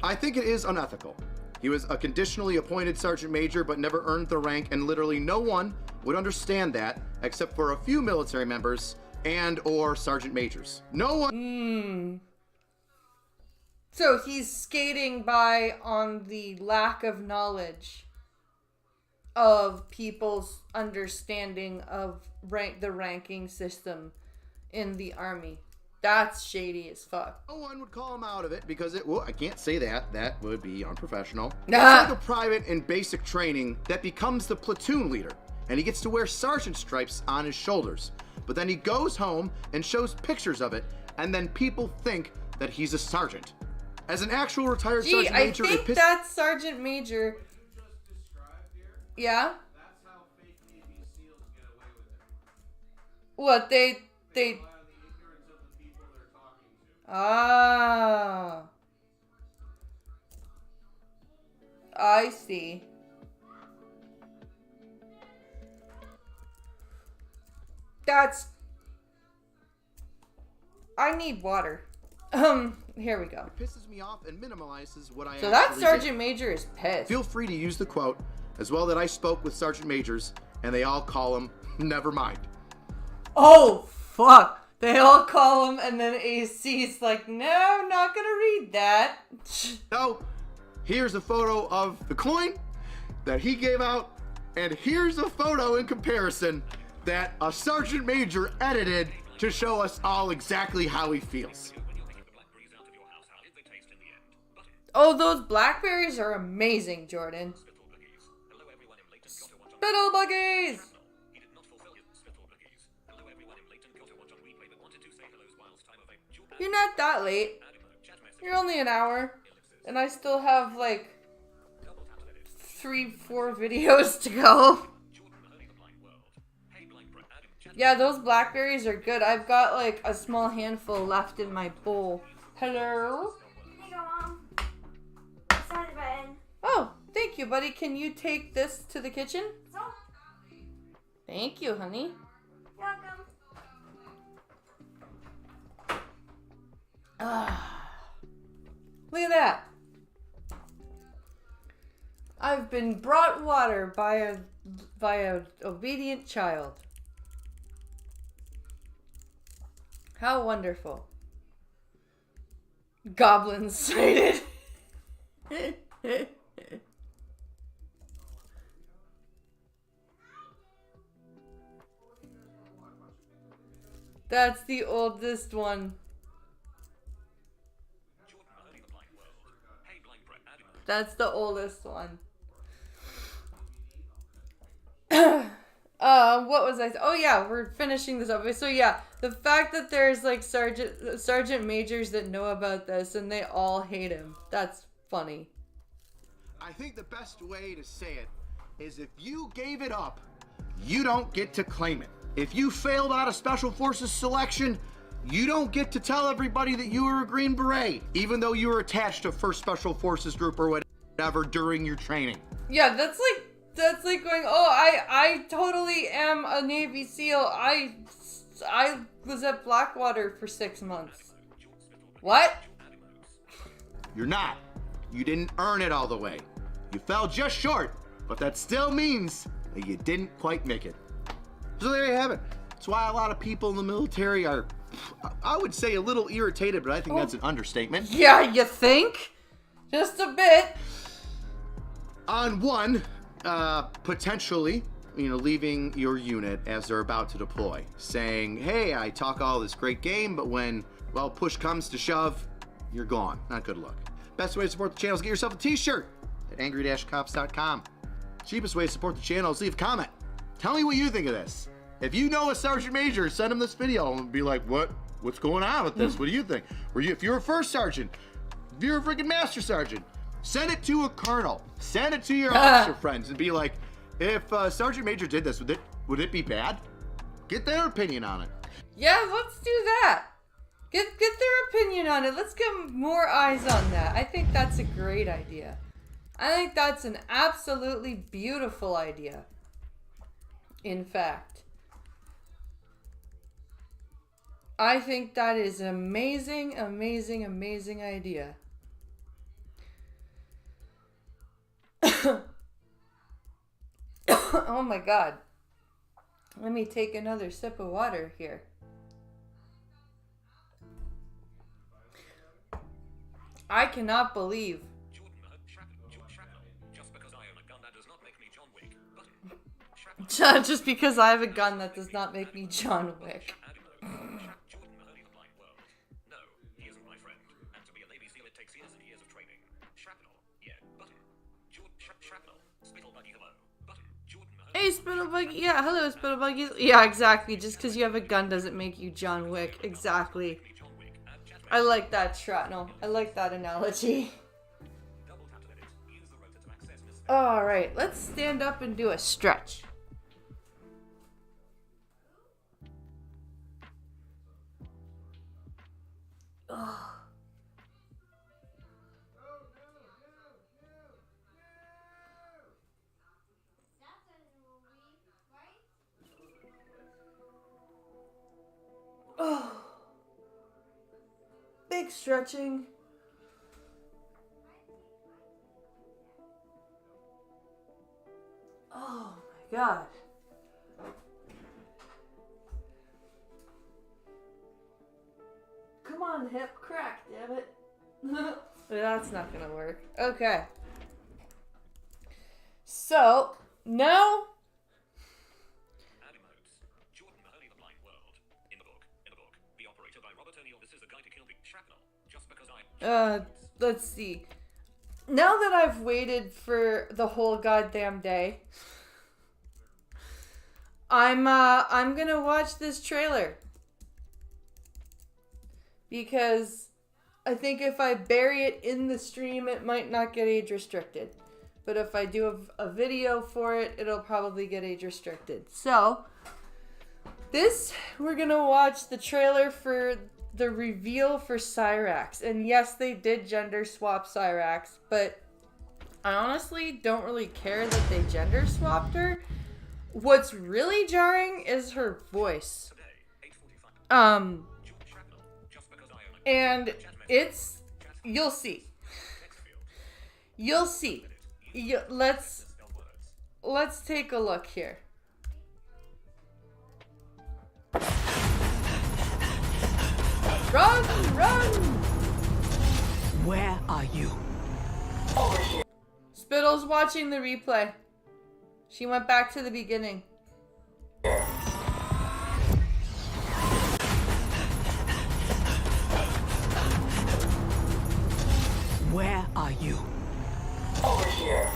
[SPEAKER 10] I think it is unethical. He was a conditionally appointed sergeant major but never earned the rank, and literally no one would understand that except for a few military members and or sergeant majors. No one.
[SPEAKER 1] So he's skating by on the lack of knowledge of people's understanding of the ranking system in the Army. That's shady as fuck.
[SPEAKER 10] No one would call him out of it because I can't say that. That would be unprofessional.
[SPEAKER 1] Ah.
[SPEAKER 10] It's like a private in basic training that becomes the platoon leader, and he gets to wear sergeant stripes on his shoulders. But then he goes home and shows pictures of it, and then people think that he's a sergeant. As an actual retired sergeant major,
[SPEAKER 1] I think that sergeant major. Yeah.
[SPEAKER 7] That's how fake Navy SEALs get away with it.
[SPEAKER 1] What they.
[SPEAKER 7] By the ignorance of the people they're talking to.
[SPEAKER 1] Ah. I see. I need water. Here we go.
[SPEAKER 10] It pisses me off and minimalizes what I
[SPEAKER 1] So that
[SPEAKER 10] actually
[SPEAKER 1] sergeant
[SPEAKER 10] did.
[SPEAKER 1] major is pissed.
[SPEAKER 10] Feel free to use the quote as well that I spoke with sergeant majors, and they all call him never mind.
[SPEAKER 1] Oh, fuck. They all call him, and then AC's like, no, I'm not gonna read that.
[SPEAKER 10] So, here's a photo of the coin that he gave out, and here's a photo in comparison that a sergeant major edited to show us all exactly how he feels.
[SPEAKER 1] Oh, those blackberries are amazing, Jordan. Spittle buggies! You're not that late. You're only an hour. And I still have like 3-4 videos to go. Yeah, those blackberries are good. I've got like a small handful left in my bowl. Hello?
[SPEAKER 15] Here you go, Mom. Start the bed.
[SPEAKER 1] Oh, thank you, buddy. Can you take this to the kitchen?
[SPEAKER 15] So,
[SPEAKER 1] Thank you, honey.
[SPEAKER 15] you're welcome.
[SPEAKER 1] Look at that. I've been brought water by an obedient child. How wonderful. Goblins sighted. That's the oldest one. That's the oldest one. What was I? Oh yeah, we're finishing this up. So yeah, the fact that there's like sergeant majors that know about this and they all hate him. That's funny.
[SPEAKER 10] I think the best way to say it is if you gave it up, you don't get to claim it. If you failed out of Special Forces selection, you don't get to tell everybody that you were a Green Beret, even though you were attached to 1st Special Forces Group or whatever during your training.
[SPEAKER 1] Yeah, that's like going, oh, I totally am a Navy SEAL. I was at Blackwater for 6 months. What?
[SPEAKER 10] You're not. You didn't earn it all the way. You fell just short, but that still means that you didn't quite make it. So there you have it. That's why a lot of people in the military are, I would say, a little irritated, but I think that's an understatement.
[SPEAKER 1] Yeah, you think? Just a bit.
[SPEAKER 10] On one, potentially, leaving your unit as they're about to deploy, saying, hey, I talk all this great game, but when, well, push comes to shove, you're gone. Not good luck. Best way to support the channel is get yourself a t-shirt at angry-cops.com. Cheapest way to support the channel is leave a comment. Tell me what you think of this. If you know a sergeant major, send him this video and be like, what's going on with this? What do you think? If you're a first sergeant, if you're a freaking master sergeant, send it to a colonel. Send it to your officer friends and be like, if Sergeant Major did this, would it be bad? Get their opinion on it.
[SPEAKER 1] Yeah, let's do that. Get their opinion on it. Let's get more eyes on that. I think that's a great idea. I think that's an absolutely beautiful idea. In fact, I think that is an amazing, amazing, amazing idea. Oh my God. Let me take another sip of water here. I cannot believe. Just because I have a gun, that does not make me John Wick. Hey, Spittlebuggy. Yeah, hello, Spittlebuggies. Yeah, exactly. Just because you have a gun doesn't make you John Wick. Exactly. I like that, Shrapnel. I like that analogy. Alright, let's stand up and do a stretch. Oh. Oh. Big stretching. Oh my God. Come on, hip crack, damn it. That's not gonna work. Okay. So, now let's see. Now that I've waited for the whole goddamn day, I'm gonna watch this trailer. Because I think if I bury it in the stream, it might not get age restricted. But if I do a video for it, it'll probably get age restricted. So, we're gonna watch the trailer for the reveal for Cyrax. And yes, they did gender swap Cyrax, but I honestly don't really care that they gender swapped her. What's really jarring is her voice. And you'll see. You'll see. Let's take a look here. Run!
[SPEAKER 16] Where are you?
[SPEAKER 1] Spittle's watching the replay. She went back to the beginning.
[SPEAKER 16] Where are you?
[SPEAKER 1] Over here.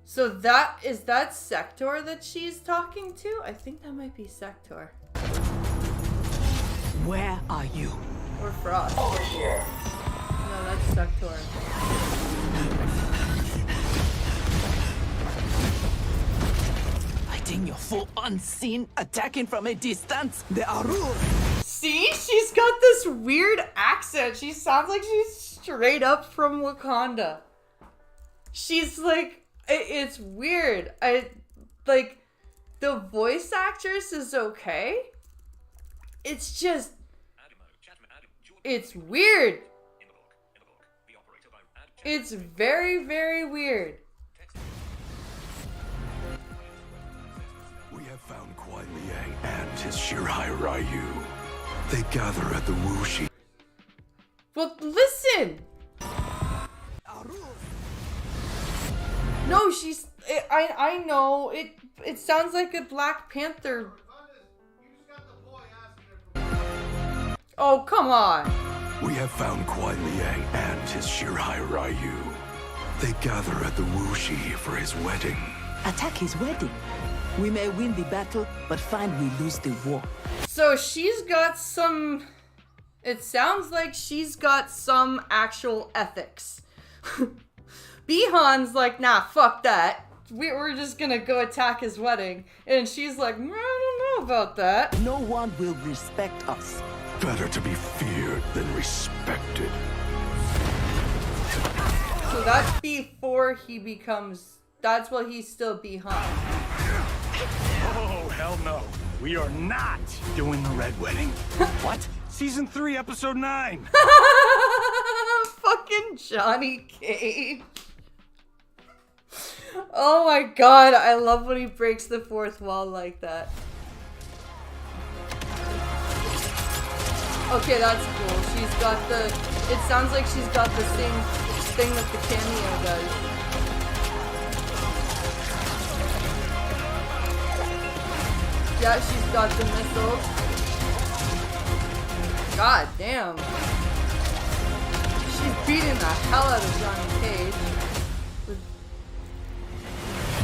[SPEAKER 1] So is that Sector that she's talking to? I think that might be Sector.
[SPEAKER 16] Where are you?
[SPEAKER 1] Or Frost. Over here. No, that's Sector.
[SPEAKER 16] Fighting your full unseen, attacking from a distance. There are rules.
[SPEAKER 1] See? She's got this weird accent. She sounds like she's straight up from Wakanda. She's like, it's weird. The voice actress is okay. It's just, it's weird. It's very, very weird.
[SPEAKER 17] We have found Kuai Liang and his Shirai Ryu. They gather at the Wuxi.
[SPEAKER 1] Well, listen. I know it sounds like a Black Panther. Oh, come on.
[SPEAKER 17] We have found Kuai Liang and his Shirai Ryu. They gather at the Wuxi for his wedding.
[SPEAKER 16] Attack his wedding. We may win the battle, but find we lose the war.
[SPEAKER 1] So she's got some... It sounds like she's got some actual ethics. Bihan's like, nah, fuck that. We're just gonna go attack his wedding. And she's like, I don't know about that.
[SPEAKER 16] No one will respect us.
[SPEAKER 17] Better to be feared than respected.
[SPEAKER 1] So that's before he becomes... That's while he's still Bihan.
[SPEAKER 18] Oh, hell no. We are not doing the Red Wedding. What? Season 3, Episode 9.
[SPEAKER 1] Fucking Johnny Cage. Oh my god, I love when he breaks the fourth wall like that. Okay, that's cool. She's got the... It sounds like she's got the same thing that the cameo does. Yeah, she's got the missiles. God damn. She's beating the hell out of Johnny Cage.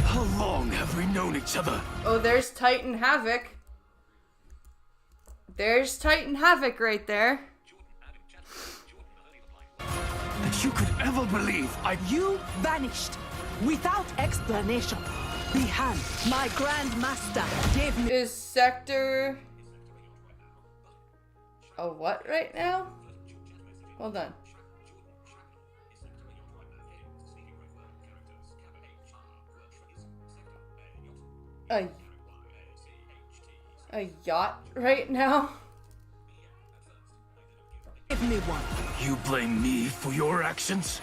[SPEAKER 17] How long have we known each other?
[SPEAKER 1] Oh, there's Titan Havoc. There's Titan Havoc right there.
[SPEAKER 17] That you could ever believe
[SPEAKER 16] You vanished without explanation. Bihan, my Grand Master, gave me...
[SPEAKER 1] Is Sector... a what right now? Hold on. A yacht right now?
[SPEAKER 16] Give me one.
[SPEAKER 17] You blame me for your actions?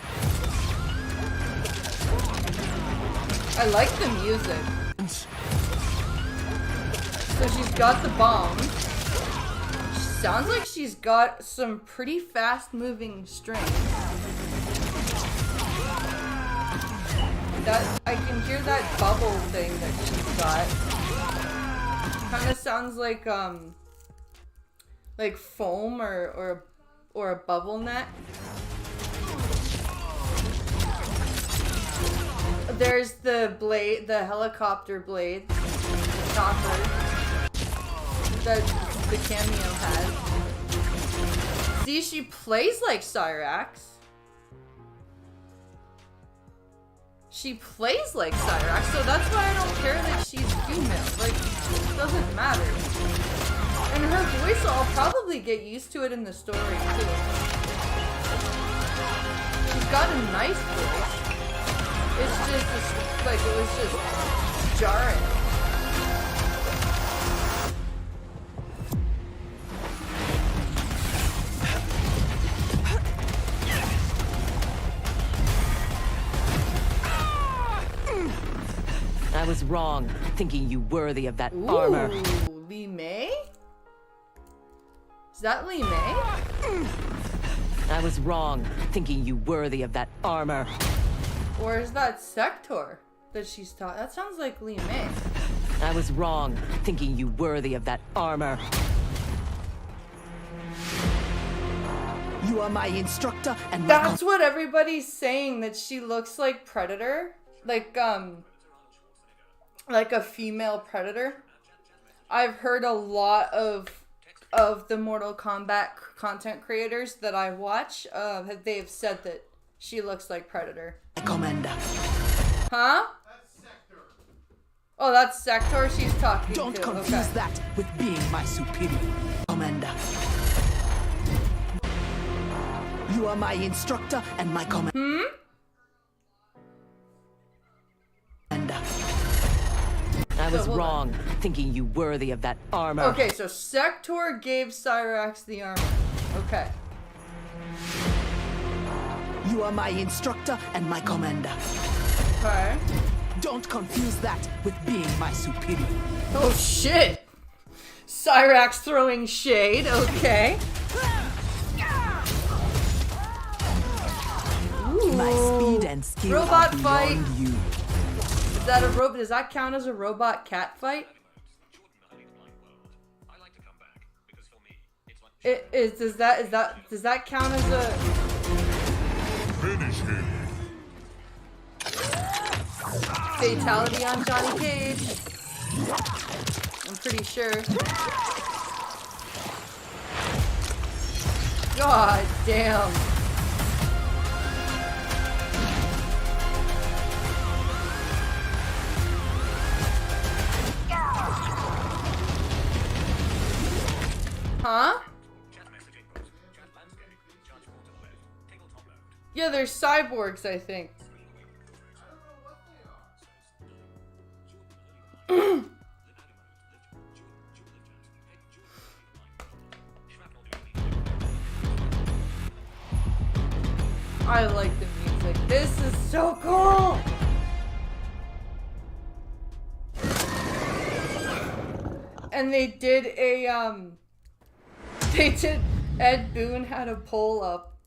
[SPEAKER 1] I like the music. So she's got the bombs. Sounds like she's got some pretty fast moving strings. That I can hear that bubble thing that she's got. Kind of sounds like foam or a bubble net. There's the blade, the helicopter blade, the chopper that the cameo has. See, she plays like Cyrax. She plays like Cyrax, so that's why I don't care that she's female. Like, it doesn't matter. And her voice, I'll probably get used to it in the story too. She's got a nice voice. It's just, like, it was just jarring.
[SPEAKER 19] I was wrong, thinking you worthy of that armor.
[SPEAKER 1] Li Mei? Is that Li Mei?
[SPEAKER 19] I was wrong, thinking you worthy of that armor.
[SPEAKER 1] Or is that Sector that she's taught? That sounds like Li Mei.
[SPEAKER 19] I was wrong, thinking you worthy of that armor.
[SPEAKER 16] You are my instructor and
[SPEAKER 1] that's what everybody's saying, that she looks like Predator. Like a female Predator. I've heard a lot of the Mortal Kombat content creators that I watch, they've said that she looks like Predator.
[SPEAKER 16] Commander.
[SPEAKER 1] Huh? Oh, that's Sector she's talking
[SPEAKER 16] Don't
[SPEAKER 1] to.
[SPEAKER 16] confuse that with being my superior. Commander. You are my instructor and my commander.
[SPEAKER 19] I was wrong, thinking you worthy of that armor.
[SPEAKER 1] Okay, so Sector gave Cyrax the armor. Okay.
[SPEAKER 16] You are my instructor and my commander.
[SPEAKER 1] Okay.
[SPEAKER 16] Don't confuse that with being my superior.
[SPEAKER 1] Oh shit! Cyrax throwing shade, okay.
[SPEAKER 16] My speed and skill
[SPEAKER 1] Robot
[SPEAKER 16] are
[SPEAKER 1] fight.
[SPEAKER 16] beyond you.
[SPEAKER 1] Is that a robot? Does that count as a robot cat fight? Does that count as a...
[SPEAKER 17] Finish him.
[SPEAKER 1] Fatality on Johnny Cage. I'm pretty sure. God damn. Huh? Yeah, they're cyborgs, I think. I like the music. This is so cool! And they did a, Ed Boon had a poll up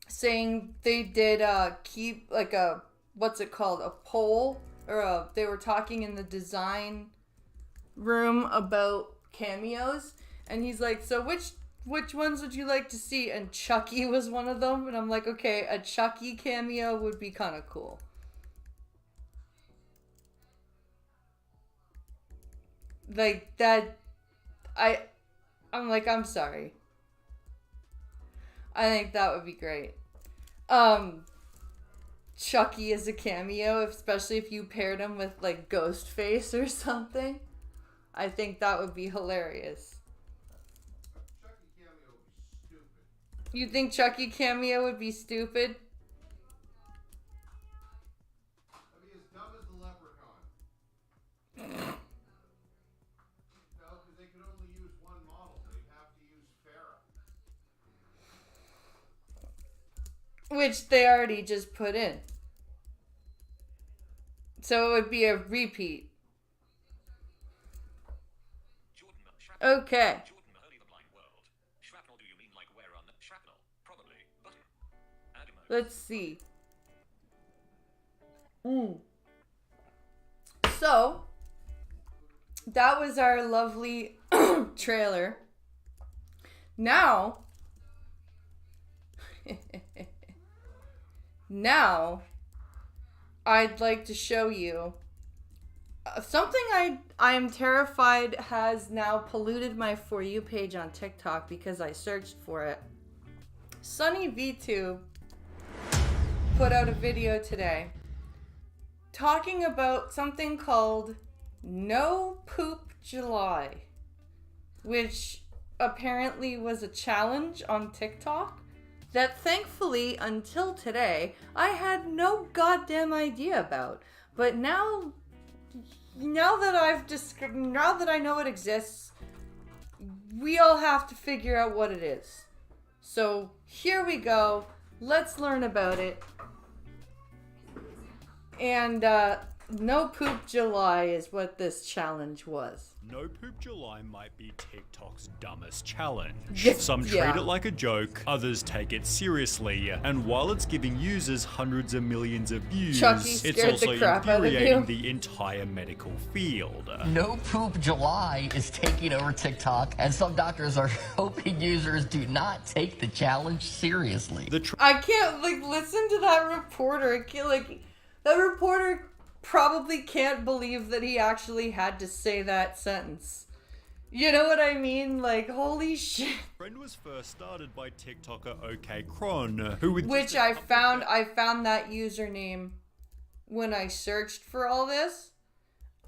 [SPEAKER 1] saying they did, keep, like a, what's it called? A poll? Or they were talking in the design room about cameos. And he's like, so which ones would you like to see? And Chucky was one of them. And I'm like, okay, a Chucky cameo would be kind of cool. Like, that, I'm like, I'm sorry. I think that would be great. Chucky as a cameo, especially if you paired him with, like, Ghostface or something. I think that would be hilarious. You think Chucky cameo would be stupid?
[SPEAKER 7] That'd be as dumb as the leprechaun. No, because they could only use one model. They'd have to use Farrah.
[SPEAKER 1] Which they already just put in. So it would be a repeat. Okay. Let's see. So, that was our lovely trailer. Now, I'd like to show you something I am terrified has now polluted my For You page on TikTok because I searched for it. Sunny VTube put out a video today talking about something called No Poop July, which apparently was a challenge on TikTok that thankfully until today I had no goddamn idea about. But now that I know it exists, we all have to figure out what it is. So here we go. Let's learn about it. And No Poop July is what this challenge was.
[SPEAKER 20] No Poop July might be TikTok's dumbest challenge.
[SPEAKER 1] Yes,
[SPEAKER 20] Some treat
[SPEAKER 1] yeah.
[SPEAKER 20] it like a joke, others take it seriously, and while it's giving users hundreds of millions of views,
[SPEAKER 1] Chucky
[SPEAKER 20] it's
[SPEAKER 1] scared
[SPEAKER 20] also
[SPEAKER 1] the crap out of
[SPEAKER 20] infuriating
[SPEAKER 1] you.
[SPEAKER 20] the entire medical field.
[SPEAKER 21] No Poop July is taking over TikTok, and some doctors are hoping users do not take the challenge seriously.
[SPEAKER 1] I can't, like, listen to that reporter. I can't, like, that reporter probably can't believe that he actually had to say that sentence. You know what I mean? Like, holy shit.
[SPEAKER 20] Trend was first started by TikToker OK Cron, who with
[SPEAKER 1] Which I found that username when I searched for all this.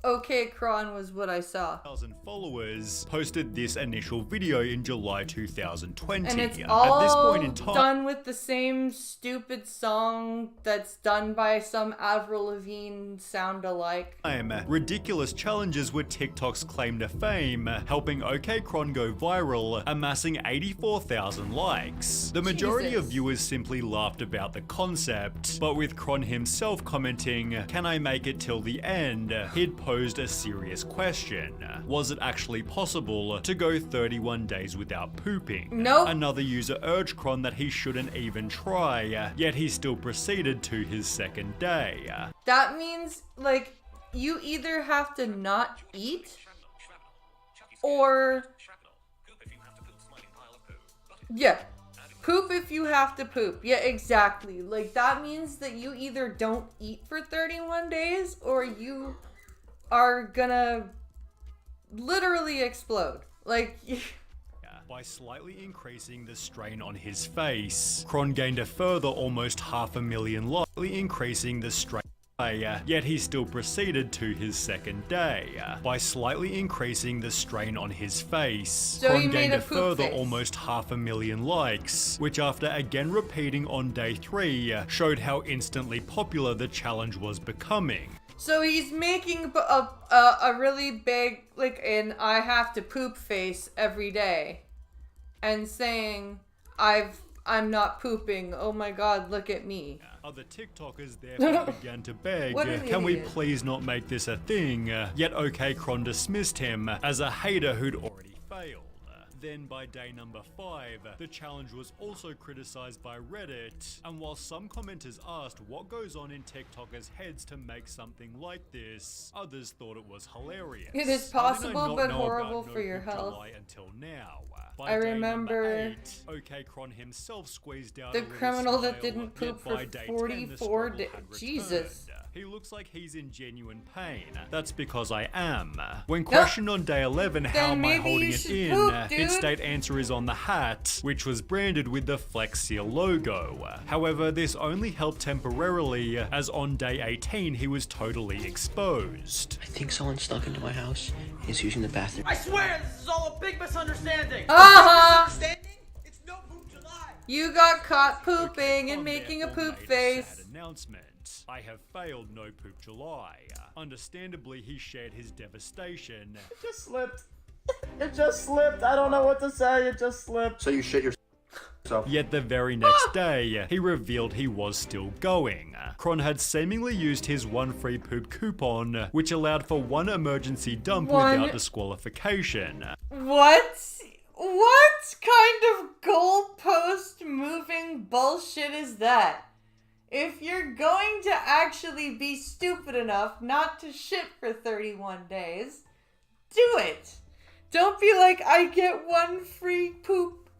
[SPEAKER 1] OK Cron was what I saw.
[SPEAKER 20] 1,000 followers posted this initial video in July 2020.
[SPEAKER 1] And it's
[SPEAKER 20] At
[SPEAKER 1] all
[SPEAKER 20] this point in time,
[SPEAKER 1] done with the same stupid song that's done by some Avril Lavigne sound-alike.
[SPEAKER 20] ridiculous challenges were TikTok's claim to fame, helping OK Cron go viral, amassing 84,000 likes. The majority of viewers simply laughed about the concept, but with Cron himself commenting, "Can I make it till the end?" he'd posted posed a serious question. Was it actually possible to go 31 days without pooping?
[SPEAKER 1] Nope.
[SPEAKER 20] Another user urged Cron that he shouldn't even try, yet he still proceeded to his second day.
[SPEAKER 1] That means, like, you either have to not eat or... Yeah. Poop if you have to poop. Yeah, exactly. Like, that means that you either don't eat for 31 days or you are gonna literally explode. Like...
[SPEAKER 20] By slightly increasing the strain on his face, Cron gained a further almost 500,000 likes, increasing the strain. Yet he still proceeded to his second day. By slightly increasing the strain on his face,
[SPEAKER 1] So
[SPEAKER 20] Cron
[SPEAKER 1] he made
[SPEAKER 20] gained
[SPEAKER 1] a
[SPEAKER 20] a
[SPEAKER 1] poop
[SPEAKER 20] further
[SPEAKER 1] face.
[SPEAKER 20] almost 500,000 likes, which after again repeating on day 3, showed how instantly popular the challenge was becoming.
[SPEAKER 1] So he's making a really big, like, an I have to poop face every day. And saying, I'm not pooping. Oh my god, look at me.
[SPEAKER 20] Other TikTokers therefore began to beg, can we please not make this a thing? Yet OK Cron dismissed him as a hater who'd already failed. Then by day number 5, the challenge was also criticized by Reddit, and while some commenters asked what goes on in TikTokers' heads to make something like this, others thought it was hilarious.
[SPEAKER 1] It is possible but horrible for your health.
[SPEAKER 20] Until now.
[SPEAKER 1] I remember
[SPEAKER 20] OK Cron himself squeezed out
[SPEAKER 1] the criminal that didn't poop for 44 days. Jesus.
[SPEAKER 20] He looks like he's in genuine pain. That's because I am. When questioned on day 11 how am I holding it in, its state answer is on the hat, which was branded with the Flex Seal logo. However, this only helped temporarily, as on day 18 he was totally exposed.
[SPEAKER 4] I think someone snuck into my house and is using the bathroom.
[SPEAKER 22] I swear this is all a big misunderstanding.
[SPEAKER 1] It's no poop July. You got caught pooping and making a poop face.
[SPEAKER 20] Announcement. I have failed No Poop July. Understandably, he shared his devastation.
[SPEAKER 22] It just slipped. It just slipped. I don't know what to say. It just slipped.
[SPEAKER 10] So you shit yourself.
[SPEAKER 20] Yet the very next day, he revealed he was still going. Cron had seemingly used his one free poop coupon, which allowed for one emergency dump without disqualification.
[SPEAKER 1] What? What kind of goalpost moving bullshit is that? If you're going to actually be stupid enough not to shit for 31 days, do it. Don't be like, I get one free poop.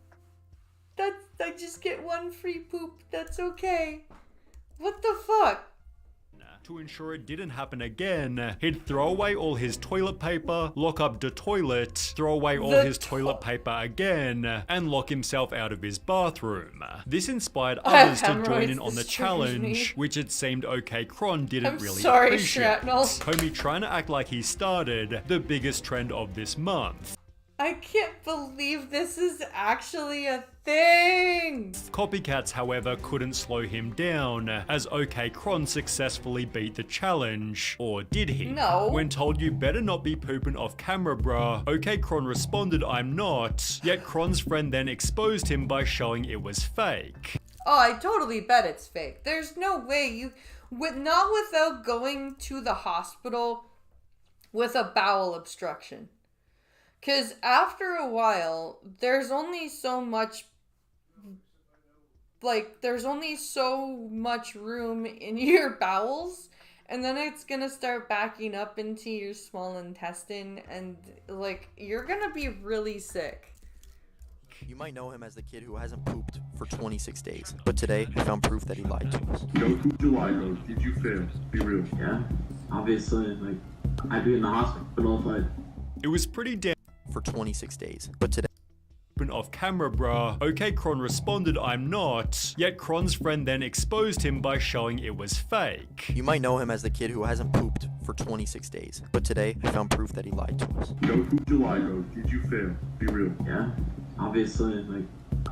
[SPEAKER 1] I just get one free poop. That's okay. What the fuck?
[SPEAKER 20] To ensure it didn't happen again, he'd throw away all his toilet paper, lock up the toilet, throw away all his toilet paper again, and lock himself out of his bathroom. This inspired others to join in on the challenge, which it seemed OK Cron didn't really appreciate. Homie trying to act like he started the biggest trend of this month.
[SPEAKER 1] I can't believe this is actually a thing!
[SPEAKER 20] Copycats, however, couldn't slow him down, as OK Cron successfully beat the challenge. Or did he?
[SPEAKER 1] No.
[SPEAKER 20] When told you better not be pooping off camera, bruh, OK Cron responded, I'm not, yet Cron's friend then exposed him by showing it was fake.
[SPEAKER 1] Oh, I totally bet it's fake. There's no way not without going to the hospital with a bowel obstruction. Because after a while, there's only so much room in your bowels, and then it's gonna start backing up into your small intestine, and, like, you're gonna be really sick.
[SPEAKER 23] You might know him as the kid who hasn't pooped for 26 days, but today I found proof that he lied to us.
[SPEAKER 24] No poop July, though. Did you fail? Be real.
[SPEAKER 22] Yeah, obviously, like, I'd be in the hospital if I...
[SPEAKER 20] It was pretty damn
[SPEAKER 23] for 26 days, but today
[SPEAKER 20] off camera, bruh. OK Cron responded, I'm not, yet Cron's friend then exposed him by showing it was fake.
[SPEAKER 23] You might know him as the kid who hasn't pooped for 26 days, but today I found proof that he lied to us.
[SPEAKER 24] No poop July, though. Did you fail? Be real.
[SPEAKER 22] Yeah, obviously, like,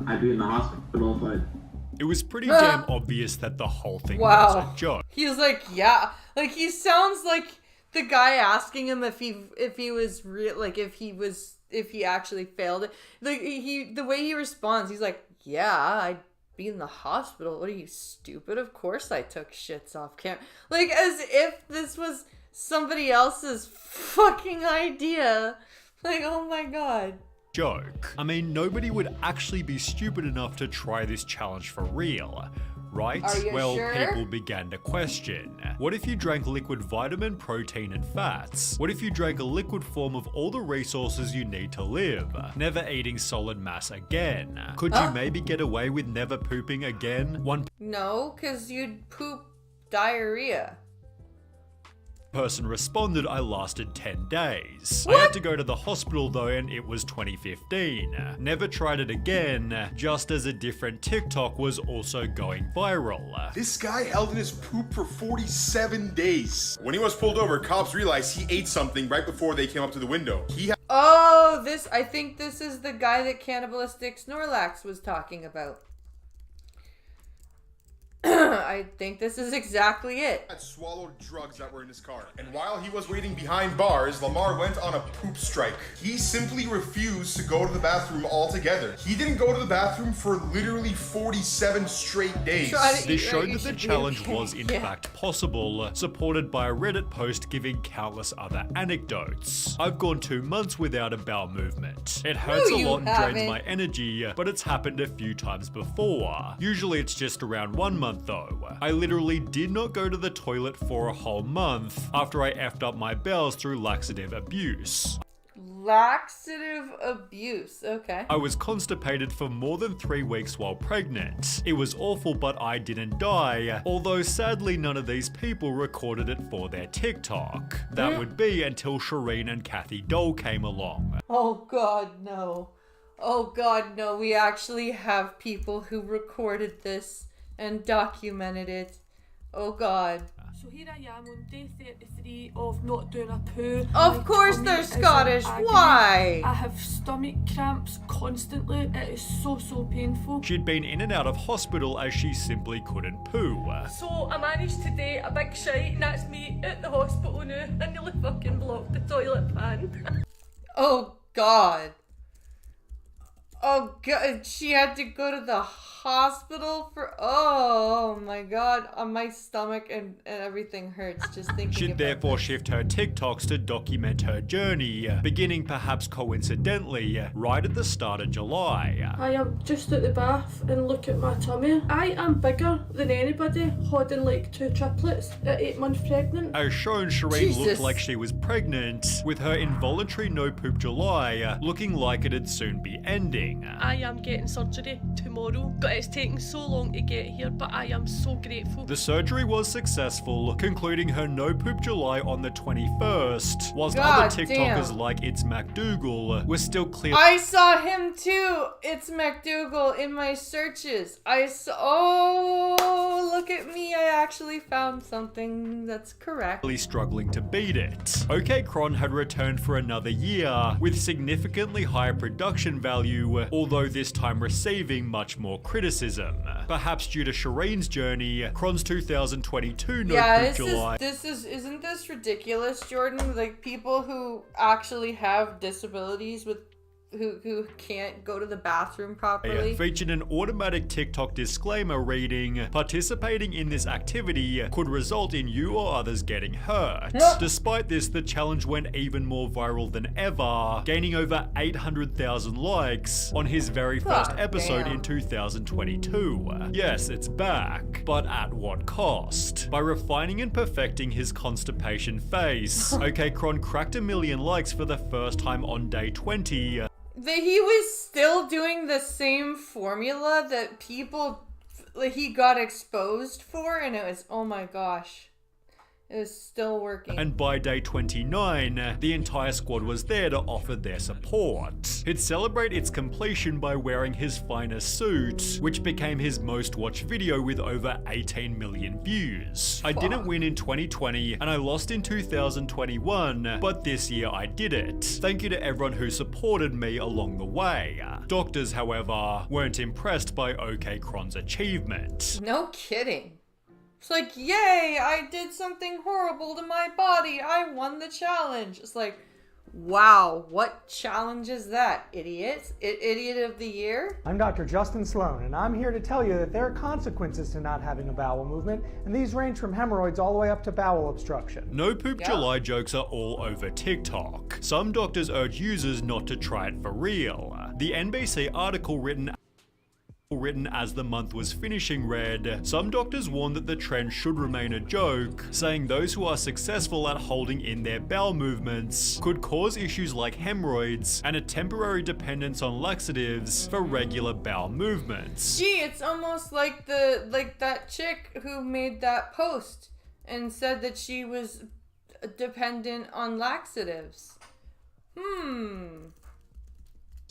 [SPEAKER 22] I'd be in the hospital if I...
[SPEAKER 20] It was pretty damn obvious that the whole thing was a joke.
[SPEAKER 1] He's like, yeah. Like, he sounds like the guy asking him if he was real, like, if he actually failed it. Like, the way he responds, he's like, yeah, I'd be in the hospital. What are you, stupid? Of course I took shits off camera. Like, as if this was somebody else's fucking idea. Like, oh my god.
[SPEAKER 20] Joke. I mean, nobody would actually be stupid enough to try this challenge for real. Right?
[SPEAKER 1] Are you
[SPEAKER 20] well,
[SPEAKER 1] sure?
[SPEAKER 20] people began to question. What if you drank liquid vitamin, protein, and fats? What if you drank a liquid form of all the resources you need to live? Never eating solid mass again. Could you maybe get away with never pooping again? One
[SPEAKER 1] No, because you'd poop diarrhea.
[SPEAKER 20] person responded, I lasted 10 days. I had to go to the hospital though, and it was 2015. Never tried it again, just as a different TikTok was also going viral.
[SPEAKER 7] This guy held in his poop for 47 days. When he was pulled over, cops realized he ate something right before they came up to the window.
[SPEAKER 1] Oh, I think this is the guy that Cannibalistic Snorlax was talking about. I think this is exactly it.
[SPEAKER 7] Had swallowed drugs that were in his car. And while he was waiting behind bars, Lamar went on a poop strike. He simply refused to go to the bathroom altogether. He didn't go to the bathroom for literally 47 straight days.
[SPEAKER 20] This showed that the challenge was in fact possible, supported by a Reddit post giving countless other anecdotes. I've gone 2 months without a bowel movement. It hurts a lot and drains my energy, but it's happened a few times before. Usually it's just around 1 month though. I literally did not go to the toilet for a whole month after I effed up my bowels through laxative abuse.
[SPEAKER 1] Laxative abuse, okay.
[SPEAKER 20] I was constipated for more than 3 weeks while pregnant. It was awful, but I didn't die, although sadly none of these people recorded it for their TikTok. That would be until Shireen and Kathy Dole came along.
[SPEAKER 1] Oh god, no. Oh god, no. We actually have people who recorded this and documented it. Oh god.
[SPEAKER 3] So here I am on day 33 of not doing a poo.
[SPEAKER 1] Of course they're Scottish. Why?
[SPEAKER 3] I have stomach cramps constantly. It is so painful.
[SPEAKER 20] She'd been in and out of hospital as she simply couldn't poo.
[SPEAKER 3] So I managed today a big shite, and that's me at the hospital now. I nearly fucking blocked the toilet pan.
[SPEAKER 1] Oh god. Oh god, she had to go to the hospital for, oh my god, my stomach and everything hurts just thinking
[SPEAKER 20] She'd
[SPEAKER 1] about
[SPEAKER 20] therefore shift her TikToks to document her journey, beginning perhaps coincidentally right at the start of July.
[SPEAKER 3] I am just at the bath and look at my tummy. I am bigger than anybody, holding like 2 triplets at 8 months pregnant.
[SPEAKER 20] As shown, Shireen looked like she was pregnant, with her involuntary no poop July looking like it'd soon be ending.
[SPEAKER 3] I am getting surgery tomorrow, but it's taken so long to get here, but I am so grateful.
[SPEAKER 20] The surgery was successful, concluding her no poop July on the 21st, whilst
[SPEAKER 1] God
[SPEAKER 20] other TikTokers
[SPEAKER 1] damn.
[SPEAKER 20] like It's MacDougal were still clear.
[SPEAKER 1] I saw him too. It's MacDougal in my searches. I saw, oh, look at me. I actually found something that's correct.
[SPEAKER 20] Struggling to beat it. OK Cron had returned for another year, with significantly higher production value, although this time receiving much more criticism. Perhaps due to Shireen's journey, Cron's 2022 no poop July.
[SPEAKER 1] Isn't this ridiculous, Jordan? Like, people who actually have disabilities with who can't go to the bathroom properly.
[SPEAKER 20] Featured an automatic TikTok disclaimer reading, participating in this activity could result in you or others getting hurt. Despite this, the challenge went even more viral than ever, gaining over 800,000 likes on his very first episode in 2022. Yes, it's back, but at what cost? By refining and perfecting his constipation face, OK Cron cracked 1 million likes for the first time on day 20.
[SPEAKER 1] He was still doing the same formula that people, he got exposed for, and it was, oh my gosh. It was still working.
[SPEAKER 20] And by day 29, the entire squad was there to offer their support. He'd celebrate its completion by wearing his finest suit, which became his most watched video with over 18 million views. I didn't win in 2020, and I lost in 2021, but this year I did it. Thank you to everyone who supported me along the way. Doctors, however, weren't impressed by OK Cron's achievement.
[SPEAKER 1] No kidding. It's like, yay, I did something horrible to my body. I won the challenge. It's like, Wow, what challenge is that, idiots? Idiot of the year?
[SPEAKER 2] I'm Dr. Justin Sloan, and I'm here to tell you that there are consequences to not having a bowel movement, and these range from hemorrhoids all the way up to bowel obstruction.
[SPEAKER 20] No Poop July jokes are all over TikTok. Some doctors urge users not to try it for real. The NBC article written as the month was finishing read, some doctors warn that the trend should remain a joke, saying those who are successful at holding in their bowel movements could cause issues like hemorrhoids and a temporary dependence on laxatives for regular bowel movements.
[SPEAKER 1] Gee, it's almost like that chick who made that post and said that she was dependent on laxatives.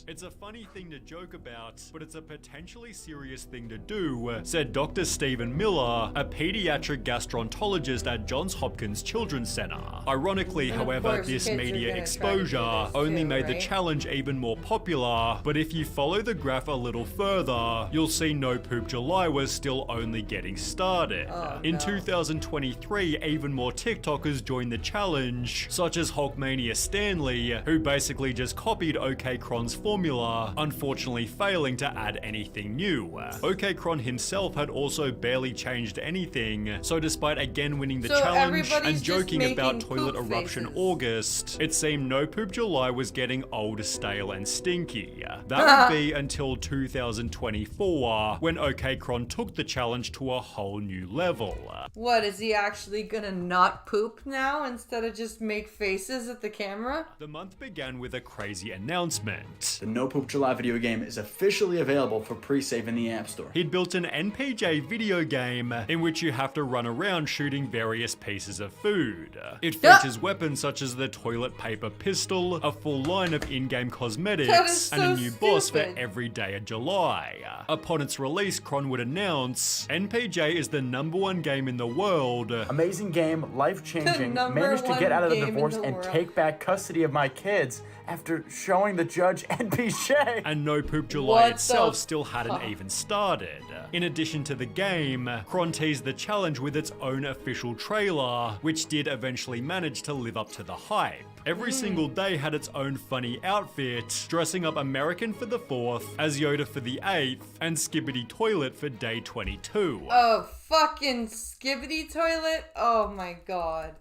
[SPEAKER 20] It's a funny thing to joke about, but it's a potentially serious thing to do, said Dr. Stephen Miller, a pediatric gastroenterologist at Johns Hopkins Children's Center. Ironically, however, this media exposure only made the challenge even more popular, but if you follow the graph a little further, you'll see No Poop July was still only getting started. In 2023, even more TikTokers joined the challenge, such as Hulkmania Stanley, who basically just copied OK Cron's formula, unfortunately failing to add anything new. OK Cron himself had also barely changed anything, so despite again winning the challenge and joking about toilet eruption August, it seemed No Poop July was getting old, stale and stinky. That would be until 2024, when OK Cron took the challenge to a whole new level.
[SPEAKER 1] What, is he actually gonna not poop now instead of just make faces at the camera?
[SPEAKER 20] The month began with a crazy announcement.
[SPEAKER 5] The No Poop July video game is officially available for pre-save in the App Store.
[SPEAKER 20] He'd built an NPJ video game in which you have to run around shooting various pieces of food. It features weapons such as the toilet paper pistol, a full line of in-game cosmetics, and a new boss for every day of July. Upon its release, Cron would announce, NPJ is the #1 game in the world.
[SPEAKER 5] Amazing game, life-changing, managed to get out of the divorce and take back custody of my kids after showing the judge NPJ.
[SPEAKER 20] And No Poop July itself still hadn't even started. In addition to the game, Cron teased the challenge with its own official trailer, which did eventually manage to live up to the hype. Every single day had its own funny outfit, dressing up American for the 4th, as Yoda for the 8th, and Skibbity Toilet for day 22.
[SPEAKER 1] Oh, fucking Skibbity Toilet? Oh my god.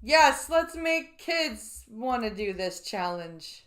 [SPEAKER 1] Yes, let's make kids want to do this challenge.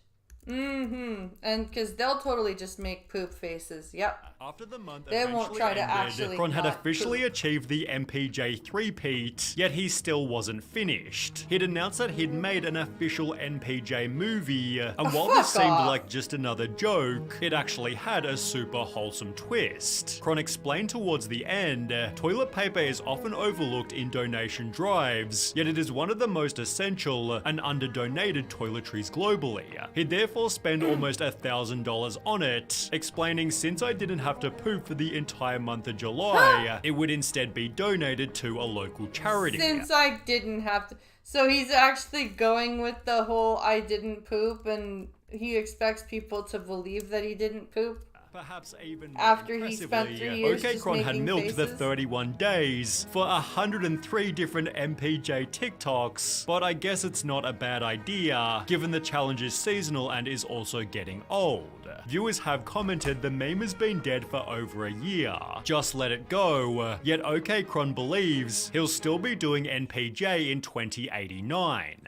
[SPEAKER 1] And because they'll totally just make poop faces. Yep.
[SPEAKER 20] After the month
[SPEAKER 1] they won't try to actually.
[SPEAKER 20] Cron had officially achieved the MPJ three-peat, yet he still wasn't finished. He'd announced that he'd made an official MPJ movie, and while this seemed like just another joke, it actually had a super wholesome twist. Cron explained towards the end, toilet paper is often overlooked in donation drives, yet it is one of the most essential and under-donated toiletries globally. He'd therefore spend almost $1,000 on it, explaining since I didn't have to poop for the entire month of July, it would instead be donated to a local charity.
[SPEAKER 1] Since I didn't have to. So he's actually going with the whole I didn't poop, and he expects people to believe that he didn't poop.
[SPEAKER 20] Perhaps even more
[SPEAKER 1] after he spent 3 years
[SPEAKER 20] OK
[SPEAKER 1] just
[SPEAKER 20] Cron had milked
[SPEAKER 1] faces.
[SPEAKER 20] the 31 days for 103 different MPJ TikToks, but I guess it's not a bad idea, given the challenge is seasonal and is also getting old. Viewers have commented the meme has been dead for over a year. Just let it go, yet OK Cron believes he'll still be doing NPJ in 2089.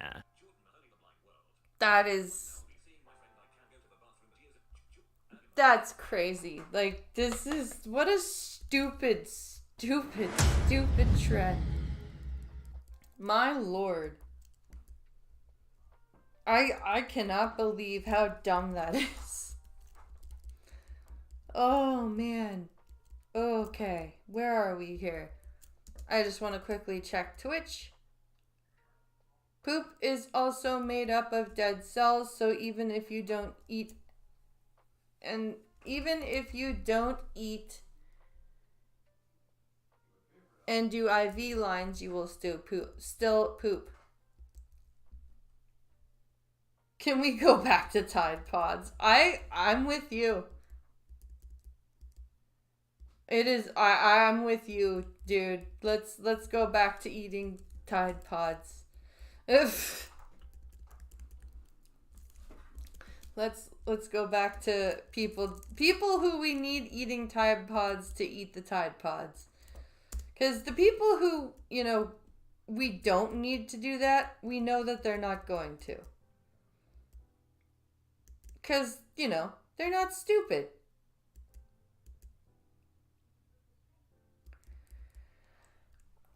[SPEAKER 1] That's crazy. Like, this is, what a stupid trend. My lord. I cannot believe how dumb that is. Oh, man. Okay, where are we here? I just want to quickly check Twitch. Poop is also made up of dead cells, so even if you don't eat and do IV lines, you will still poop. Can we go back to Tide Pods? I'm with you. I'm with you, dude. Let's go back to eating Tide Pods. let's go back to people who we need eating Tide Pods to eat the Tide Pods. Because the people who, you know, we don't need to do that, we know that they're not going to. Because, you know, they're not stupid.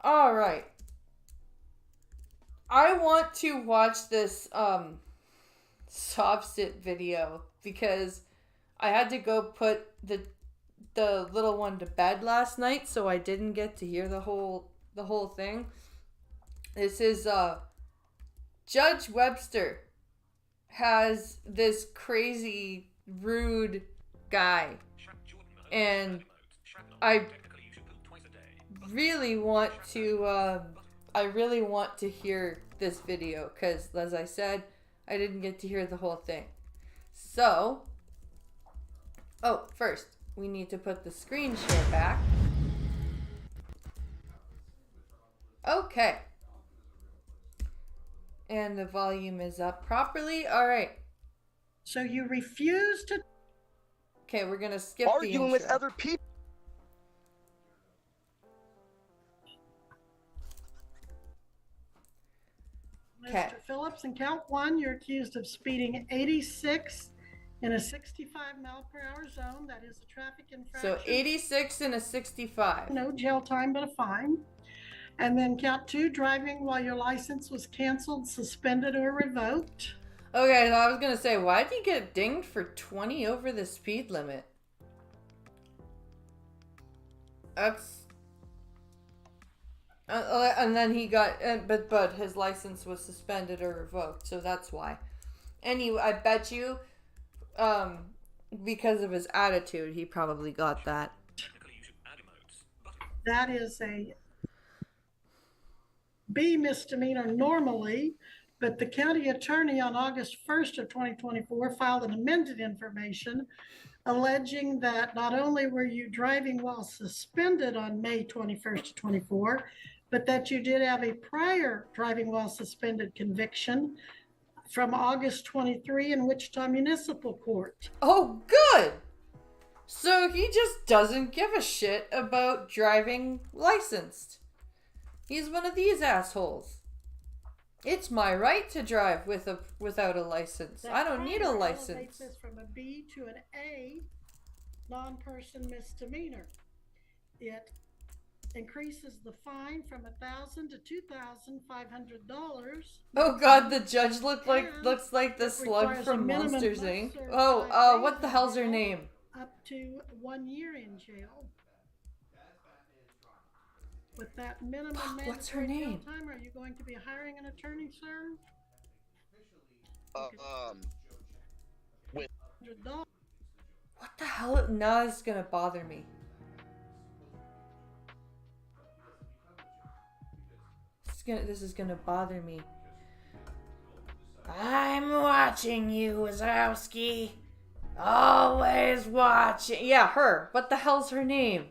[SPEAKER 1] Alright. I want to watch this soft sit video because I had to go put the little one to bed last night, so I didn't get to hear the whole thing. This is Judge Webster has this crazy rude guy, and I really want to hear this video because, as I said, I didn't get to hear the whole thing. So, first we need to put the screen share back. Okay. And the volume is up properly. All right.
[SPEAKER 6] So you refuse to...
[SPEAKER 1] Okay, we're going to skip the intro.
[SPEAKER 6] Arguing with other people.
[SPEAKER 1] Okay.
[SPEAKER 6] Mr. Phillips, in count one, you're accused of speeding 86 in a 65 mile per hour zone. That is a traffic infraction.
[SPEAKER 1] So 86 and a 65.
[SPEAKER 6] No jail time, but a fine. And then count two, driving while your license was canceled, suspended, or revoked.
[SPEAKER 1] Okay, so I was going to say, why did he get dinged for 20 over the speed limit? That's... and then he got... but his license was suspended or revoked, so that's why. Anyway, I bet you, because of his attitude, he probably got that.
[SPEAKER 6] That is a B misdemeanor normally, but the county attorney on August 1st of 2024 filed an amended information alleging that not only were you driving while suspended on May 21st of 24, but that you did have a prior driving while suspended conviction from August 23 in Wichita Municipal Court.
[SPEAKER 1] Oh, good! So he just doesn't give a shit about driving licensed. He's one of these assholes. It's my right to drive without a license. I don't need a license.
[SPEAKER 6] This from a B to an A non-person misdemeanor. It increases the fine from $1,000 to $2,500.
[SPEAKER 1] Oh God, the judge looks like the slug from Monsters Inc. Oh, what the hell's her name?
[SPEAKER 6] Up to 1 year in jail. With that minimum
[SPEAKER 1] what's her name?
[SPEAKER 6] Jail time, are you going to be hiring an attorney, sir?
[SPEAKER 10] With
[SPEAKER 1] what the hell? No, it's gonna bother me. This is gonna bother me. I'm watching you, Wazowski. Always watching. Yeah, her. What the hell's her name?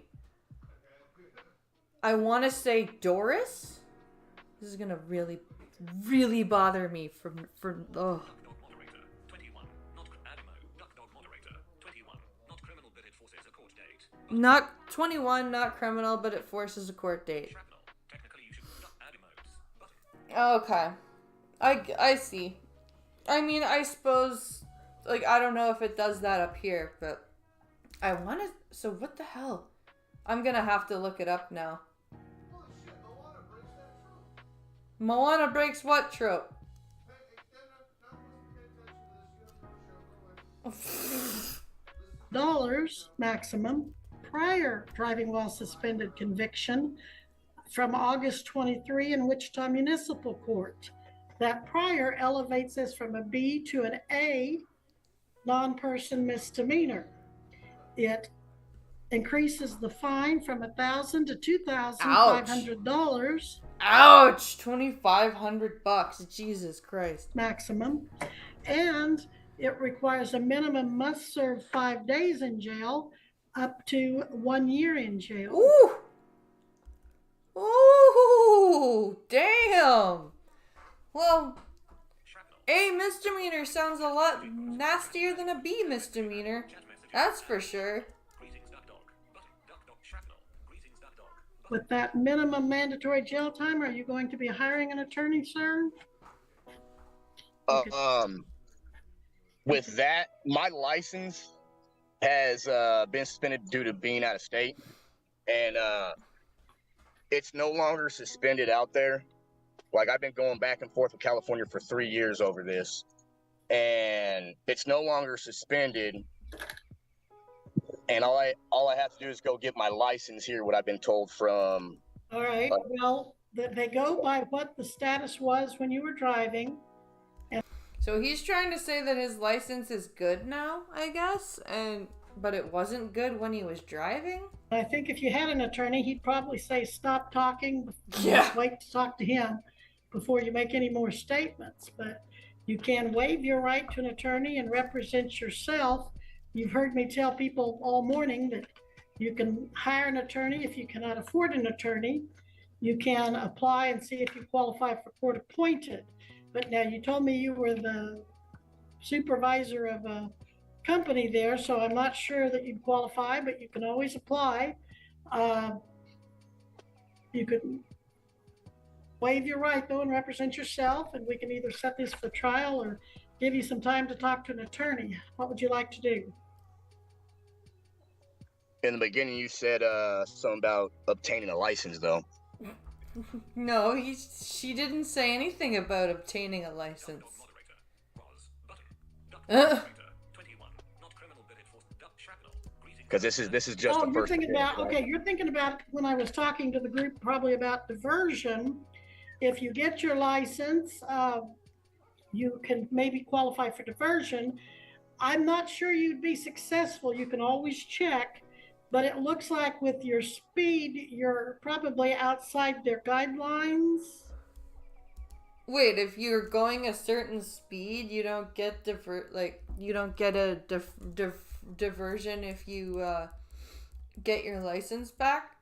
[SPEAKER 1] I want to say Doris. This is gonna really, really bother me. Oh. Not 21, not criminal, but it forces a court date. Okay. I see. I mean, I suppose, like, I don't know if it does that up here, but I want to... So what the hell? I'm gonna have to look it up now. Moana breaks what trope?
[SPEAKER 6] Dollars maximum prior driving while suspended conviction from August 23 in Wichita Municipal Court. That prior elevates this from a B to an A non-person misdemeanor. It increases the fine from $1,000 to $2,500.
[SPEAKER 1] Ouch! $2,500. Jesus Christ.
[SPEAKER 6] Maximum. And it requires a minimum must serve 5 days in jail up to 1 year in jail.
[SPEAKER 1] Ooh! Ooh! Damn! Well, A misdemeanor sounds a lot nastier than a B misdemeanor. That's for sure.
[SPEAKER 6] With that minimum mandatory jail time, are you going to be hiring an attorney, sir?
[SPEAKER 8] With that, my license has been suspended due to being out of state, and it's no longer suspended out there. Like, I've been going back and forth with California for 3 years over this, and it's no longer suspended. And all I have to do is go get my license here, what I've been told from.
[SPEAKER 6] All right, well, they go by what the status was when you were driving.
[SPEAKER 1] So he's trying to say that his license is good now, I guess, but it wasn't good when he was driving?
[SPEAKER 6] I think if you had an attorney, he'd probably say, stop talking.
[SPEAKER 1] Yeah.
[SPEAKER 6] Wait to talk to him before you make any more statements. But you can waive your right to an attorney and represent yourself. You've heard me tell people all morning that you can hire an attorney if you cannot afford an attorney. You can apply and see if you qualify for court appointed. But now you told me you were the supervisor of a company there, so I'm not sure that you'd qualify, but you can always apply. You could waive your right though and represent yourself, and we can either set this for trial or give you some time to talk to an attorney. What would you like to do?
[SPEAKER 8] In the beginning, you said something about obtaining a license, though.
[SPEAKER 1] No, she didn't say anything about obtaining a license.
[SPEAKER 8] Because this is just the
[SPEAKER 6] you're
[SPEAKER 8] first.
[SPEAKER 6] Thinking about, okay, you're thinking about when I was talking to the group probably about diversion. If you get your license, you can maybe qualify for diversion. I'm not sure you'd be successful. You can always check, but it looks like with your speed, you're probably outside their guidelines.
[SPEAKER 1] Wait, if you're going a certain speed, you don't get you don't get a diversion if you get your license back?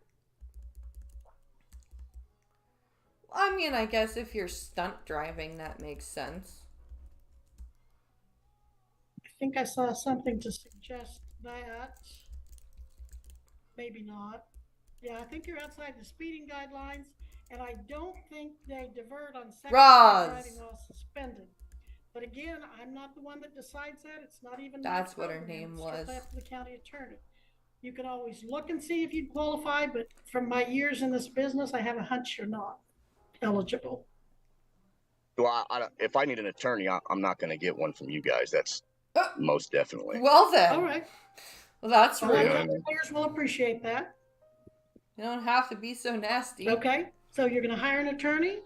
[SPEAKER 1] I mean, I guess if you're stunt driving, that makes sense.
[SPEAKER 6] I think I saw something to suggest that. Maybe not. Yeah, I think you're outside the speeding guidelines, and I don't think they divert on second driving while suspended. But again, I'm not the one that decides that. It's not even.
[SPEAKER 1] That's what her name was.
[SPEAKER 6] After the county attorney. You can always look and see if you'd qualify, but from my years in this business, I have a hunch you're not eligible.
[SPEAKER 8] Well, if I need an attorney, I'm not going to get one from you guys. That's most definitely.
[SPEAKER 1] Well then.
[SPEAKER 6] All right.
[SPEAKER 1] Well, that's rude.
[SPEAKER 6] Players will appreciate that.
[SPEAKER 1] You don't have to be so nasty.
[SPEAKER 6] Okay, so you're going to hire an attorney?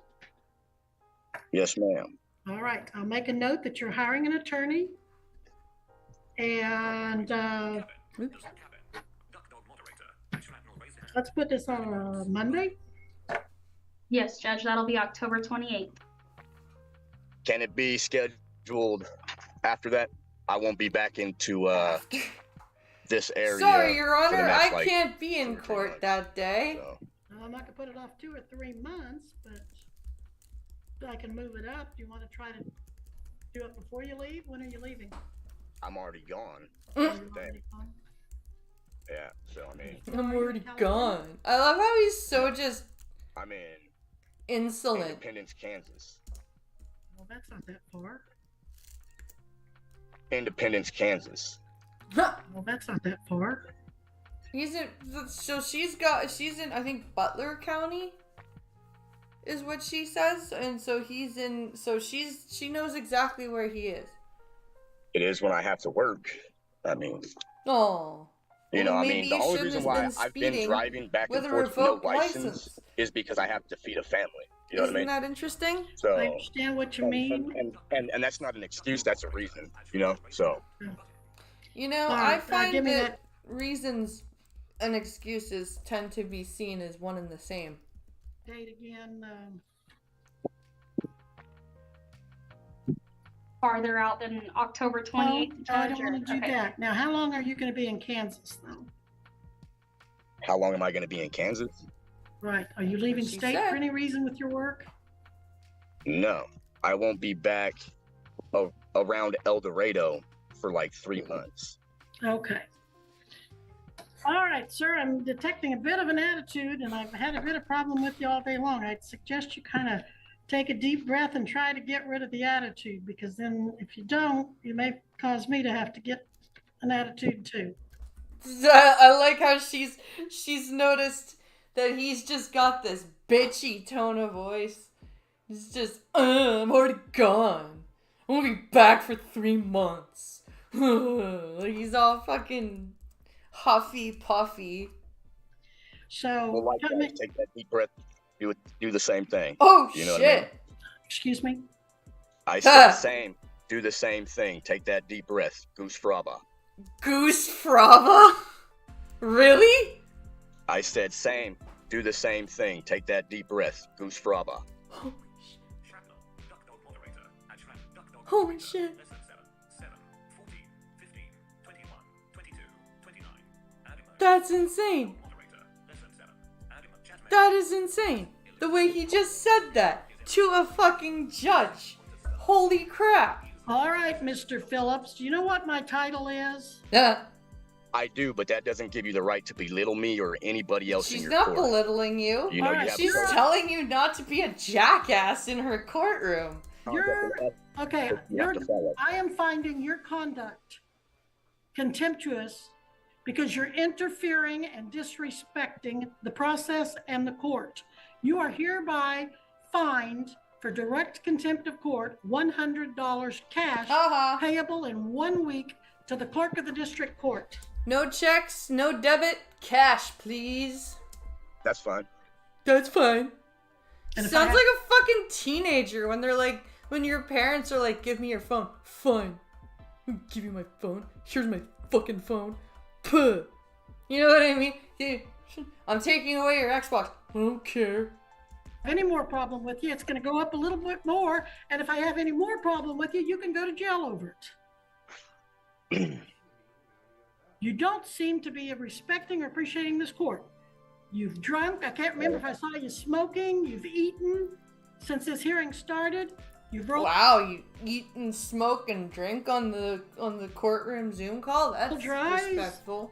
[SPEAKER 8] Yes, ma'am.
[SPEAKER 6] All right, I'll make a note that you're hiring an attorney. And oops. Let's put this on Monday.
[SPEAKER 9] Yes, Judge, that'll be October 28th.
[SPEAKER 8] Can it be scheduled after that? I won't be back into this area.
[SPEAKER 1] Sorry, Your Honor, I can't be in court that day.
[SPEAKER 8] So.
[SPEAKER 6] I'm not gonna put it off 2 or 3 months, but I can move it up. Do you want to try to do it before you leave? When are you leaving?
[SPEAKER 8] I'm already gone. Yeah, so I mean.
[SPEAKER 1] I'm already gone. I love how he's so just.
[SPEAKER 8] I'm in.
[SPEAKER 1] Insolent.
[SPEAKER 8] Independence, Kansas.
[SPEAKER 6] Well, that's not that far.
[SPEAKER 8] Independence, Kansas.
[SPEAKER 6] Well, that's not that far.
[SPEAKER 1] He's in. So she's in. I think Butler County. Is what she says, and so he's in. So she knows exactly where he is.
[SPEAKER 8] It is when I have to work. I mean.
[SPEAKER 1] Oh.
[SPEAKER 8] You know, I mean, the only reason why I've been driving back and forth with no license is because I have to feed a family. You know what I mean?
[SPEAKER 1] Isn't that interesting?
[SPEAKER 8] So
[SPEAKER 6] I understand what you mean.
[SPEAKER 8] And that's not an excuse, that's a reason, you know? So.
[SPEAKER 1] You know, I find that reasons and excuses tend to be seen as one and the same.
[SPEAKER 6] Date again.
[SPEAKER 9] Farther out than October 28th.
[SPEAKER 6] I don't want to do that. Now, how long are you going to be in Kansas, though?
[SPEAKER 8] How long am I going to be in Kansas?
[SPEAKER 6] Right. Are you leaving state for any reason with your work?
[SPEAKER 8] No, I won't be back around El Dorado for like 3 months.
[SPEAKER 6] Okay. All right, sir, I'm detecting a bit of an attitude, and I've had a bit of problem with you all day long. I'd suggest you kind of take a deep breath and try to get rid of the attitude, because then if you don't, you may cause me to have to get an attitude too.
[SPEAKER 1] I like how she's noticed that he's just got this bitchy tone of voice. It's just, I'm already gone. I'm gonna be back for 3 months. Like he's all fucking huffy puffy.
[SPEAKER 6] So,
[SPEAKER 8] well, like that, take that deep breath. Do the same thing.
[SPEAKER 1] Oh,
[SPEAKER 8] you know
[SPEAKER 1] shit.
[SPEAKER 8] What I mean?
[SPEAKER 6] Excuse me?
[SPEAKER 8] I said same. Do the same thing. Take that deep breath. Goose fraba.
[SPEAKER 1] Goose fraba? Really?
[SPEAKER 8] I said same. Do the same thing. Take that deep breath. Goose fraba.
[SPEAKER 1] Holy shit. That's insane. That is insane. The way he just said that to a fucking judge. Holy crap.
[SPEAKER 6] All right, Mr. Phillips. Do you know what my title is?
[SPEAKER 1] Yeah.
[SPEAKER 8] I do, but that doesn't give you the right to belittle me or anybody else in
[SPEAKER 1] She's
[SPEAKER 8] your
[SPEAKER 1] not
[SPEAKER 8] court.
[SPEAKER 1] belittling you.
[SPEAKER 8] You know, you have
[SPEAKER 1] She's telling you not to be a jackass in her courtroom.
[SPEAKER 6] Okay, I am finding your conduct contemptuous because you're interfering and disrespecting the process and the court. You are hereby fined for direct contempt of court, $100 cash payable in 1 week to the clerk of the district court.
[SPEAKER 1] No checks, no debit, cash, please.
[SPEAKER 8] That's fine.
[SPEAKER 1] That's fine.
[SPEAKER 6] And
[SPEAKER 1] Sounds like a fucking teenager when they're like, when your parents are like, give me your phone. Fine. I'll give you my phone. Here's my fucking phone. Puh. You know what I mean? I'm taking away your Xbox. I don't care.
[SPEAKER 6] Any more problem with you, it's going to go up a little bit more. And if I have any more problem with you, you can go to jail over it. You don't seem to be respecting or appreciating this court. You've drunk. I can't remember if I saw you smoking. You've eaten since this hearing started. You've rolled.
[SPEAKER 1] Wow, you eat and smoke and drink on the courtroom Zoom call? That's respectful.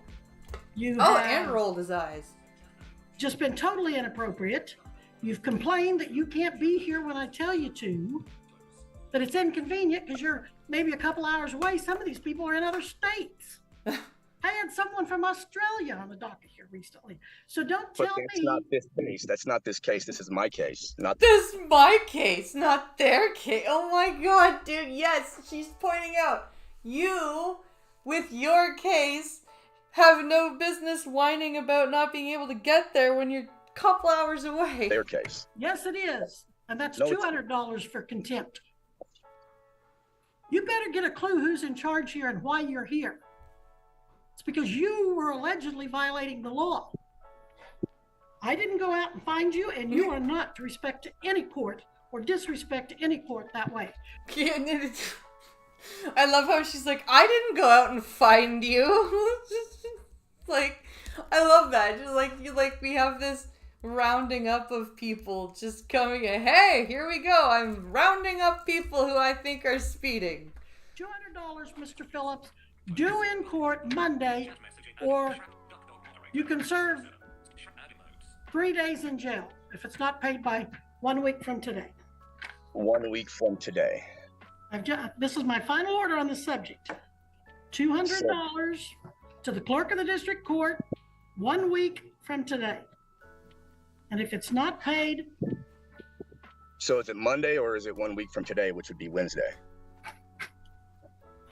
[SPEAKER 1] And rolled his eyes.
[SPEAKER 6] Just been totally inappropriate. You've complained that you can't be here when I tell you to. That it's inconvenient because you're maybe a couple hours away. Some of these people are in other states. I had someone from Australia on the docket here recently. So don't tell me.
[SPEAKER 8] But that's not this case. That's not this case. This is my case. Not
[SPEAKER 1] this. My case, not their case. Oh my god, dude. Yes, she's pointing out you, with your case, have no business whining about not being able to get there when you're a couple hours away.
[SPEAKER 8] Their case.
[SPEAKER 6] Yes, it is. And that's $200 for contempt. You better get a clue who's in charge here and why you're here. It's because you were allegedly violating the law. I didn't go out and find you, and you are not to respect to any court or disrespect to any court that way.
[SPEAKER 1] I love how she's like, I didn't go out and find you. Like, I love that. Just we have this rounding up of people just coming in. Hey, here we go. I'm rounding up people who I think are speeding.
[SPEAKER 6] $200, Mr. Phillips. Due in court Monday, or you can serve 3 days in jail if it's not paid by 1 week from today.
[SPEAKER 8] 1 week from today.
[SPEAKER 6] This is my final order on the subject. $200 to the clerk of the district court 1 week from today. And if it's not paid.
[SPEAKER 8] So is it Monday or is it 1 week from today, which would be Wednesday?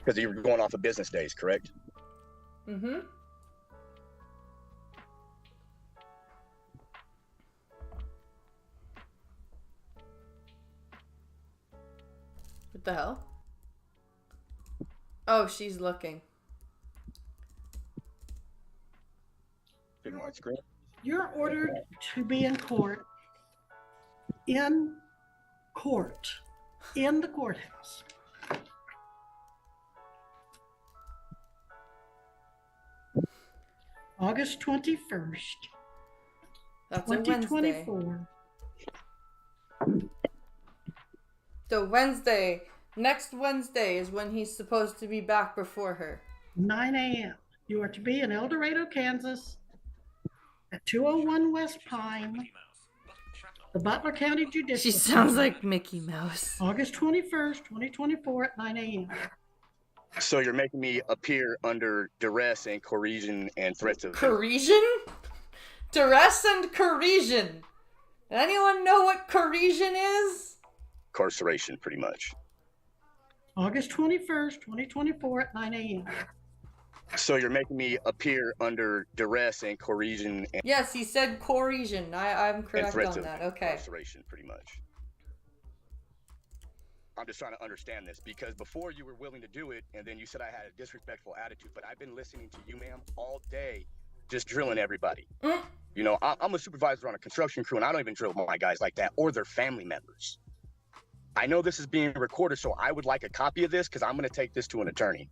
[SPEAKER 8] Because you're going off of business days, correct?
[SPEAKER 1] Mm-hmm. What the hell? Oh, she's looking.
[SPEAKER 6] You're ordered to be in court. In the courthouse. August 21st,
[SPEAKER 1] That's
[SPEAKER 6] 2024.
[SPEAKER 1] So Wednesday, Next Wednesday is when he's supposed to be back before her.
[SPEAKER 6] 9 a.m. You are to be in El Dorado, Kansas, at 201 West Pine, the Butler County Judicial
[SPEAKER 1] She sounds
[SPEAKER 6] Center,
[SPEAKER 1] like Mickey Mouse.
[SPEAKER 6] August 21st, 2024 at 9 a.m.
[SPEAKER 8] So you're making me appear under duress and coercion and threats of
[SPEAKER 1] Coercion? Duress and coercion. Anyone know what coercion is?
[SPEAKER 8] incarceration, pretty much.
[SPEAKER 6] August 21st, 2024 at 9 a.m.
[SPEAKER 8] So you're making me appear under duress and coercion and
[SPEAKER 1] Yes, he said coercion. I'm correct
[SPEAKER 8] threats
[SPEAKER 1] on
[SPEAKER 8] of
[SPEAKER 1] that. Okay.
[SPEAKER 8] incarceration, pretty much. I'm just trying to understand this because before you were willing to do it, and then you said I had a disrespectful attitude, but I've been listening to you, ma'am, all day, just drilling everybody. You know, I'm a supervisor on a construction crew, and I don't even drill my guys like that or their family members. I know this is being recorded, so I would like a copy of this because I'm going to take this to an attorney.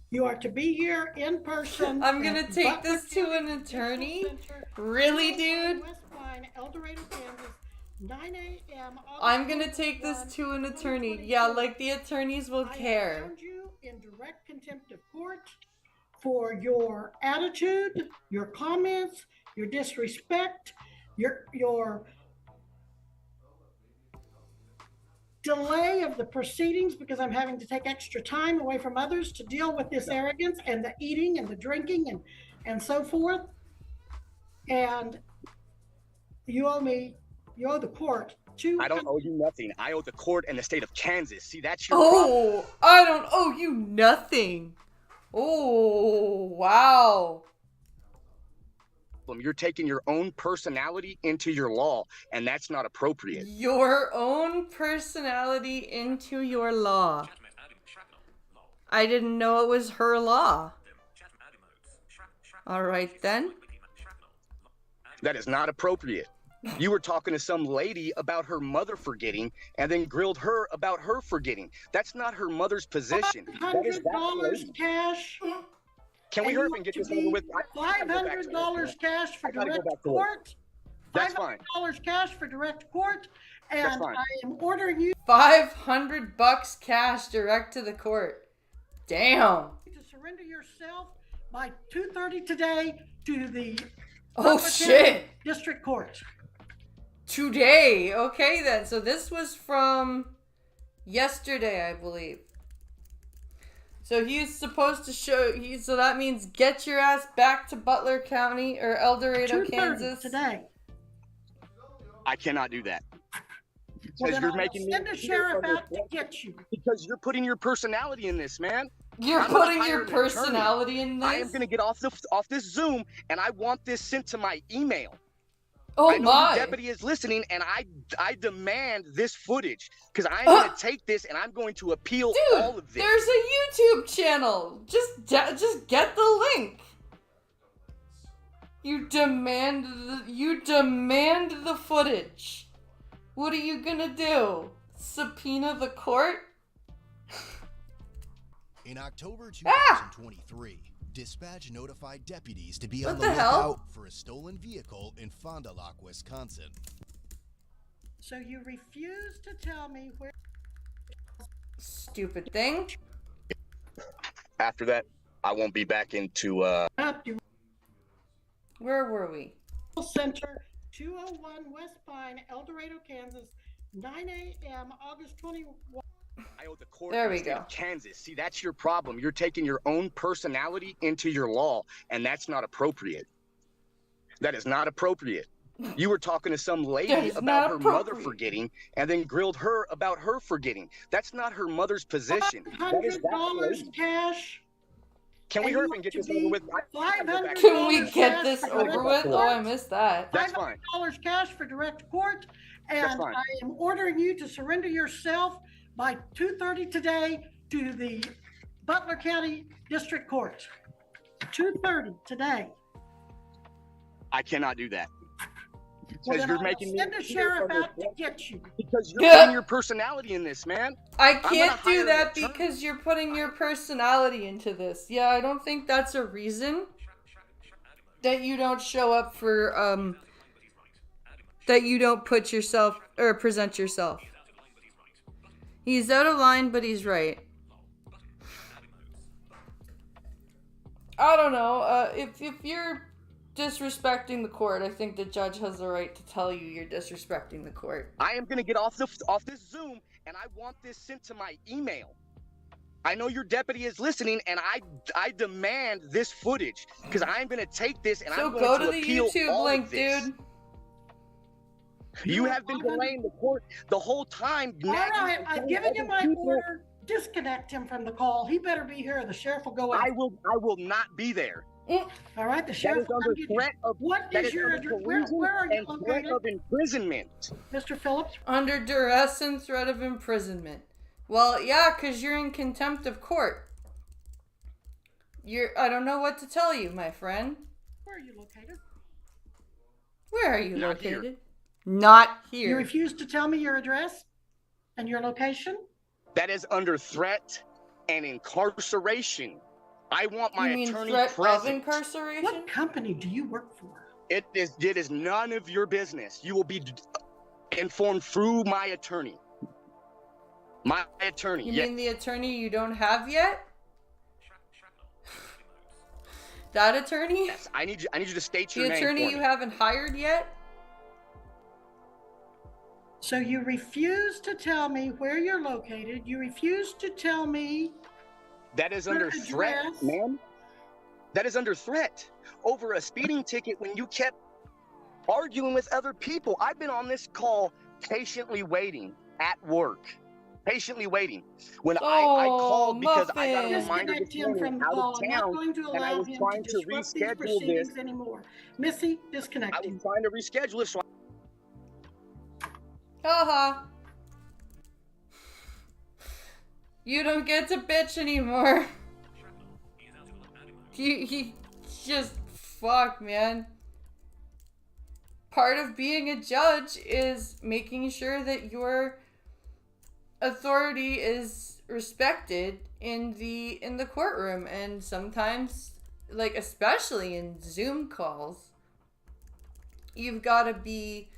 [SPEAKER 6] You are to be here in person.
[SPEAKER 1] I'm gonna take this to an attorney? Really, dude?
[SPEAKER 6] West Pine, El Dorado, Kansas, 9 a.m.
[SPEAKER 1] I'm gonna take this to an attorney. Yeah, like the attorneys will care.
[SPEAKER 6] I found you in direct contempt of court for your attitude, your comments, your disrespect, your delay of the proceedings because I'm having to take extra time away from others to deal with this arrogance and the eating and the drinking and so forth. And you owe the court
[SPEAKER 8] I don't owe you nothing. I owe the court and the state of Kansas. See, that's your
[SPEAKER 1] Oh, I don't owe you nothing. Oh, wow.
[SPEAKER 8] problem. You're taking your own personality into your law, and that's not appropriate.
[SPEAKER 1] Your own personality into your law. I didn't know it was her law. All right, then.
[SPEAKER 8] That is not appropriate. You were talking to some lady about her mother forgetting and then grilled her about her forgetting. That's not her mother's position.
[SPEAKER 6] $500 cash.
[SPEAKER 8] Can we hurry up and get this over with?
[SPEAKER 6] $500 cash for direct court.
[SPEAKER 8] That's fine.
[SPEAKER 6] $500 cash for direct court. And I am ordering you
[SPEAKER 1] $500 cash direct to the court. Damn.
[SPEAKER 6] to surrender yourself by 2:30 today to the
[SPEAKER 1] Oh shit.
[SPEAKER 6] District Court.
[SPEAKER 1] Today. Okay then. So this was from yesterday, I believe. So he's supposed to show so that means get your ass back to Butler County or El Dorado, Kansas
[SPEAKER 6] today.
[SPEAKER 8] I cannot do that.
[SPEAKER 6] Well,
[SPEAKER 8] Because
[SPEAKER 6] then
[SPEAKER 8] you're making me
[SPEAKER 6] send a sheriff out to get you.
[SPEAKER 8] Because you're putting your personality in this, man.
[SPEAKER 1] You're
[SPEAKER 8] I'm gonna
[SPEAKER 1] putting
[SPEAKER 8] hire
[SPEAKER 1] your
[SPEAKER 8] an
[SPEAKER 1] personality
[SPEAKER 8] attorney.
[SPEAKER 1] in this?
[SPEAKER 8] I am gonna get off this Zoom, and I want this sent to my email.
[SPEAKER 1] Oh
[SPEAKER 8] I know
[SPEAKER 1] my!
[SPEAKER 8] the deputy is listening, and I demand this footage because I'm gonna take this and I'm going to appeal all of this.
[SPEAKER 1] There's a YouTube channel. Just get the link. You demand the footage. What are you gonna do? Subpoena the court?
[SPEAKER 11] In October 2023, dispatch notified deputies to be on the lookout for a stolen vehicle in Fond du Lac, Wisconsin.
[SPEAKER 6] So you refuse to tell me where.
[SPEAKER 1] Stupid thing.
[SPEAKER 8] After that, I won't be back into.
[SPEAKER 1] Where were we?
[SPEAKER 6] Center, 201 West Pine, El Dorado, Kansas, 9 a.m. August 21.
[SPEAKER 8] I owe the court
[SPEAKER 1] There
[SPEAKER 8] in
[SPEAKER 1] we
[SPEAKER 8] the state
[SPEAKER 1] go.
[SPEAKER 8] of Kansas. See, that's your problem. You're taking your own personality into your law, and that's not appropriate. That is not appropriate. You were talking to some lady about her mother forgetting and then grilled her about her forgetting. That's not her mother's position. That is that lady.
[SPEAKER 6] $500 cash.
[SPEAKER 8] Can we hurry up and get this over with?
[SPEAKER 1] Can we get this over with? Oh, I missed that.
[SPEAKER 8] That's fine.
[SPEAKER 6] $500 cash for direct court, and
[SPEAKER 8] fine.
[SPEAKER 6] I am ordering you to surrender yourself by 2:30 today to the Butler County District Court. 2:30 today.
[SPEAKER 8] I cannot do that.
[SPEAKER 6] Well,
[SPEAKER 8] Because
[SPEAKER 6] then
[SPEAKER 8] you're
[SPEAKER 6] I'll
[SPEAKER 8] making me
[SPEAKER 6] send a sheriff out to get you.
[SPEAKER 8] because you're putting your personality in this, man.
[SPEAKER 1] I
[SPEAKER 8] I'm gonna
[SPEAKER 1] can't
[SPEAKER 8] hire
[SPEAKER 1] do
[SPEAKER 8] an
[SPEAKER 1] that
[SPEAKER 8] attorney.
[SPEAKER 1] because you're putting your personality into this. Yeah, I don't think that's a reason that you don't show up for that you don't put yourself or present yourself. He's out of line, but he's right. I don't know. If you're disrespecting the court, I think the judge has the right to tell you you're disrespecting the court.
[SPEAKER 8] I am gonna get off this Zoom, and I want this sent to my email. I know your deputy is listening, and I demand this footage because I'm gonna take this and I'm going to appeal
[SPEAKER 1] YouTube
[SPEAKER 8] all
[SPEAKER 1] link,
[SPEAKER 8] of this.
[SPEAKER 1] dude.
[SPEAKER 8] You have been delaying the court the whole time.
[SPEAKER 6] All right, I've given you my order. Disconnect him from the call. He better be here. The sheriff will go out.
[SPEAKER 8] I will not be there.
[SPEAKER 6] All right, the sheriff.
[SPEAKER 8] That is under threat of.
[SPEAKER 6] What is your address? Where are you
[SPEAKER 8] and threat
[SPEAKER 6] located?
[SPEAKER 8] of imprisonment.
[SPEAKER 6] Mr. Phillips?
[SPEAKER 1] Under duress and threat of imprisonment. Well, yeah, because you're in contempt of court. I don't know what to tell you, my friend.
[SPEAKER 6] Where are you located?
[SPEAKER 1] Where are you
[SPEAKER 8] Not
[SPEAKER 1] located?
[SPEAKER 8] here.
[SPEAKER 1] Not here.
[SPEAKER 6] You refuse to tell me your address and your location?
[SPEAKER 8] That is under threat and incarceration. I want my
[SPEAKER 1] you mean
[SPEAKER 8] attorney
[SPEAKER 1] threat
[SPEAKER 8] present.
[SPEAKER 1] of incarceration?
[SPEAKER 6] What company do you work for?
[SPEAKER 8] It is none of your business. You will be informed through my attorney. My attorney.
[SPEAKER 1] You mean the attorney you don't have yet? That attorney?
[SPEAKER 8] Yes, I need you to state your
[SPEAKER 1] The
[SPEAKER 8] name.
[SPEAKER 1] attorney
[SPEAKER 8] for
[SPEAKER 1] you
[SPEAKER 8] me.
[SPEAKER 1] haven't hired yet?
[SPEAKER 6] So you refuse to tell me where you're located. You refuse to tell me.
[SPEAKER 8] That is under
[SPEAKER 6] your
[SPEAKER 8] threat,
[SPEAKER 6] address.
[SPEAKER 8] ma'am. That is under threat over a speeding ticket when you kept arguing with other people. I've been on this call patiently waiting at work. Patiently waiting. When I called because I got a reminder this
[SPEAKER 6] Disconnect him
[SPEAKER 8] morning
[SPEAKER 6] from the
[SPEAKER 8] out
[SPEAKER 6] call.
[SPEAKER 8] of
[SPEAKER 6] I'm not
[SPEAKER 8] town,
[SPEAKER 6] going to
[SPEAKER 8] and I
[SPEAKER 6] allow
[SPEAKER 8] was
[SPEAKER 6] him to
[SPEAKER 8] trying to
[SPEAKER 6] disrupt these
[SPEAKER 8] reschedule
[SPEAKER 6] proceedings
[SPEAKER 8] this.
[SPEAKER 6] anymore. Missy, disconnect
[SPEAKER 8] I
[SPEAKER 6] him.
[SPEAKER 8] was trying to reschedule it, so
[SPEAKER 1] Haha. You don't get to bitch anymore. He just fuck, man. Part of being a judge is making sure that your authority is respected in the courtroom, and sometimes, like especially in Zoom calls, you've got to be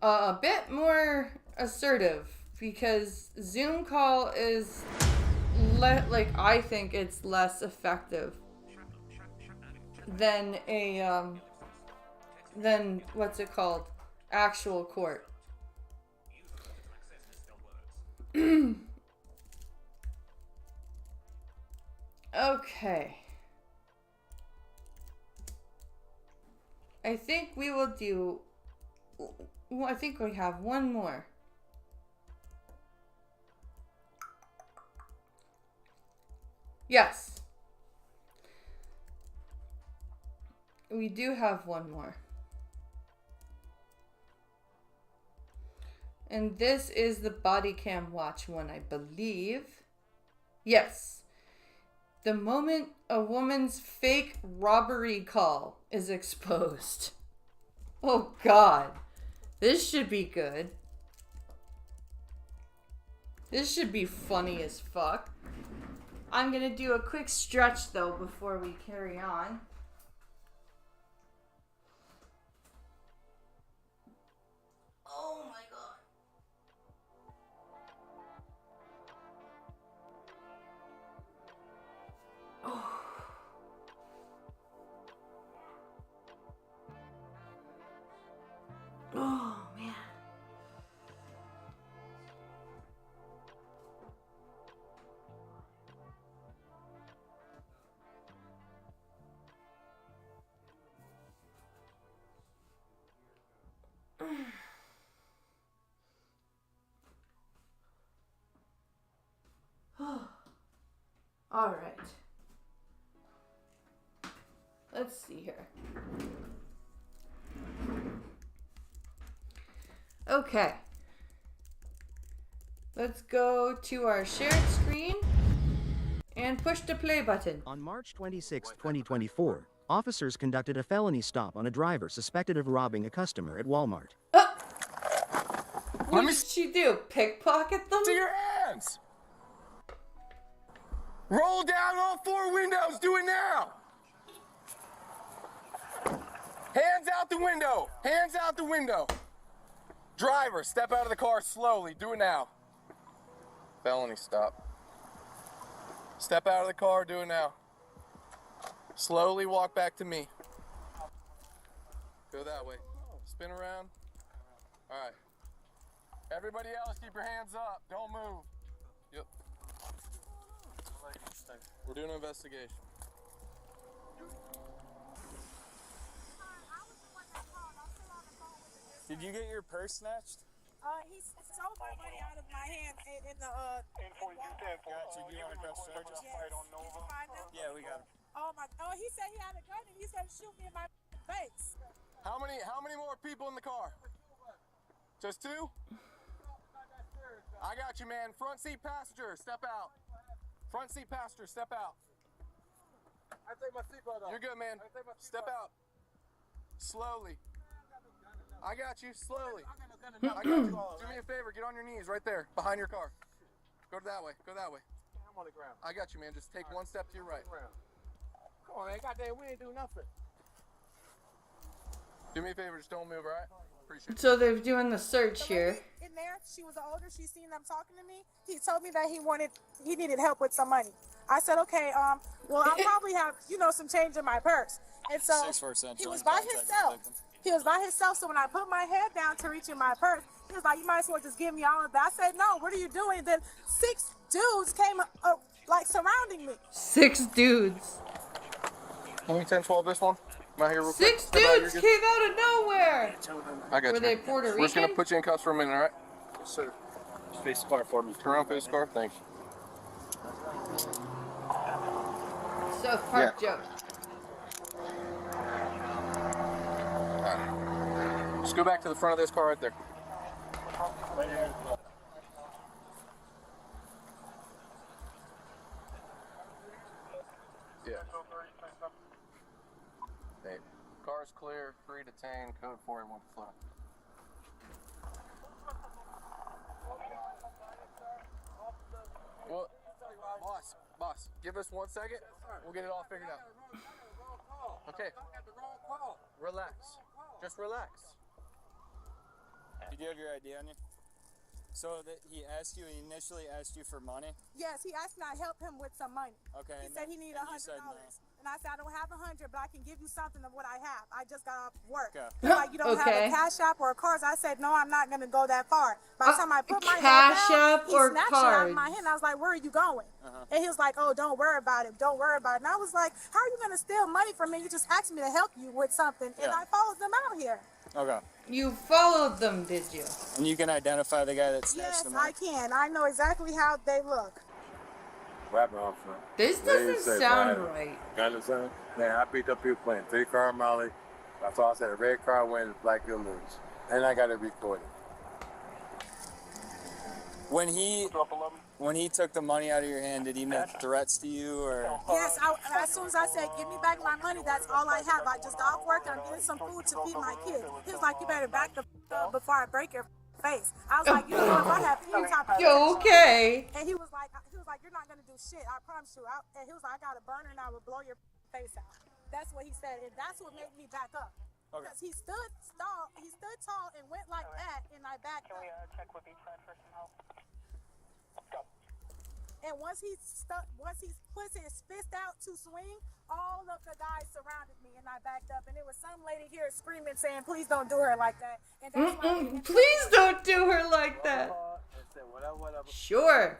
[SPEAKER 1] a bit more assertive, because Zoom call is I think it's less effective than than what's it called, actual court. Okay. I think we will do. I think we have one more. Yes. We do have one more. And this is the body cam watch one, I believe. Yes. The moment a woman's fake robbery call is exposed. Oh God. This should be good. This should be funny as fuck. I'm gonna do a quick stretch though before we carry on. Oh my God. Oh. Oh man. All right. Let's see here. Okay. Let's go to our shared screen and push the play button.
[SPEAKER 12] On March 26, 2024, officers conducted a felony stop on a driver suspected of robbing a customer at Walmart.
[SPEAKER 1] What did she do? Pickpocket them?
[SPEAKER 13] To your hands! Roll down all 4 windows! Do it now! Hands out the window! Hands out the window! Driver, step out of the car slowly. Do it now. Felony stop. Step out of the car, do it now. Slowly walk back to me. Go that way. Spin around. All right. Everybody else, keep your hands up. Don't move. Yep. We're doing an investigation.
[SPEAKER 14] Did you get your purse snatched?
[SPEAKER 15] He stole my money out of my hand in the
[SPEAKER 14] Gotcha. Do you want to press charges?
[SPEAKER 15] Yes. Did you find him?
[SPEAKER 14] Yeah, we got him.
[SPEAKER 15] Oh my! Oh, he said he had a gun and he's gonna shoot me in my face.
[SPEAKER 13] How many more people in the car? Just two? I got you, man. Front seat passenger, step out. Front seat passenger, step out.
[SPEAKER 18] I take my seatbelt off.
[SPEAKER 13] You're good, man. Step out. Slowly. I got you, slowly. I got you. Do me a favor, get on your knees right there, behind your car. Go that way, go that way.
[SPEAKER 18] I'm on the ground.
[SPEAKER 13] I got you, man. Just take one step to your right.
[SPEAKER 18] Come on, man. Goddamn, we ain't do nothing.
[SPEAKER 13] Do me a favor, just don't move, all right? Appreciate it.
[SPEAKER 1] So they're doing the search here.
[SPEAKER 15] In there, she was older. She seen them talking to me. He told me that he needed help with some money. I said, okay, well, I'll probably have, some change in my purse. And so he was by himself. He was by himself. So when I put my head down to reach in my purse, he was like, you might as well just give me all of that. I said, no, what are you doing? And then 6 dudes came surrounding me.
[SPEAKER 1] 6 dudes.
[SPEAKER 13] Let me 10-12 this one. I'm out here real
[SPEAKER 1] 6
[SPEAKER 13] quick.
[SPEAKER 1] dudes came out of nowhere.
[SPEAKER 13] I got you.
[SPEAKER 1] Were they Puerto Rican?
[SPEAKER 13] We're just going to put you in cuffs for a minute, all right? Yes, sir. Face the car for me. Turn around, face the car. Thanks.
[SPEAKER 1] South Park joke.
[SPEAKER 13] Just go back to the front of this car right there. Yeah. Hey, car's clear, free detain, code 481 flow. Well, boss, give us 1 second. We'll get it all figured out. Okay. Relax. Just relax.
[SPEAKER 14] Did you have your ID on you? So that he initially asked you for money?
[SPEAKER 15] Yes, he asked me to help him with some money.
[SPEAKER 14] Okay.
[SPEAKER 15] He said he needed $100. And I said, I don't have 100, but I can give you something of what I have. I just got off work.
[SPEAKER 14] Okay.
[SPEAKER 15] He's like, you don't have a cash app or a card? I said, no, I'm not going to go that far. By the time I put my
[SPEAKER 1] cash
[SPEAKER 15] head down,
[SPEAKER 1] app
[SPEAKER 15] he
[SPEAKER 1] or
[SPEAKER 15] snatched it out of my hand. I was like, where are you going? And he was like, oh, don't worry about it. Don't worry about it. And I was like, how are you going to steal money from me? You just asked me to help you with something. And I followed them out here.
[SPEAKER 14] Okay.
[SPEAKER 1] You followed them, did you?
[SPEAKER 14] And you can identify the guy that snatched the money?
[SPEAKER 15] Yes, I can. I know exactly how they look.
[SPEAKER 1] This doesn't sound right.
[SPEAKER 18] You understand? Man, I picked up people playing 3-car Molly. I thought I said a red car wins, black you'll lose. And I got it recorded.
[SPEAKER 14] When he took the money out of your hand, did he make threats to you or?
[SPEAKER 15] Yes, as soon as I said, give me back my money, that's all I have. I just got off work and I'm getting some food to feed my kids. He was like, you better back the up before I break your face. I was like, you know what, if I have any type of
[SPEAKER 1] okay.
[SPEAKER 15] And he was like, you're not gonna do shit, I promise you. And he was like, I got a burner and I would blow your face out. That's what he said, and that's what made me back up. Because he stood tall and went like that, and I backed up. Can we check with each side for some help? Go. And once he put his fist out to swing, all of the guys surrounded me, and I backed up. And there was some lady here screaming, saying, "Please don't do her like that." And that's why
[SPEAKER 1] please don't do her like that. Sure.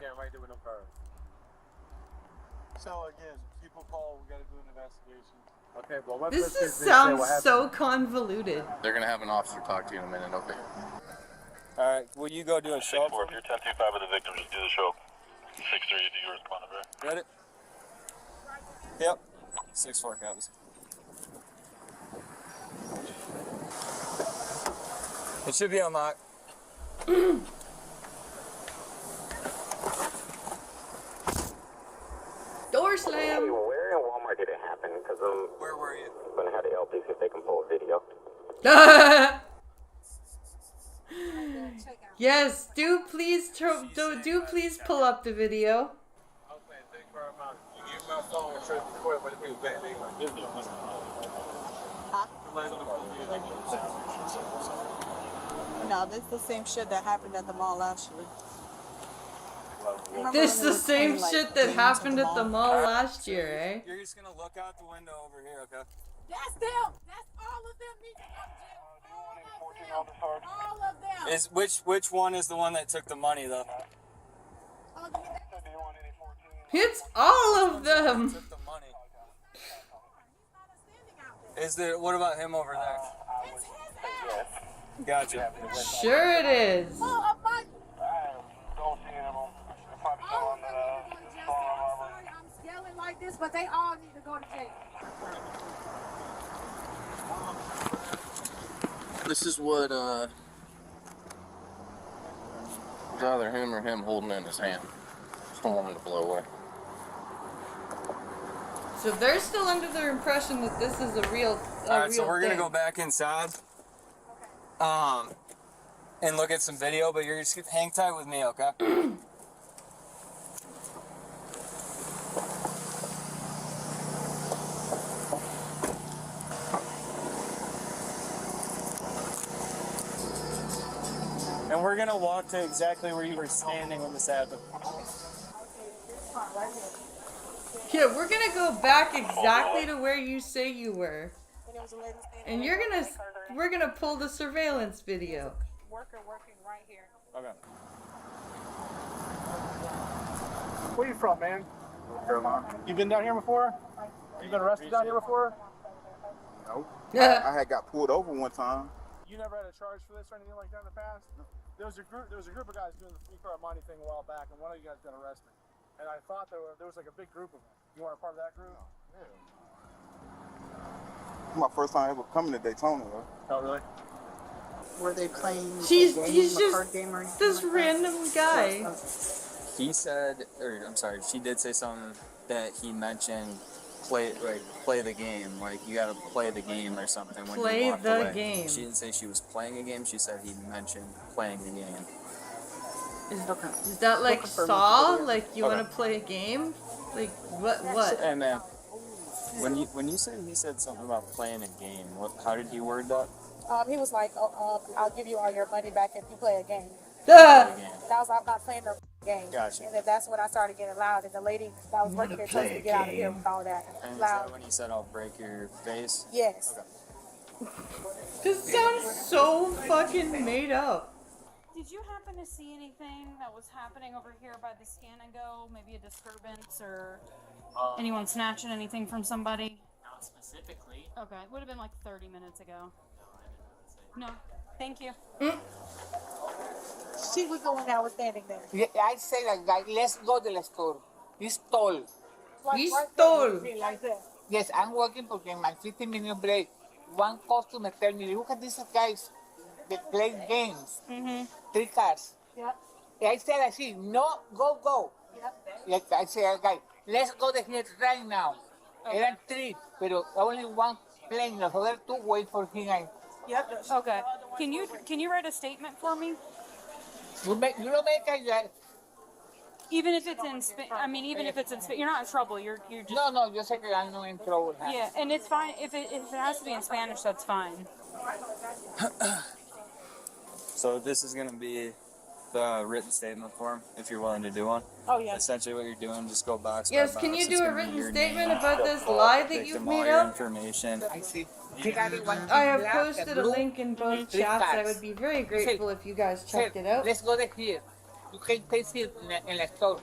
[SPEAKER 18] So again, people call. We got to do an investigation. Okay, well,
[SPEAKER 1] this sounds so convoluted.
[SPEAKER 13] They're gonna have an officer talk to you in a minute. Okay.
[SPEAKER 14] All right. Will you go do a show?
[SPEAKER 19] If you're 10-5 with the victim, just do the show. 6-3, do yours, come on, over.
[SPEAKER 14] Ready? Yep. 6-4 copies. It should be unlocked.
[SPEAKER 1] Door slam.
[SPEAKER 25] Hey, where in Walmart did it happen? Because
[SPEAKER 14] where were you?
[SPEAKER 25] I'm gonna have the LP see if they can pull a video.
[SPEAKER 1] Yes, do please pull up the video.
[SPEAKER 26] No, this is the same shit that happened at the mall actually.
[SPEAKER 1] This is the same shit that happened at the mall last year, eh?
[SPEAKER 14] You're just gonna look out the window over here, okay?
[SPEAKER 15] That's them. That's all of them need to go to jail. All of them.
[SPEAKER 14] Is which one is the one that took the money though?
[SPEAKER 1] It's all of them.
[SPEAKER 14] Took the money. Is there? What about him over there?
[SPEAKER 15] It's his ass.
[SPEAKER 14] Gotcha.
[SPEAKER 1] Sure it is.
[SPEAKER 15] Full of money. I'm yelling like this, but they all need to go to jail.
[SPEAKER 8] This is what, it's either him or him holding in his hand. Just don't want him to blow away.
[SPEAKER 1] So they're still under the impression that this is a real
[SPEAKER 14] Alright, so we're gonna go back inside. And look at some video, but you're just hang tight with me, okay? And we're gonna walk to exactly where you were standing when this happened.
[SPEAKER 1] Yeah, we're gonna go back exactly to where you say you were. And we're gonna pull the surveillance video.
[SPEAKER 15] Worker working right here.
[SPEAKER 14] Okay.
[SPEAKER 2] Where you from, man? You been down here before? You been arrested down here before?
[SPEAKER 4] No. I had got pulled over one time.
[SPEAKER 2] You never had a charge for this or anything like that in the past? There was a group of guys doing the free car money thing a while back, and one of you guys got arrested. And I thought there was like a big group of them. You weren't a part of that group?
[SPEAKER 4] It's my first time ever coming to Daytona, though.
[SPEAKER 2] Oh, really?
[SPEAKER 16] Were they playing
[SPEAKER 1] He's
[SPEAKER 16] a card
[SPEAKER 1] just
[SPEAKER 16] game or anything
[SPEAKER 1] this
[SPEAKER 16] like
[SPEAKER 1] random guy.
[SPEAKER 14] He said, or I'm sorry, she did say something that he mentioned, play the game, like you gotta play the game or something when
[SPEAKER 1] Play
[SPEAKER 14] you walked
[SPEAKER 1] the
[SPEAKER 14] away.
[SPEAKER 1] game.
[SPEAKER 14] She didn't say she was playing a game, she said he mentioned playing the game.
[SPEAKER 1] Is that like Saw? Like you
[SPEAKER 14] Okay.
[SPEAKER 1] want to play a game? Like what?
[SPEAKER 14] Hey man, when you said he said something about playing a game, how did he word that?
[SPEAKER 15] He was like, I'll give you all your money back if you play a game.
[SPEAKER 1] Ah!
[SPEAKER 15] That was, I'm not playing the game.
[SPEAKER 14] Gotcha.
[SPEAKER 15] And then that's when I started getting loud. And the lady that was working there told me to get out of here with all that.
[SPEAKER 14] And is
[SPEAKER 15] Loud.
[SPEAKER 14] that when he said I'll break your face?
[SPEAKER 15] Yes.
[SPEAKER 14] Okay.
[SPEAKER 1] This sounds so fucking made up.
[SPEAKER 17] Did you happen to see anything that was happening over here by the Scan and Go? Maybe a disturbance or anyone snatching anything from somebody?
[SPEAKER 21] Not specifically.
[SPEAKER 17] Okay, it would have been like 30 minutes ago. No, thank you.
[SPEAKER 15] She was the one that was standing there.
[SPEAKER 23] Yeah, I said like that, let's go to the store. He stole.
[SPEAKER 1] He stole.
[SPEAKER 15] Like that.
[SPEAKER 23] Yes, I'm working because in my 15-minute break, one customer tell me, look at these guys, they play games. 3 cars.
[SPEAKER 15] Yep.
[SPEAKER 23] I said, I see, no, go. Yep. I said, guy, let's go to here right now. Eran 3, pero only one playing, the other 2 wait for him.
[SPEAKER 17] Yep. Okay. Can you write a statement for me?
[SPEAKER 23] You don't make a...
[SPEAKER 17] Even if it's in even if it's in you're not in trouble. You're just.
[SPEAKER 23] No, yo sé que I'm not in trouble.
[SPEAKER 17] Yeah, and it's fine if it has to be in Spanish. That's fine.
[SPEAKER 14] So this is gonna be the written statement form, if you're willing to do one.
[SPEAKER 15] Oh yeah.
[SPEAKER 14] Essentially, what you're doing, just go box by
[SPEAKER 1] Yes,
[SPEAKER 14] box.
[SPEAKER 1] can you
[SPEAKER 14] It's
[SPEAKER 1] do a
[SPEAKER 14] gonna be
[SPEAKER 1] written
[SPEAKER 14] your
[SPEAKER 1] statement
[SPEAKER 14] name,
[SPEAKER 1] about this lie that
[SPEAKER 14] victim,
[SPEAKER 1] you've
[SPEAKER 14] all
[SPEAKER 1] made
[SPEAKER 14] your
[SPEAKER 1] up?
[SPEAKER 14] information.
[SPEAKER 23] I see.
[SPEAKER 1] I have posted a link in both chats. I would be very grateful if you guys checked it out.
[SPEAKER 23] Let's go to here. You can taste it in the store.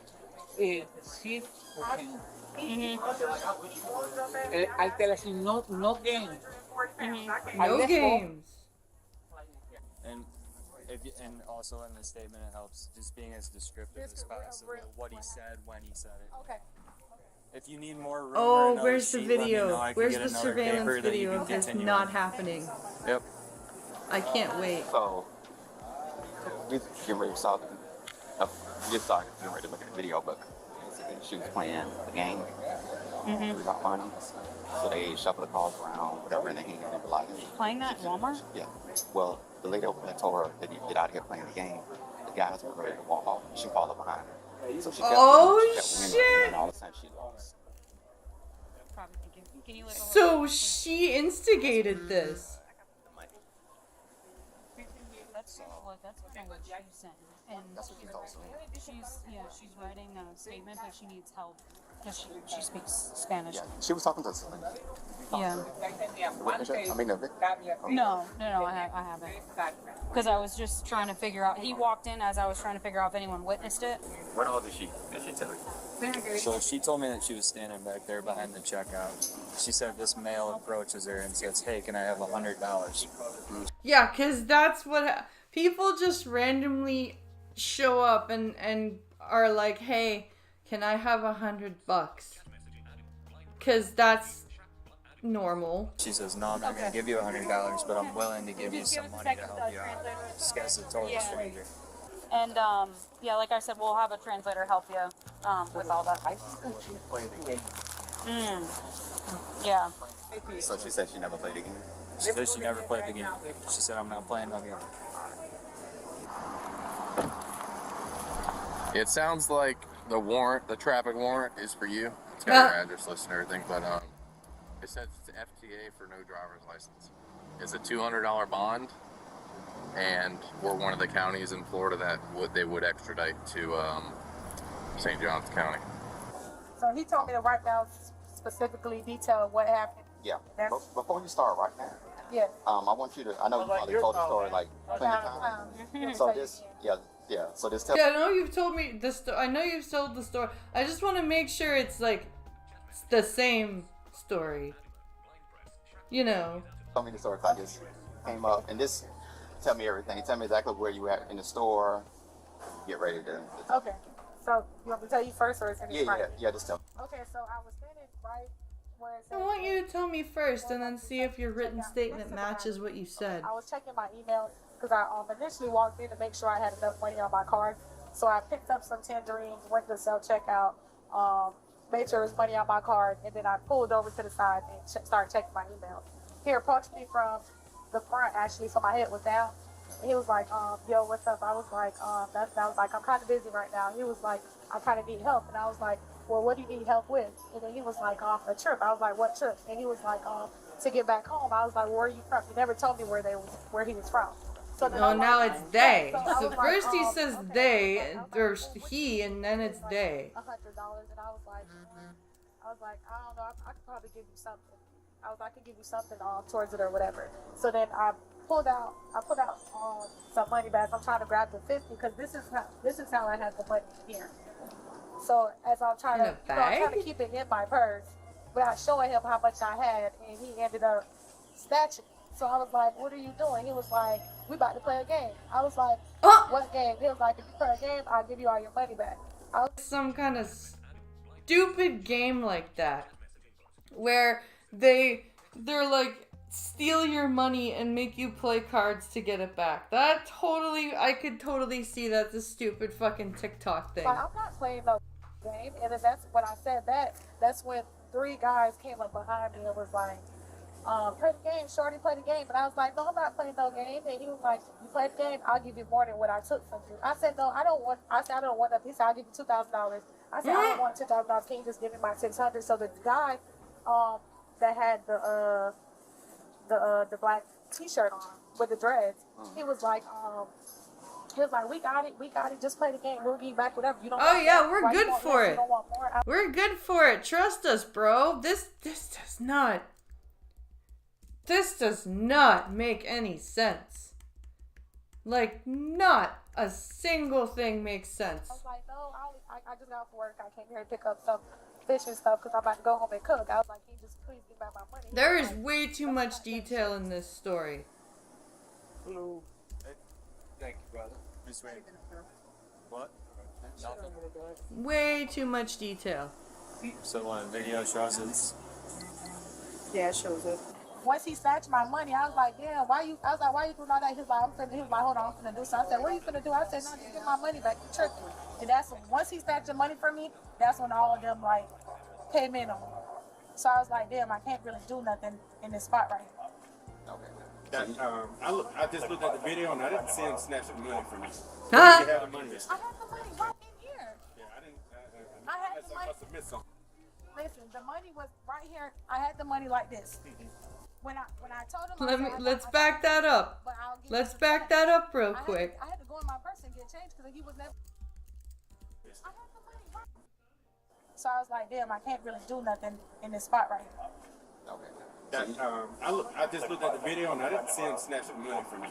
[SPEAKER 23] See? I tell you, no game.
[SPEAKER 1] No games.
[SPEAKER 14] And also in the statement, it helps just being as descriptive as possible. What he said, when he said it.
[SPEAKER 15] Okay.
[SPEAKER 14] If you need more room
[SPEAKER 1] Oh,
[SPEAKER 14] or another
[SPEAKER 1] where's the
[SPEAKER 14] sheet, let me know.
[SPEAKER 1] video?
[SPEAKER 14] I can
[SPEAKER 1] Where's
[SPEAKER 14] get
[SPEAKER 1] the
[SPEAKER 14] another
[SPEAKER 1] surveillance
[SPEAKER 14] paper that you
[SPEAKER 1] video
[SPEAKER 14] can
[SPEAKER 1] of this
[SPEAKER 14] continue
[SPEAKER 1] not
[SPEAKER 14] on.
[SPEAKER 1] happening?
[SPEAKER 14] Yep.
[SPEAKER 1] I can't wait.
[SPEAKER 25] So, we get ready to saw we just saw getting ready to look at the video, but basically she was playing the game. We got money, so they shuffle the calls around, whatever in the hand, and like
[SPEAKER 17] Playing that at Walmart?
[SPEAKER 25] yeah. Well, the lady over there told her that you get out of here playing the game. The guys were ready to walk off. She followed behind her. So she kept,
[SPEAKER 1] Oh,
[SPEAKER 25] she kept winning,
[SPEAKER 1] shit.
[SPEAKER 25] and all of a sudden she lost.
[SPEAKER 17] Probably thinking. Can you
[SPEAKER 1] So she instigated this.
[SPEAKER 17] That's
[SPEAKER 10] So
[SPEAKER 17] Look, that's what she's saying. And
[SPEAKER 10] that's what she's also saying.
[SPEAKER 17] she's writing a statement that she needs help because she speaks Spanish.
[SPEAKER 10] Yeah, she was talking to us.
[SPEAKER 17] Yeah.
[SPEAKER 10] I mean,
[SPEAKER 17] No, I haven't. Because I was just trying to figure out. He walked in as I was trying to figure out if anyone witnessed it.
[SPEAKER 25] What all did she tell you?
[SPEAKER 14] So she told me that she was standing back there behind the checkout. She said this male approaches her and says, "Hey, can I have $100?"
[SPEAKER 1] Yeah, because that's what people just randomly show up and are like, hey, can I have $100? Because that's normal.
[SPEAKER 14] She says, "No, I'm not going to give you $100, but I'm willing to give you some money to help you out." This guy's a total stranger.
[SPEAKER 17] And like I said, we'll have a translator help you with all that. Yeah.
[SPEAKER 25] So she said she never played the game?
[SPEAKER 14] She said she never played the game. She said, "I'm not playing no game."
[SPEAKER 13] It sounds like the traffic warrant is for you. It's got your address listed and everything, but it says it's FTA for no driver's license. It's a $200 bond, and we're one of the counties in Florida that they would extradite to St. Johns County.
[SPEAKER 15] So he told me to write down specifically detail what happened.
[SPEAKER 10] Yeah. Before you start right now,
[SPEAKER 15] Yeah.
[SPEAKER 10] I want you to. I know you probably told the story like plenty of times. So this, yeah. So this.
[SPEAKER 1] Yeah, I know you've told me this. I know you've told the story. I just want to make sure it's like the same story. You know.
[SPEAKER 10] Tell me the story. I just came up and this. Tell me everything. Tell me exactly where you at in the store. Get ready to.
[SPEAKER 15] Okay. So you want me to tell you first, or is it
[SPEAKER 10] Yeah. Just tell me.
[SPEAKER 15] Okay. So I was standing right where it
[SPEAKER 1] I
[SPEAKER 15] said.
[SPEAKER 1] want you to tell me first, and then see if your written statement matches what you said.
[SPEAKER 15] I was checking my email because I initially walked in to make sure I had enough money on my card. So I picked up some tangerines, went to self checkout, made sure there was money on my card, and then I pulled over to the side and started checking my email. He approached me from the front, actually, so my head was down. And he was like, yo, what's up? I was like, I was like, I'm kind of busy right now. He was like, I kind of need help. And I was like, well, what do you need help with? And then he was like, a trip. I was like, what trip? And he was like, to get back home. I was like, where are you from? He never told me where he was from. So
[SPEAKER 1] now it's they. So
[SPEAKER 15] was
[SPEAKER 1] first
[SPEAKER 15] like,
[SPEAKER 1] he says they, or he, and then it's they.
[SPEAKER 15] $100, and I was like, I don't know, I could probably give you something. I could give you something towards it or whatever. So then I pulled out some money back. I'm trying to grab the 50 because this is how I had the money here. So as I'm trying to keep it in my purse without showing him how much I had, and he ended up snatching. So I was like, what are you doing? He was like, we about to play a game. I was like, what game? He was like, if you play a game, I'll give you all your money back.
[SPEAKER 1] Some kind of stupid game like that, where they're like, steal your money and make you play cards to get it back. I could totally see that's a stupid fucking TikTok thing.
[SPEAKER 15] Like, I'm not playing no game. And then that's when I said that's when 3 guys came up behind me and was like, play the game, shorty, play the game. And I was like, no, I'm not playing no game. And he was like, you play the game, I'll give you more than what I took from you. I said, no, I don't want that. He said, I'll give you $2,000. I said, I don't want $2,000. Can you just give me my $600? So the guy that had the black t-shirt on with the dreads, he was like, we got it, just play the game, we'll give you back whatever. You don't want more.
[SPEAKER 1] We're good for it. We're good for it. Trust us, bro. This does not make any sense. Like, not a single thing makes sense.
[SPEAKER 15] I was like, no, I just got off work. I came here to pick up some fish and stuff because I'm about to go home and cook. I was like, can you just please give back my money?
[SPEAKER 1] There is way too much detail in this story.
[SPEAKER 18] Hello. Hey, thank you, brother. Just waiting. What? Nothing.
[SPEAKER 1] Way too much detail.
[SPEAKER 14] So when the video shows it.
[SPEAKER 15] Yeah, it shows it. Once he snatched my money, I was like, damn, why you doing all that? He was like, hold on, I'm finna do something. I said, what are you finna do? I said, no, just get my money back. You tripping. And that's when, once he snatched the money from me, that's when all of them, like, came in on me. So I was like, damn, I can't really do nothing in this spot right here.
[SPEAKER 18] Okay. I just looked at the video and I didn't see him snatch the money from me.
[SPEAKER 15] Huh?
[SPEAKER 18] You had the money.
[SPEAKER 15] I had the money right in here.
[SPEAKER 18] Yeah, I didn't.
[SPEAKER 15] I had the money.
[SPEAKER 18] I must have missed something.
[SPEAKER 15] Listen, the money was right here. I had the money like this. when I told him,
[SPEAKER 1] Let's back that up. Let's back that up real quick.
[SPEAKER 15] I had to go in my purse and get change because he was never. I had the money, right? So I was like, damn, I can't really do nothing in this spot right here.
[SPEAKER 18] Okay. I just looked at the video and I didn't see him snatch the money from me.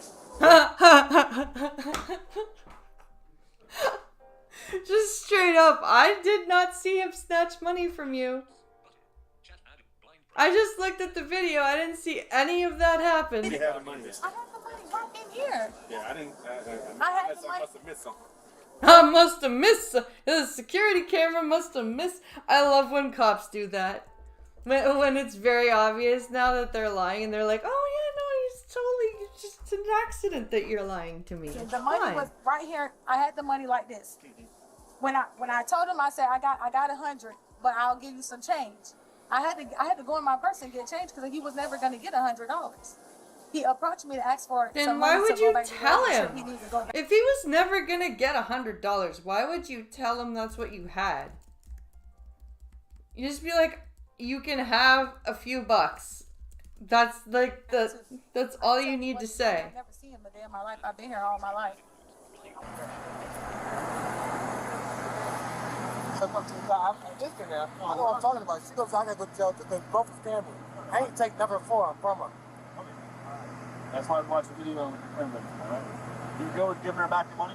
[SPEAKER 1] Just straight up, I did not see him snatch money from you. I just looked at the video. I didn't see any of that happen.
[SPEAKER 18] He had the money.
[SPEAKER 15] I had the money right in here.
[SPEAKER 18] Yeah, I didn't.
[SPEAKER 15] I had the money.
[SPEAKER 18] Must have missed something.
[SPEAKER 1] I must have missed. The security camera must have missed. I love when cops do that. When it's very obvious now that they're lying and they're like, oh yeah, no, it's just an accident that you're lying to me.
[SPEAKER 15] The money was right here. I had the money like this. When I told him, I said I got 100, but I'll give you some change. I had to go in my purse and get change because he was never going to get $100. He approached me to ask for.
[SPEAKER 1] Then why would you tell him? If he was never going to get $100, why would you tell him that's what you had? You just be like, you can have a few bucks. That's like that's all you need to say.
[SPEAKER 15] I've never seen him a day in my life. I've been here all my life.
[SPEAKER 2] I know what I'm talking about. She goes, I gotta go tell the both is family. I ain't take number 4 from her.
[SPEAKER 3] That's why I watched the video on camera, alright? You go with giving her back the money?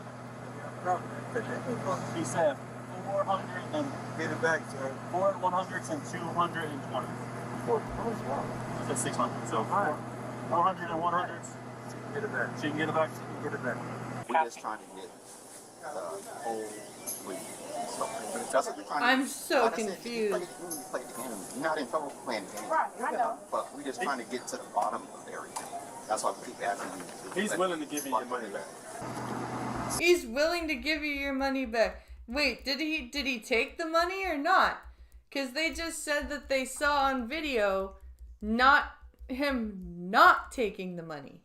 [SPEAKER 2] No.
[SPEAKER 3] He said 400 and get it back to her. 4 100s and 220. He said 600. So 400 and 100s. Get it back. She can get it back. Get it back.
[SPEAKER 25] We're just trying to get the whole week.
[SPEAKER 1] I'm so confused.
[SPEAKER 25] You're not in trouble playing the game.
[SPEAKER 15] Right, I know.
[SPEAKER 25] But we're just trying to get to the bottom of everything. That's why we keep asking you.
[SPEAKER 18] He's willing to give you your money back.
[SPEAKER 1] He's willing to give you your money back. Wait, did he take the money or not? Because they just said that they saw on video him not taking the money.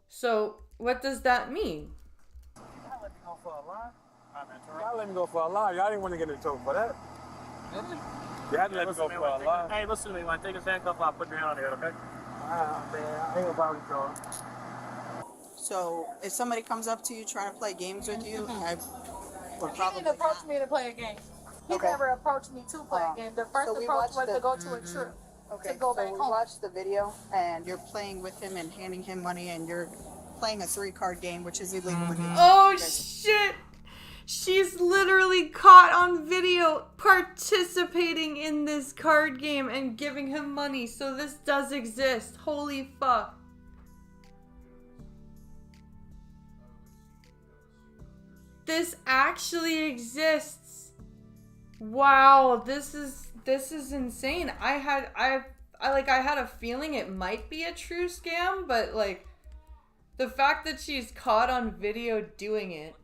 [SPEAKER 1] So what does that mean?
[SPEAKER 2] Y'all let me go for a lie. Y'all didn't want to get in trouble for that. You had to let me go for a lie.
[SPEAKER 3] Hey, listen to me. When I take his handcuff, I'll put your hand on here, okay?
[SPEAKER 2] Man, I ain't gonna bother you, Charles.
[SPEAKER 16] So if somebody comes up to you trying to play games with you, I would
[SPEAKER 15] He
[SPEAKER 16] probably
[SPEAKER 15] didn't approach me to play a game. He never approached me to play a game. The first approach was to go to a trip. To go back
[SPEAKER 16] we
[SPEAKER 15] home.
[SPEAKER 16] watched the video, and you're playing with him and handing him money, and you're playing a 3-card game, which is illegal.
[SPEAKER 1] Oh shit! She's literally caught on video participating in this card game and giving him money. So this does exist. Holy fuck. This actually exists. Wow, this is insane. I had a feeling it might be a true scam, but like the fact that she's caught on video doing it,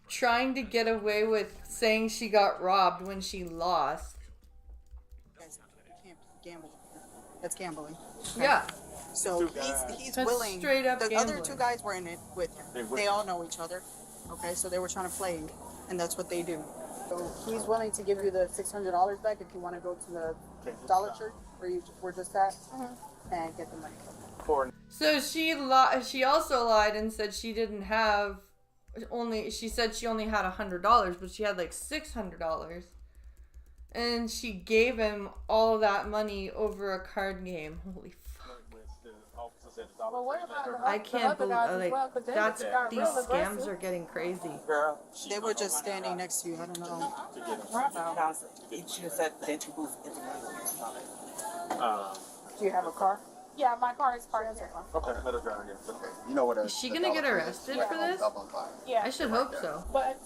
[SPEAKER 1] trying to get away with saying she got robbed when she lost.
[SPEAKER 16] Guys, you can't gamble. That's gambling.
[SPEAKER 1] Yeah.
[SPEAKER 16] So he's
[SPEAKER 1] That's
[SPEAKER 16] willing.
[SPEAKER 1] straight up
[SPEAKER 16] the
[SPEAKER 1] gambling.
[SPEAKER 16] other 2 guys were in it with him. They all know each other. Okay, so they were trying to play, and that's what they do. So he's willing to give you the $600 back if you want to go to the Dollar Tree where you were just at and get the money.
[SPEAKER 1] So she also lied and said she didn't have she said she only had $100, but she had like $600. And she gave him all of that money over a card game. Holy fuck.
[SPEAKER 15] Well, what about
[SPEAKER 1] I can't believe these scams are getting crazy.
[SPEAKER 16] Girl, they were just standing next to you. I don't know. Do you have a car?
[SPEAKER 15] Yeah, my car is parked here.
[SPEAKER 18] Okay, let us drive again.
[SPEAKER 25] Okay. You know what?
[SPEAKER 1] Is she gonna get arrested for this?
[SPEAKER 15] Yeah.
[SPEAKER 1] I should hope so.
[SPEAKER 15] But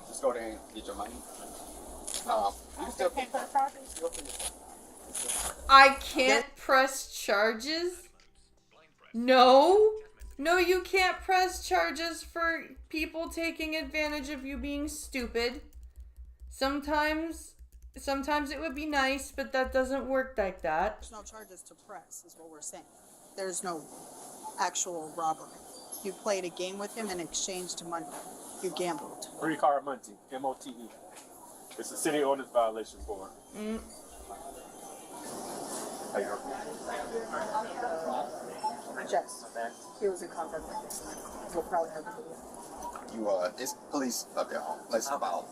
[SPEAKER 25] Just go there and get your money. You
[SPEAKER 15] still can't put charges.
[SPEAKER 1] I can't press charges? No, you can't press charges for people taking advantage of you being stupid. Sometimes it would be nice, but that doesn't work like that.
[SPEAKER 16] There's no charges to press, is what we're saying. There's no actual robbery. You played a game with him and exchanged money. You gambled.
[SPEAKER 18] 3-card Monty, M-O-T-E. It's a city ordinance violation for it.
[SPEAKER 16] Yes. He was in contact with us. We'll probably have to do that.
[SPEAKER 25] It's police up there. Like about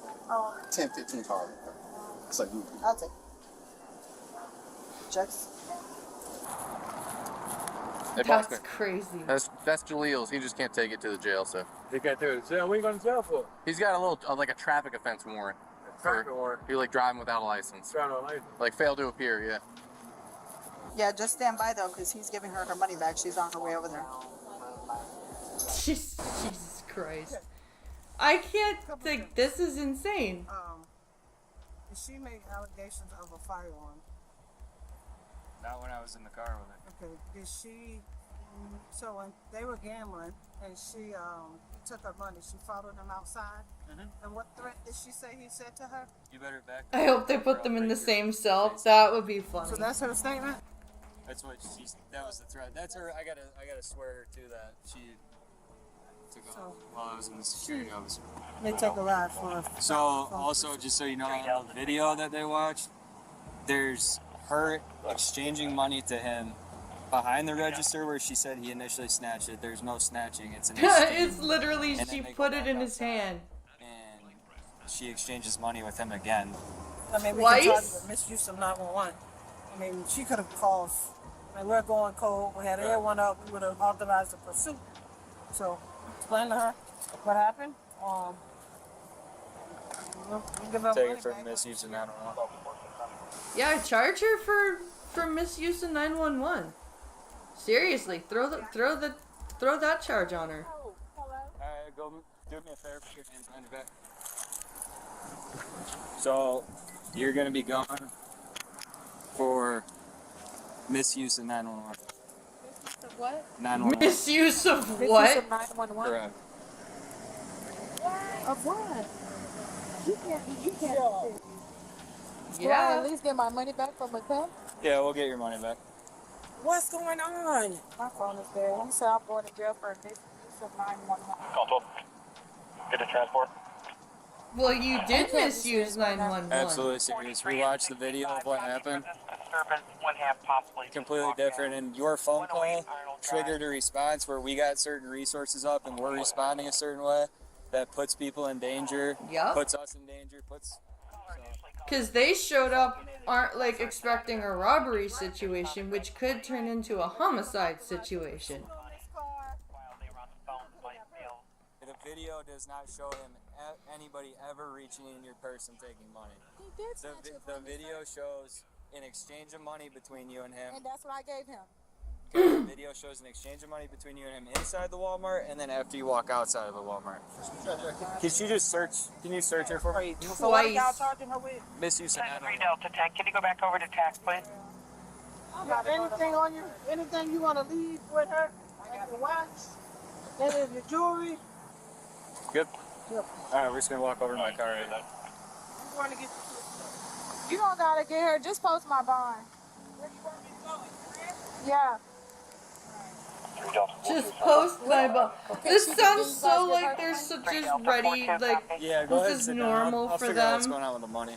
[SPEAKER 25] 10, 15 cars. So
[SPEAKER 16] I'll take checks.
[SPEAKER 8] Hey,
[SPEAKER 1] That's
[SPEAKER 8] Boston.
[SPEAKER 1] crazy.
[SPEAKER 8] That's Jalil's. He just can't take it to the jail, so.
[SPEAKER 18] He can't do it. What are you going to jail for?
[SPEAKER 8] He's got a little, like a traffic offense warrant.
[SPEAKER 18] Traffic warrant?
[SPEAKER 8] He like driving without a license.
[SPEAKER 18] Driving without a license.
[SPEAKER 8] Like failed to appear, yeah.
[SPEAKER 16] Yeah, just stand by though, because he's giving her money back. She's on her way over there.
[SPEAKER 1] Jesus Christ. I can't think. This is insane.
[SPEAKER 15] Did she make allegations of a firearm?
[SPEAKER 14] Not when I was in the car with her.
[SPEAKER 15] Okay. Did she? So when they were gambling and she took her money, she followed him outside. And what threat did she say he said to her?
[SPEAKER 14] You better back.
[SPEAKER 1] I hope they put them in the same cell. That would be funny.
[SPEAKER 15] So that's her statement.
[SPEAKER 14] That's what she. That was the threat. That's her. I gotta swear her to that. She took off while I was in the security officer.
[SPEAKER 15] They took a ride for.
[SPEAKER 14] So also, just so you know, on the video that they watched, there's her exchanging money to him behind the register where she said he initially snatched it. There's no snatching. It's an exchange.
[SPEAKER 1] It's literally
[SPEAKER 14] And
[SPEAKER 1] she
[SPEAKER 14] then they
[SPEAKER 1] put
[SPEAKER 14] go
[SPEAKER 1] it
[SPEAKER 14] back
[SPEAKER 1] in his
[SPEAKER 14] outside,
[SPEAKER 1] hand.
[SPEAKER 14] and she exchanges money with him again.
[SPEAKER 15] I mean, we
[SPEAKER 1] Twice?
[SPEAKER 15] can charge her misuse of 911. I mean, she could have called. I mean, we're going cold. We had everyone up. We would have authorized the pursuit. So, explain to her what happened. We'll give her
[SPEAKER 14] Take
[SPEAKER 15] money
[SPEAKER 14] it for
[SPEAKER 15] back.
[SPEAKER 14] misuse of 911.
[SPEAKER 1] Yeah, charge her for misuse of 911. Seriously, throw that charge on her.
[SPEAKER 14] Alright, go do me a favor. Put your hands behind your back. So, you're gonna be gone for misuse of 911.
[SPEAKER 15] What?
[SPEAKER 14] 911.
[SPEAKER 1] Misuse of
[SPEAKER 15] Misuse
[SPEAKER 1] what?
[SPEAKER 15] of 911?
[SPEAKER 14] Correct.
[SPEAKER 15] Of what? You can't do shit. Do I
[SPEAKER 1] Yeah.
[SPEAKER 15] at least get my money back from Mattel?
[SPEAKER 14] Yeah, we'll get your money back.
[SPEAKER 15] What's going on? My phone is dead. He said I'm going to jail for a misuse of 911.
[SPEAKER 19] Call 12. Get a transport.
[SPEAKER 1] Well, you did misuse 911.
[SPEAKER 14] Absolutely serious. We watched the video of what happened. Completely different, and your phone call triggered a response where we got certain resources up and we're responding a certain way that puts people in danger, puts us in danger,
[SPEAKER 1] Because they showed up, aren't like expecting a robbery situation, which could turn into a homicide situation.
[SPEAKER 14] The video does not show him anybody ever reaching in your purse and taking money.
[SPEAKER 15] He did snatch it
[SPEAKER 14] The
[SPEAKER 15] from me.
[SPEAKER 14] video shows an exchange of money between you and him.
[SPEAKER 15] And that's what I gave him.
[SPEAKER 14] Okay, the video shows an exchange of money between you and him inside the Walmart, and then after you walk outside of the Walmart. Can you just search? Can you search her for me?
[SPEAKER 15] So what are y'all charging her with?
[SPEAKER 14] Misuse of 911.
[SPEAKER 5] Delta 10. Can you go back over to tax, please?
[SPEAKER 15] Anything on you? Anything you want to leave with her? Like your watch? Any of your jewelry?
[SPEAKER 14] Good. Alright, we're just gonna walk over to my car right now.
[SPEAKER 15] I'm going to get you don't gotta get her. Just post my bond. Yeah.
[SPEAKER 1] Just post my bond. This
[SPEAKER 15] she can
[SPEAKER 1] sounds
[SPEAKER 15] give you
[SPEAKER 1] so
[SPEAKER 15] guys
[SPEAKER 1] like
[SPEAKER 15] your
[SPEAKER 1] they're
[SPEAKER 15] money?
[SPEAKER 1] so just ready, like
[SPEAKER 14] Yeah, go ahead.
[SPEAKER 1] this is
[SPEAKER 14] sit down.
[SPEAKER 1] normal
[SPEAKER 14] I'll
[SPEAKER 1] for
[SPEAKER 14] figure out what's
[SPEAKER 1] them.
[SPEAKER 14] going on with the money.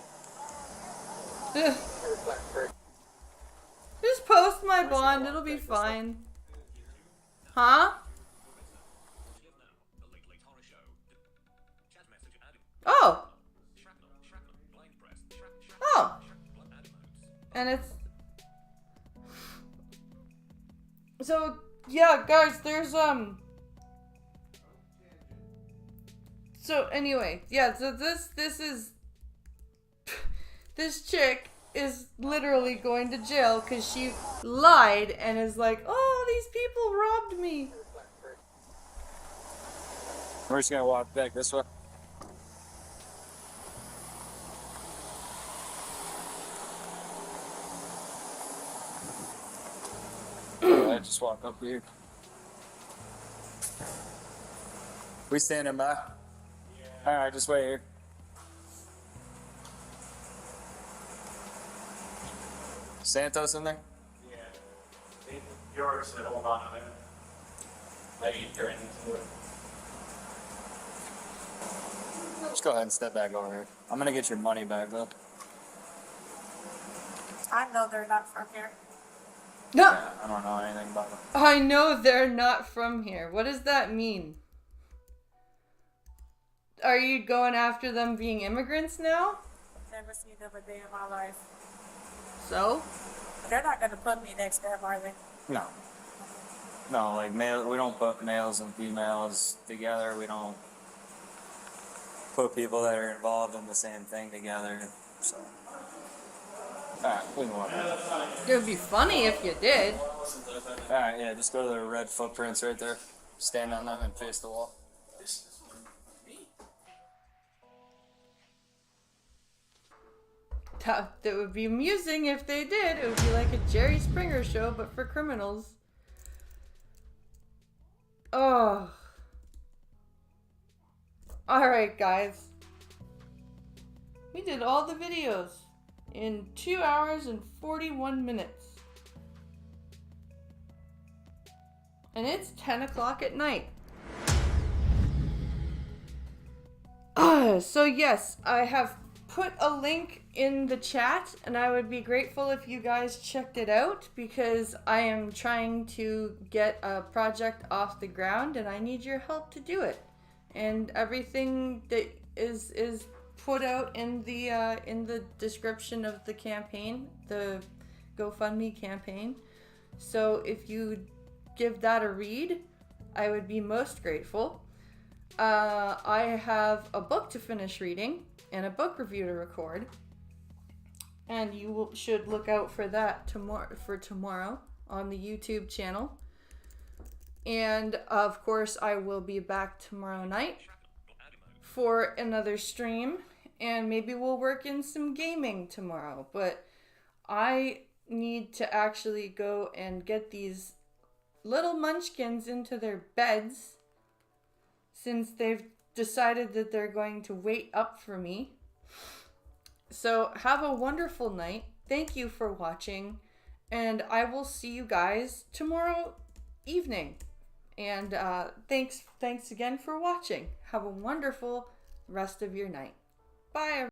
[SPEAKER 1] Just post my bond, it'll be fine. Huh? Oh! Oh! And it's... So, yeah, guys, there's, So, anyway, yeah, so this is... This chick is literally going to jail because she lied and is like, oh, these people robbed me.
[SPEAKER 14] We're just gonna walk back this way. I just walk up here. We standing by? Alright, just wait here. Santos in there?
[SPEAKER 3] Yeah. Yours said hold on a minute. Maybe you're into it.
[SPEAKER 14] Just go ahead and step back over here. I'm gonna get your money back though.
[SPEAKER 15] I know they're not from here.
[SPEAKER 1] No.
[SPEAKER 14] Yeah, I don't know anything about them.
[SPEAKER 1] I know they're not from here. What does that mean? Are you going after them being immigrants now?
[SPEAKER 15] Never seen them a day in my life.
[SPEAKER 1] So?
[SPEAKER 15] They're not gonna put me next to him, are they?
[SPEAKER 14] No. No, like male. We don't put males and females together. We don't put people that are involved in the same thing together. So. Alright, we can walk.
[SPEAKER 1] It would be funny if you did.
[SPEAKER 14] Alright, yeah, just go to the red footprints right there. Stand on them and face the wall.
[SPEAKER 1] That would be amusing if they did. It would be like a Jerry Springer show, but for criminals. Oh. Alright, guys. We did all the videos in 2 hours and 41 minutes. And it's 10 o'clock at night. So yes, I have put a link in the chat, and I would be grateful if you guys checked it out, because I am trying to get a project off the ground and I need your help to do it. And everything that is put out in the description of the campaign, the GoFundMe campaign. So if you give that a read, I would be most grateful. I have a book to finish reading and a book review to record, and you should look out for that tomorrow on the YouTube channel. And of course, I will be back tomorrow night for another stream, and maybe we'll work in some gaming tomorrow. But I need to actually go and get these little munchkins into their beds, since they've decided that they're going to wait up for me. So have a wonderful night. Thank you for watching, and I will see you guys tomorrow evening. And thanks again for watching. Have a wonderful rest of your night. Bye, everyone.